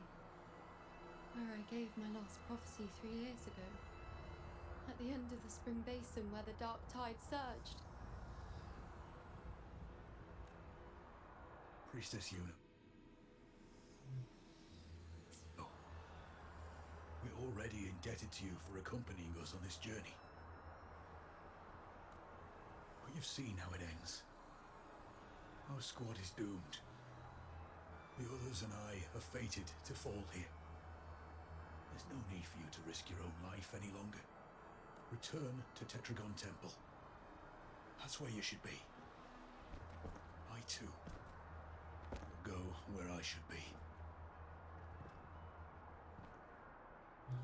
where I gave my last prophecy 3 years ago. At the end of the spring basin where the dark tide surged. Priestess Yuno. Oh. We're already indebted to you for accompanying us on this journey. But you've seen how it ends. Our squad is doomed. The others and I are fated to fall here. There's no need for you to risk your own life any longer. Return to Tetragon Temple. That's where you should be. I too will go where I should be.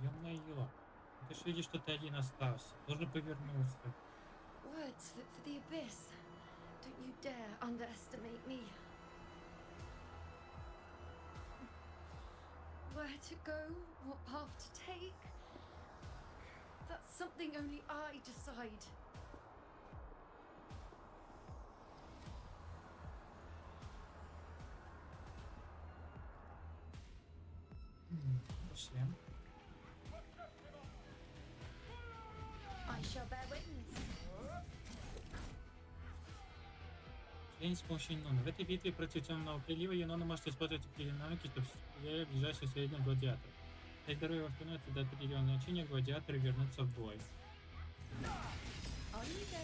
Ё-моё. Ты ж видишь, что ты один остался. Тоже повернулся. Words for the abyss. Don't you dare underestimate me. Where to go, what path to take. That's something only I decide. Пошли. I shall bear witness. Член с помощью Юнона. В этой битве против темного прилива Юнона может использовать определенные навыки, чтобы стрелять ближайших средних гладиаторов. Если здоровье восстановится до определенного значения, гладиаторы вернутся в бой. On you go.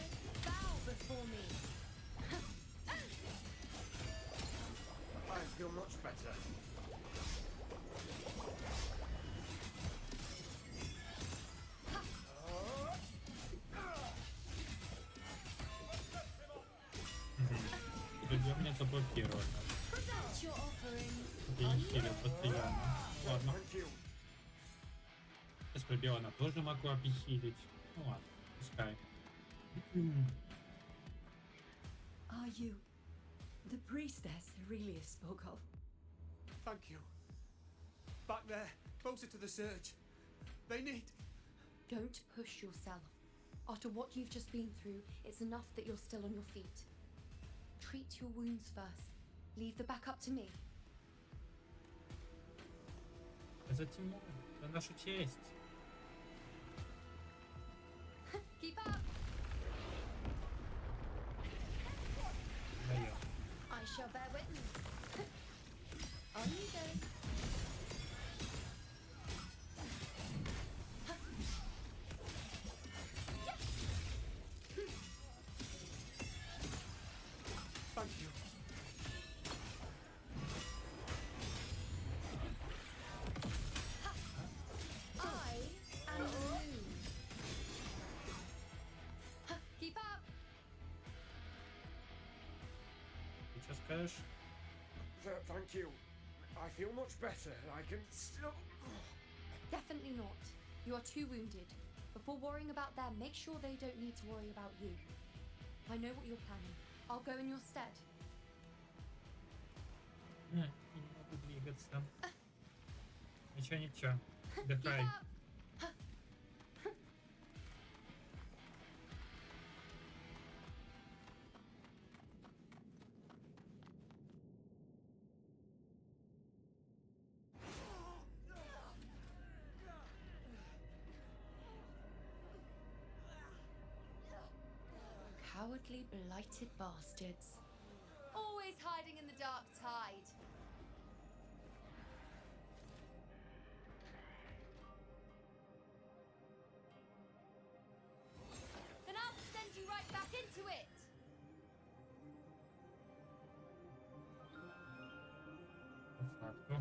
Bow before me. I feel much better. Судья меня заблокировал. Present your offerings. Я On не you хилил go. постоянно. Ладно. Без пробела тоже могу обихилить. Ну ладно, пускай. Are you the priestess Aurelius spoke of? Thank you. Back there, closer to the surge. They need... Don't push yourself. After what you've just been through, it's enough that you're still on your feet. Treat your wounds first. Leave the back up to me. Затем это наша честь. Keep up. Даем. I shall bear witness. On you go. Thank you. I am the moon. Keep up. Ты что скажешь? Thank you. I feel much better. I can still... Definitely not. You are too wounded. Before worrying about them, make sure they don't need to worry about you. I know what you're planning. I'll go in your stead. Не могу двигаться. Ничего, ничего. Отдыхай. Cowardly, blighted bastards. Always hiding in the dark tide. Then I'll send you right back into it. По факту.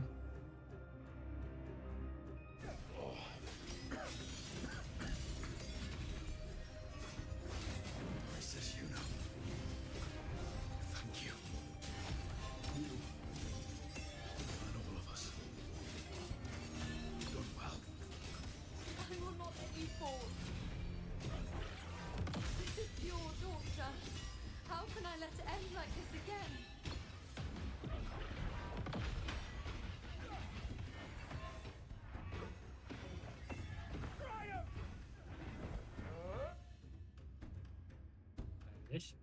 Princess Yuna. Thank you. And all of us. Done well. I will not let you fall. This is pure torture. How can I let it end like this again? Здесь.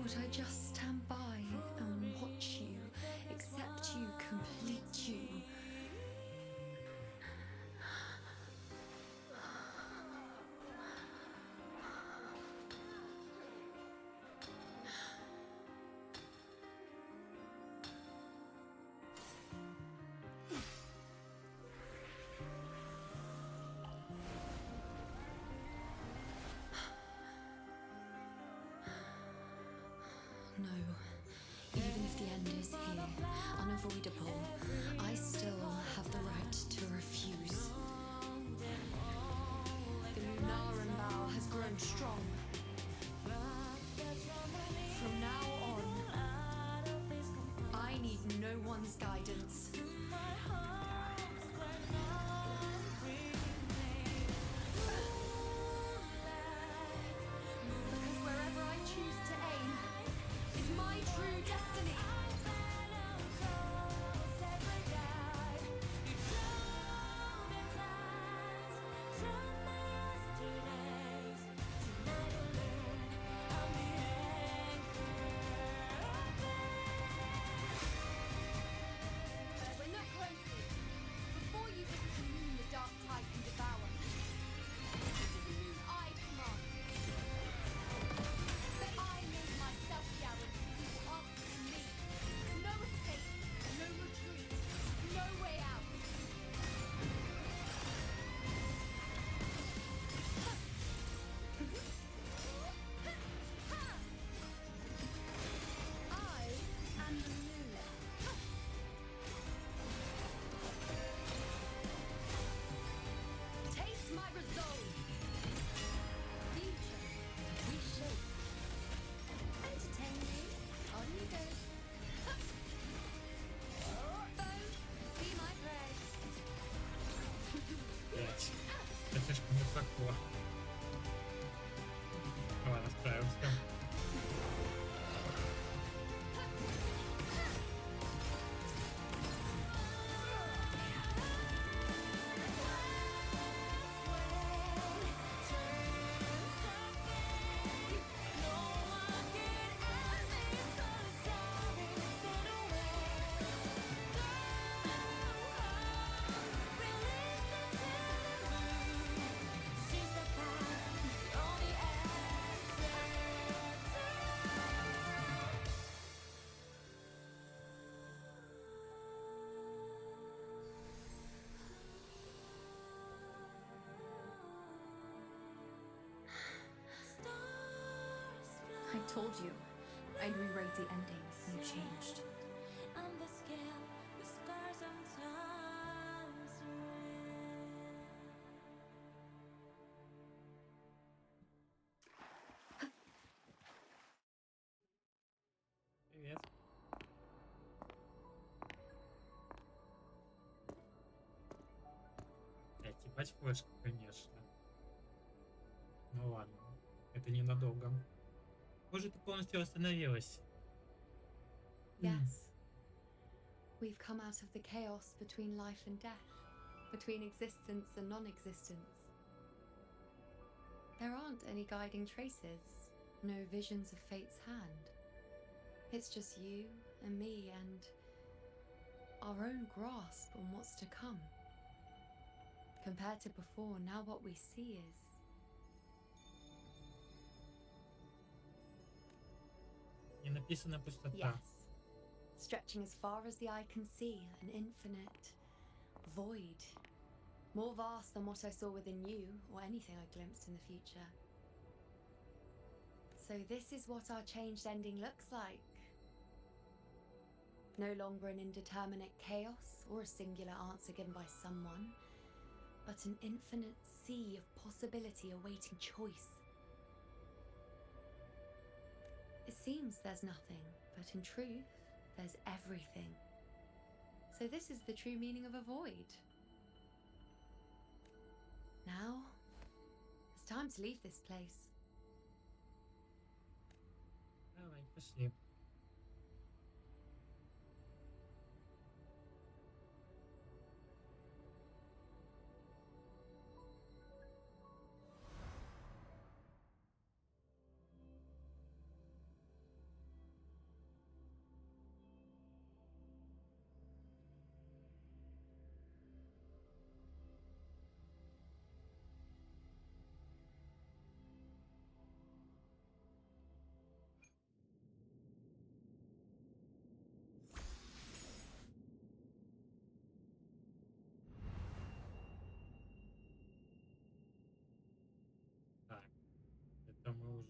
Would I just stand by and watch you, accept you, complete you? No. Even if the end is here, unavoidable, I still have the right to refuse. The Lunaran vow has grown strong. From now on, I need no one's guidance. Because wherever I choose to aim is my true destiny. We're not closely. Before you visit the moon, the dark tide can devour. This is a moon I command. That I made myself Garrett, you will answer to me. No escape, no retreat, no way out. I am the moon. Taste my resolve. Future, we shape. Entertain me, on you go. Foe, be my prey. Блять. Это слишком высоко. Ладно, справился. I told you I'd rewrite the ending. You changed. Привет. Блять, ебать флешка, конечно. Ну ладно. Это ненадолго. Может, ты полностью восстановилась? Yes. We've come out of the chaos between life and death, between existence and non-existence. There aren't any guiding traces, no visions of fate's hand. It's just you and me and our own grasp on what's to come. Compared to before, now what we see is Не написана пустота. yes, stretching as far as the eye can see, an infinite void, more vast than what I saw within you or anything I glimpsed in the future. So this is what our changed ending looks like. No longer an indeterminate chaos or a singular answer given by someone, but an infinite sea of possibility awaiting choice. It seems there's nothing, but in truth, there's everything. So this is the true meaning of a void. Now, it's time to leave this place. Давай, пошли.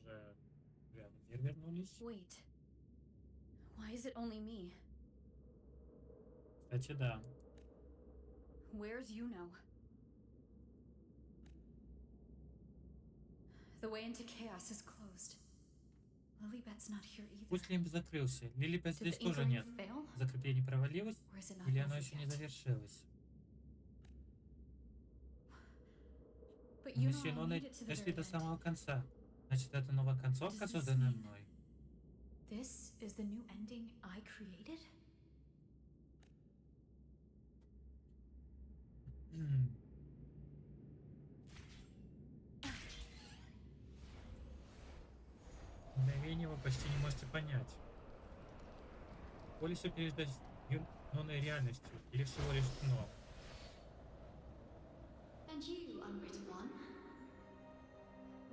уже реально в мир вернулись. Wait. Why is it only me? Кстати, да. Where's Yuno? The way into chaos is closed. Lilybet's not here either. Пусть лимб закрылся. Лилибет Did the здесь тоже inkling нет. fail? Закрепление провалилось? Or is it not Или оно over еще не yet? завершилось? But Мы Yuno, с I Юноной made it to the дошли very до end. самого конца. Значит, это новая концовка, Does this созданная mean- мной. This is the new ending I created? Мгновение вы почти не можете понять. То ли все переждать Юноной реальностью, или всего лишь сном. And you, unwritten one?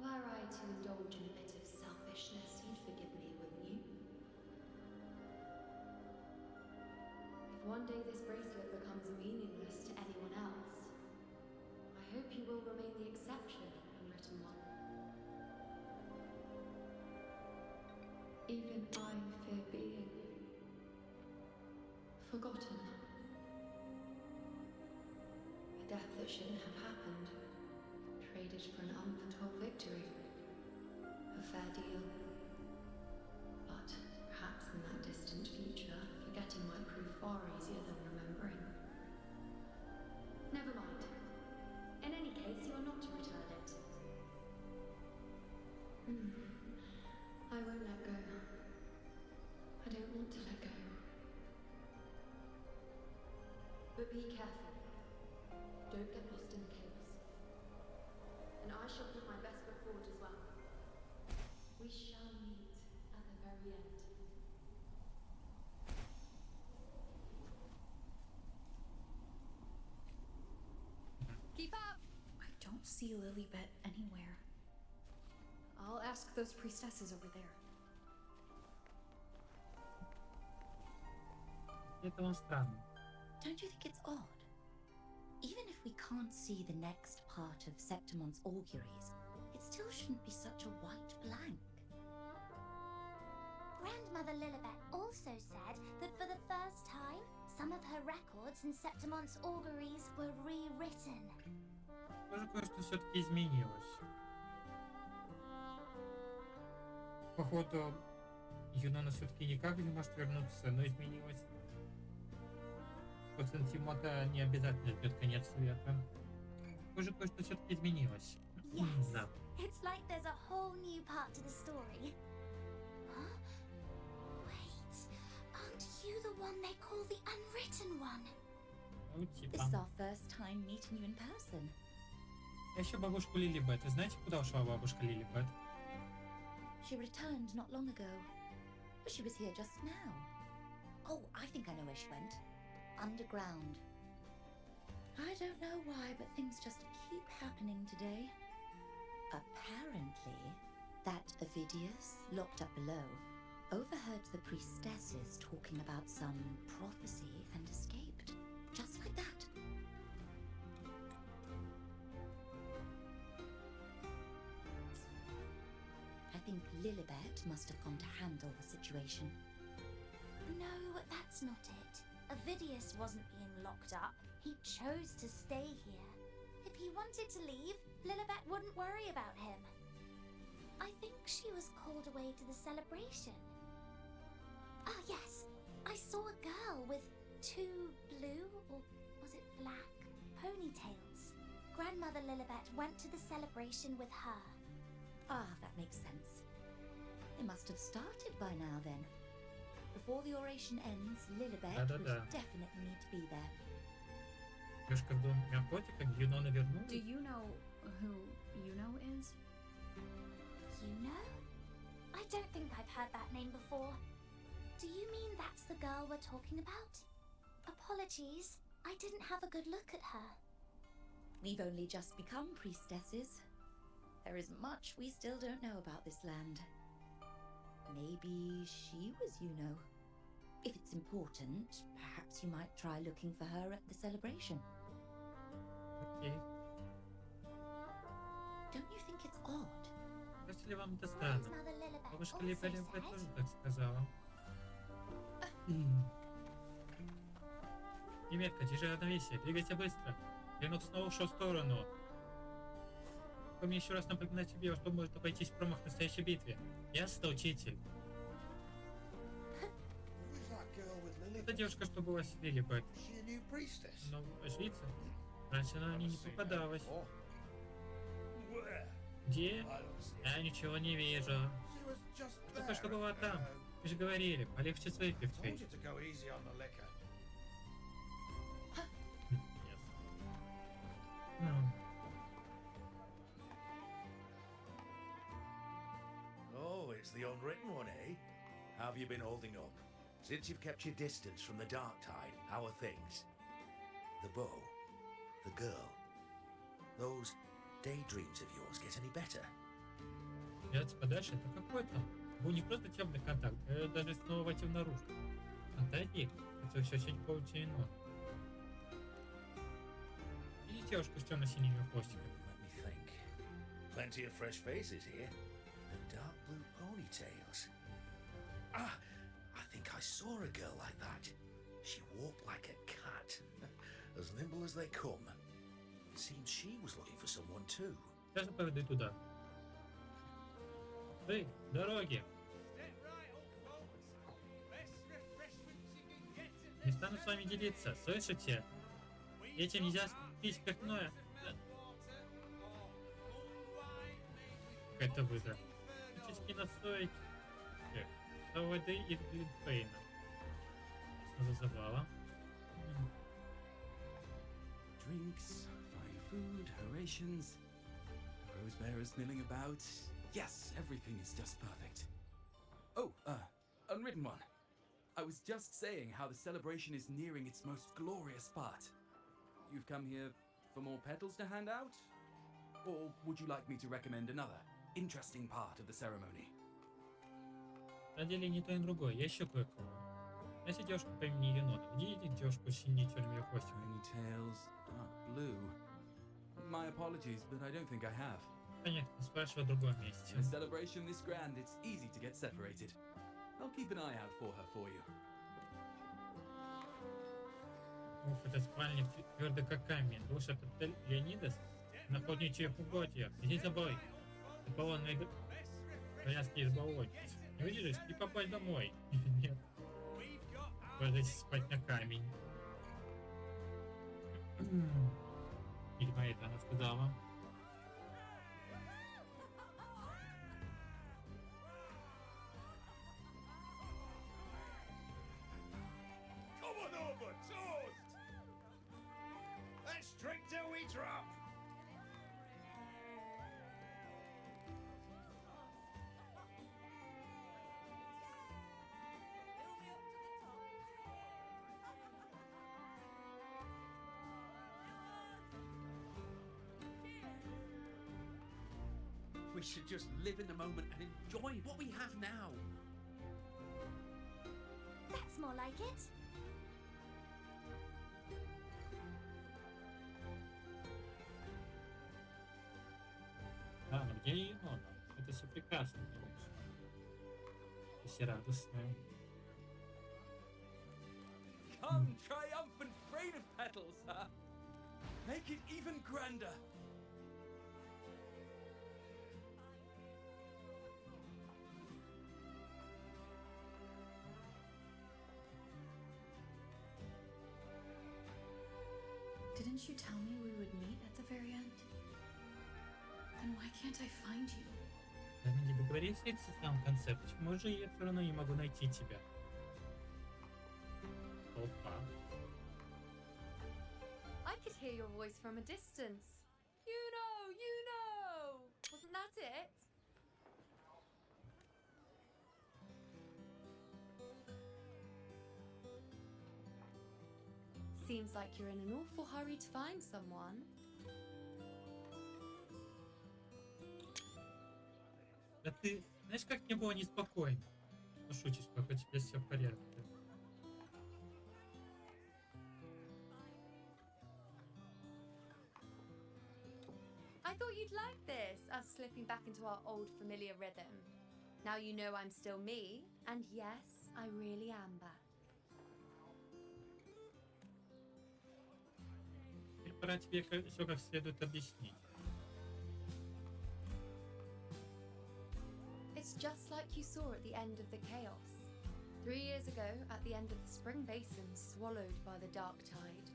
Were I to indulge in a bit of selfishness, you'd forgive me, wouldn't you? If one day this bracelet becomes meaningless to anyone else, I hope you will remain the exception, unwritten one. Even I fear being forgotten. A death that shouldn't have happened, traded for an unforetold victory. A fair deal. But perhaps in that distant future, forgetting might prove far easier than remembering. Never mind. In any case, you are not to return it. I won't let go. I don't want to let go. But be careful. Don't get lost in the chaos. And I shall put my best foot forward as well. We shall meet at the very end. Keep up! I don't see Lilybet anywhere. I'll ask those priestesses over there. Это он странный. Don't you think it's odd? Even if we can't see the next part of Septimon's auguries, it still shouldn't be such a white blank. Grandmother Lilibet also said that for the first time, some of her records in Septimon's auguries were rewritten. Тоже кое-что все-таки изменилось. Походу, Юнона все-таки никак не может вернуться, но изменилось. После Тимота не обязательно ждет конец света. Похоже, кое-что все-таки изменилось. Yes, Да. it's like there's a whole new part to the story. Huh? Wait, aren't you the one they call the unwritten one? Ну, This типа. is our first time meeting you in person. А еще бабушку Лилибет. И знаете, куда ушла бабушка Лилибет? She returned not long ago, but she was here just now. Oh, I think I know where she went. Underground. I don't know why, but things just keep happening today. Apparently, that Ovidius, locked up below, overheard the priestesses talking about some prophecy and escaped. Just like that. I think Lilibet must have gone to handle the situation. No, that's not it. Ovidius wasn't being locked up. He chose to stay here. If he wanted to leave, Lilibet wouldn't worry about him. I think she was called away to the celebration. Ah, yes. I saw a girl with 2 blue, or was it black, ponytails. Grandmother Lilibet went to the celebration with her. Ah, that makes sense. It must have started by now then. Before the oration ends, Lilibet would Да-да-да. definitely need to be there. Девушка в доме наркотика, Юнона вернулась. Do you know who Yuno is? You know? I don't think I've heard that name before. Do you mean that's the girl we're talking about? Apologies, I didn't have a good look at her. We've only just become priestesses. There is much we still don't know about this land. Maybe she was Yuno. If it's important, perhaps you might try looking for her at the celebration. Окей. Don't you think it's odd? Кажется ли вам это странно? Grandmother Lilibet Бабушка also Лилибет said. тоже так сказала. Неметка, держи равновесие, двигайся быстро. Клинок снова ушел в сторону. Помни еще раз напоминать себе, что может обойтись промах в настоящей битве. Ясно, учитель? Who's that girl with Lily? Это девушка, что была с Лилибет. Is she a new priestess? Новая жрица? Раньше она мне не попадалась. Oh. Where? Где? I don't see it. Я ничего не вижу. She was just Только что there. была там. Вы же говорили, полегче с выпивкой. Told you to go easy on the liquor. Oh, it's the unwritten one, eh? How have you been holding up? Since you've kept your distance from the dark tide, how are things? The bow, the girl, those daydreams of yours get any better? Взяться подальше, это какой там? Был не просто темный контакт, а даже снова войти в наружу. Отойди, это все очень получено. Видите девушку с темно-синими хвостиками? Let me think. Plenty of fresh faces here. The dark blue ponytails. Ah, I think I saw a girl like that. She walked like a cat. As nimble as they come. Seems she was looking for someone too. Сейчас поведу туда. Эй, дороги! Не стану с вами делиться, слышите? Этим нельзя пить спиртное. Какая-то выдра. Чечки настойки. Воды и глинтвейна. Что за забава? Drinks, fine food, orations, rose bearers milling about. Yes, everything is just perfect. Oh, unwritten one. I was just saying how the celebration is nearing its most glorious part. You've come here for more petals to hand out? Or would you like me to recommend another interesting part of the ceremony? На деле не то и другое, я еще кое-кого. Знаете девушку по имени Енота? Видите девушку с синими черными хвостиками? Tails, dark blue. My apologies, but I don't think I have. Понятно, спрашиваю в другом месте. In a celebration this grand, it's easy to get separated. I'll keep an eye out for her for you. Уф, это спальня твердо как камень. Душ это Леонидас? На охотничьих угодьях. Иди за собой. Аполлонные грязки из баллонниц. Не выдержишь и попасть домой. Нет. Ложись спать на камень. Видимо, это она сказала. Come on over, toast! Let's drink till we drop! We should just live in the moment and enjoy what we have now. That's more like it. А, ну где Енона? Это все прекрасно, конечно. Все радостные. Come, triumphant brain of petals, huh? Make it even grander. Didn't you tell me we would meet at the very end? Then why can't I find you? Да мы не договорились в самом конце. Почему же я все равно не могу найти тебя? Опа. I could hear your voice from a distance. You know! Wasn't that it? Seems like you're in an awful hurry to find someone. Да ты, знаешь, как мне было неспокойно? Ну, шутишь, как у тебя все в порядке. I thought you'd like this, us slipping back into our old familiar rhythm. Now you know I'm still me, and yes, I really am back. Теперь пора тебе все как следует объяснить. It's just like you saw at the end of the chaos. 3 years ago, at the end of the spring basin swallowed by the dark tide,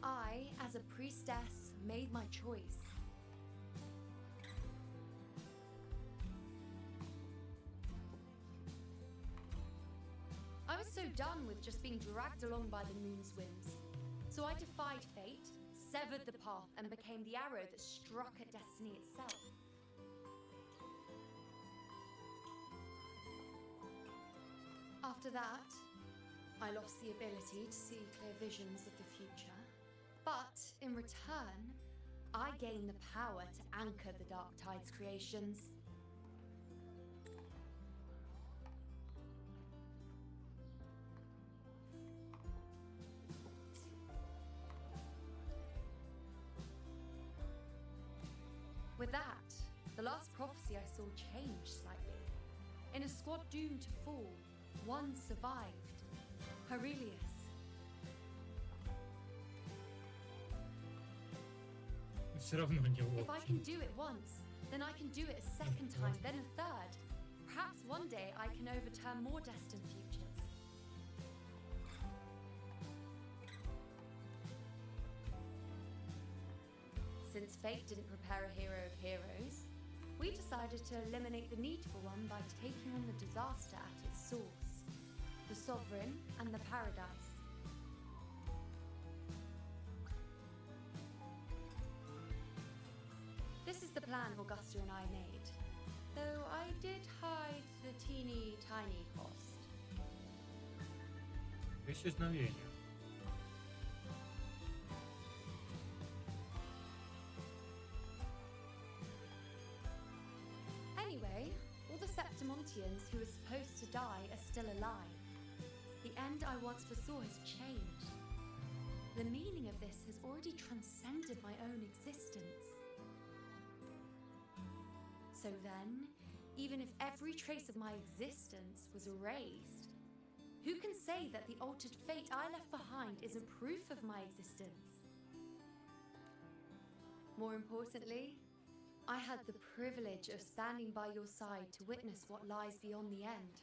I, as a priestess, made my choice. I was so done with just being dragged along by the moon's whims. So I defied fate, severed the path, and became the arrow that struck at destiny itself. After that, I lost the ability to see clear visions of the future. But in return, I gained the power to anchor the Dark Tide's creations. With that, the last prophecy I saw changed slightly. In a squad doomed to fall, one survived. Aurelius. Все равно не If I can do it once, then I can do it a second time, then a third. Perhaps one day I can overturn more destined futures. Since fate didn't prepare a hero of heroes, we decided to eliminate the need for one by taking on the disaster at its source, the Sovereign and the Paradise. This is the plan Augusta and I made, though I did hide the teeny tiny cost. Исчезновение. Anyway, all the Septimontians who were supposed to die are still alive. The end I once foresaw has changed. The meaning of this has already transcended my own existence. So then, even if every trace of my existence was erased, who can say that the altered fate I left behind isn't proof of my existence? More importantly, I had the privilege of standing by your side to witness what lies beyond the end.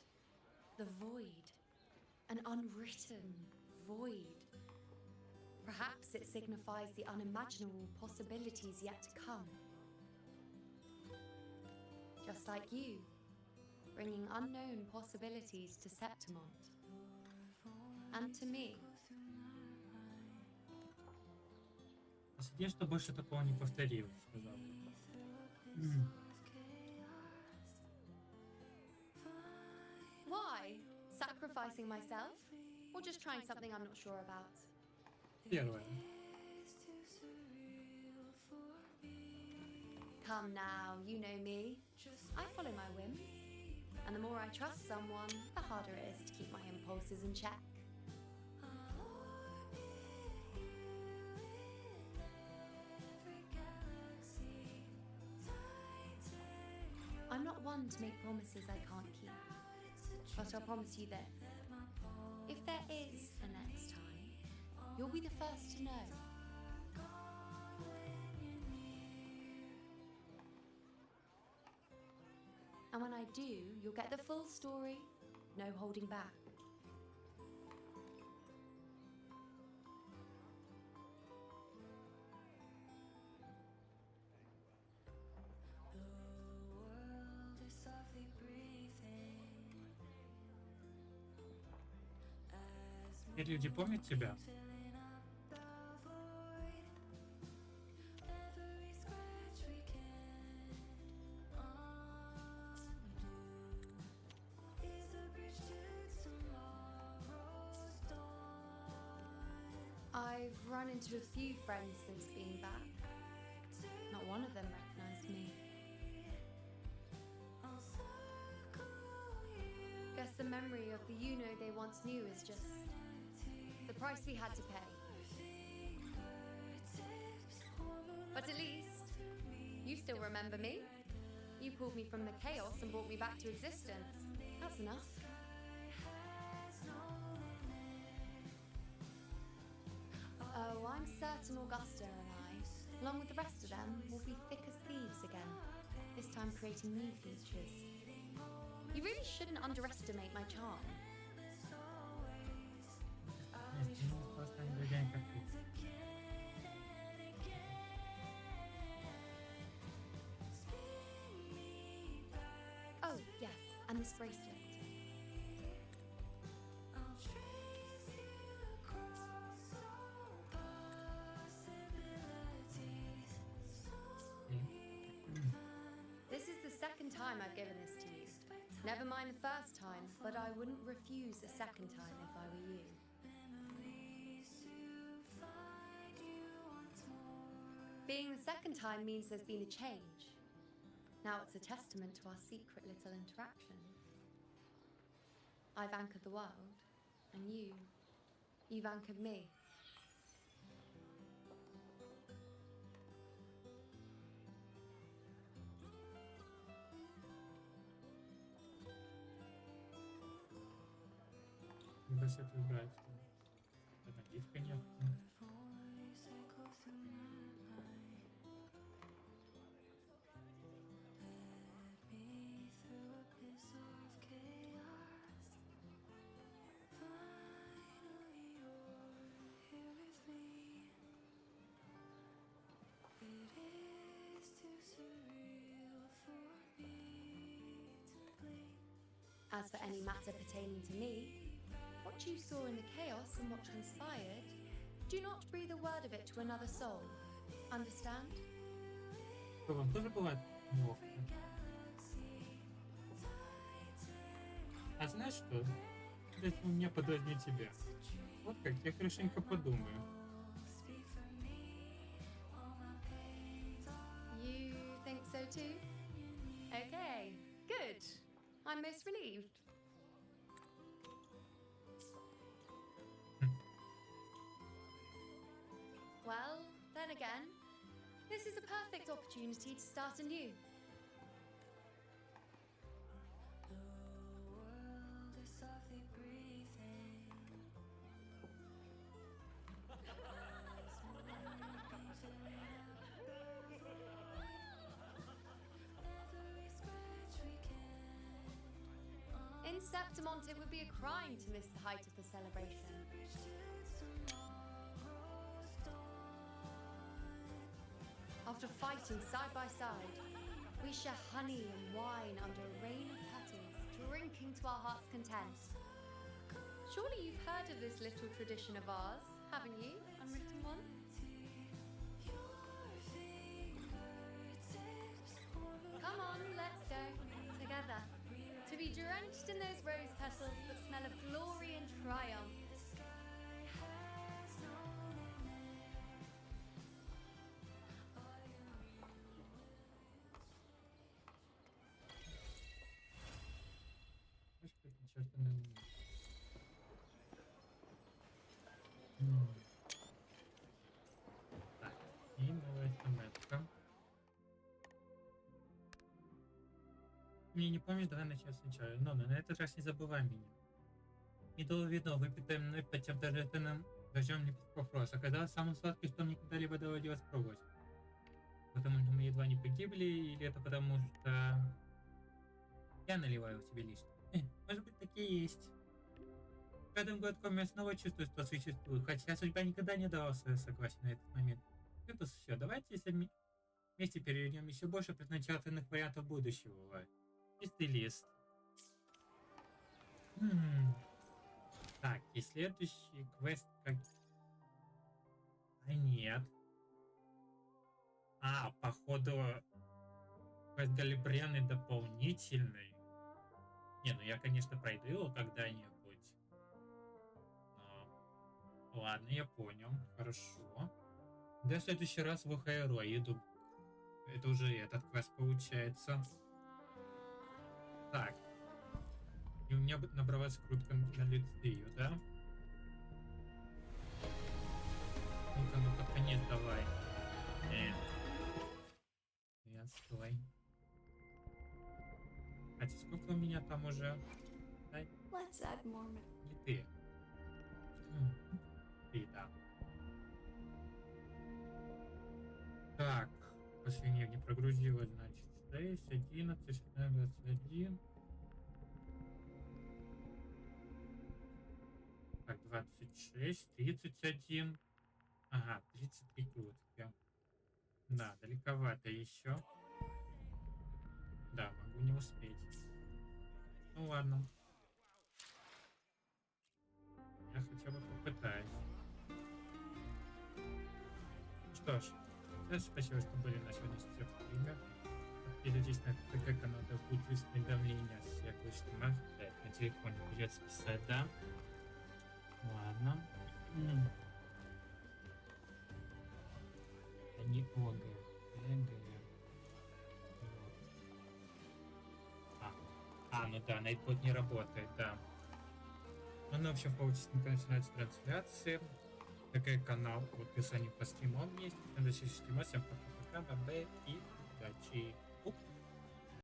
The void. An unwritten void. Perhaps it signifies the unimaginable possibilities yet to come. Just like you, bringing unknown possibilities to Septimont. And to me. Посиди, что больше такого не повторилось, сказал. Why? Sacrificing myself? Or just trying something I'm not sure about? Первое. Come now, you know me. I follow my whims. And the more I trust someone, the harder it is to keep my impulses in check. I'm not one to make promises I can't keep. But I'll promise you this. If there is a next time, you'll be the first to know. And when I do, you'll get the full story, no holding back. Теперь люди помнят тебя? I've run into a few friends since being back. Not one of them recognized me. Guess the memory of the you-know they once knew is just the price we had to pay. But at least You still remember me? You pulled me from the chaos and brought me back to existence. That's enough. Oh, I'm certain Augusta and I, along with the rest of them, will be thick as thieves again, this time creating new features. You really shouldn't underestimate my charm. Oh, yes, and this bracelet. This is the second time I've given this to you. Never mind the first time, but I wouldn't refuse a second time if I were you. Being the second time means there's been a change. Now it's a testament to our secret little interaction. I've anchored the world, and you've anchored me. Без этого брать. Это гиф, конечно. As for any matter pertaining to me, what you saw in the chaos and what transpired, do not breathe a word of it to another soul. Understand? Что, вам тоже бывает неловко? А знаешь что? Если у меня подразнить тебя. Вот как, я хорошенько подумаю. You think so too? Okay, good. I'm most relieved. Well, then again, this is a perfect opportunity to start anew. In Septimont, it would be a crime to miss the height of the celebration. After fighting side by side, we share honey and wine under a rain of petals, drinking to our heart's content. Surely you've heard of this little tradition of ours, haven't you, unwritten one? Come on, let's go, together, to be drenched in those rose petals that smell of glory and triumph. Так, и новая смс-ка. Мне не помнишь, давай начнем сначала. Но на этот раз не забывай меня. Медовое вино, выпитое мной под тем торжественным дождем лепестков роз, оказалось самым сладким, что мне когда-либо доводилось пробовать. Потому что мы едва не погибли, или это потому что я наливаю себе лишнее? Может быть, так и есть. С каждым годком я снова чувствую, что существую, хотя судьба никогда не давала свое согласие на этот момент. Это все. Давайте вместе перейдем еще больше предначертанных вариантов будущего. Чистый лист. Так, и следующий квест как... А нет. А, походу... Квест Галибряный дополнительный. Не, ну я, конечно, пройду его когда-нибудь. Но... Ладно, я понял. Хорошо. Да, в следующий раз в ОХРО иду. Это уже этот квест получается. Так. И у меня набралась крутка на лице ее, да? Ну-ка, ну под конец давай. Я Хотя сколько у меня там уже? Дай, Let's add more. еды. И да. Так, последнее не прогрузилось, значит, 6, 11, 16, 21. Так, 26, 31. Ага, 33 клетки. Да, далековато еще. Да, могу не успеть. Ну ладно. Я хотя бы попытаюсь. Что ж, всем спасибо, что были на сегодняшнем стриме. Подписывайтесь на ТГ канал, да будет уведомления о всех стримах. На телефоне придется писать, да? Ладно. Они ОГ. Ну да, Найтбот не работает, да. Ну, в общем, получится начинать трансляции. Такой канал в описании по стримам есть. Надо стрима. Всем пока-пока, бабе и удачи.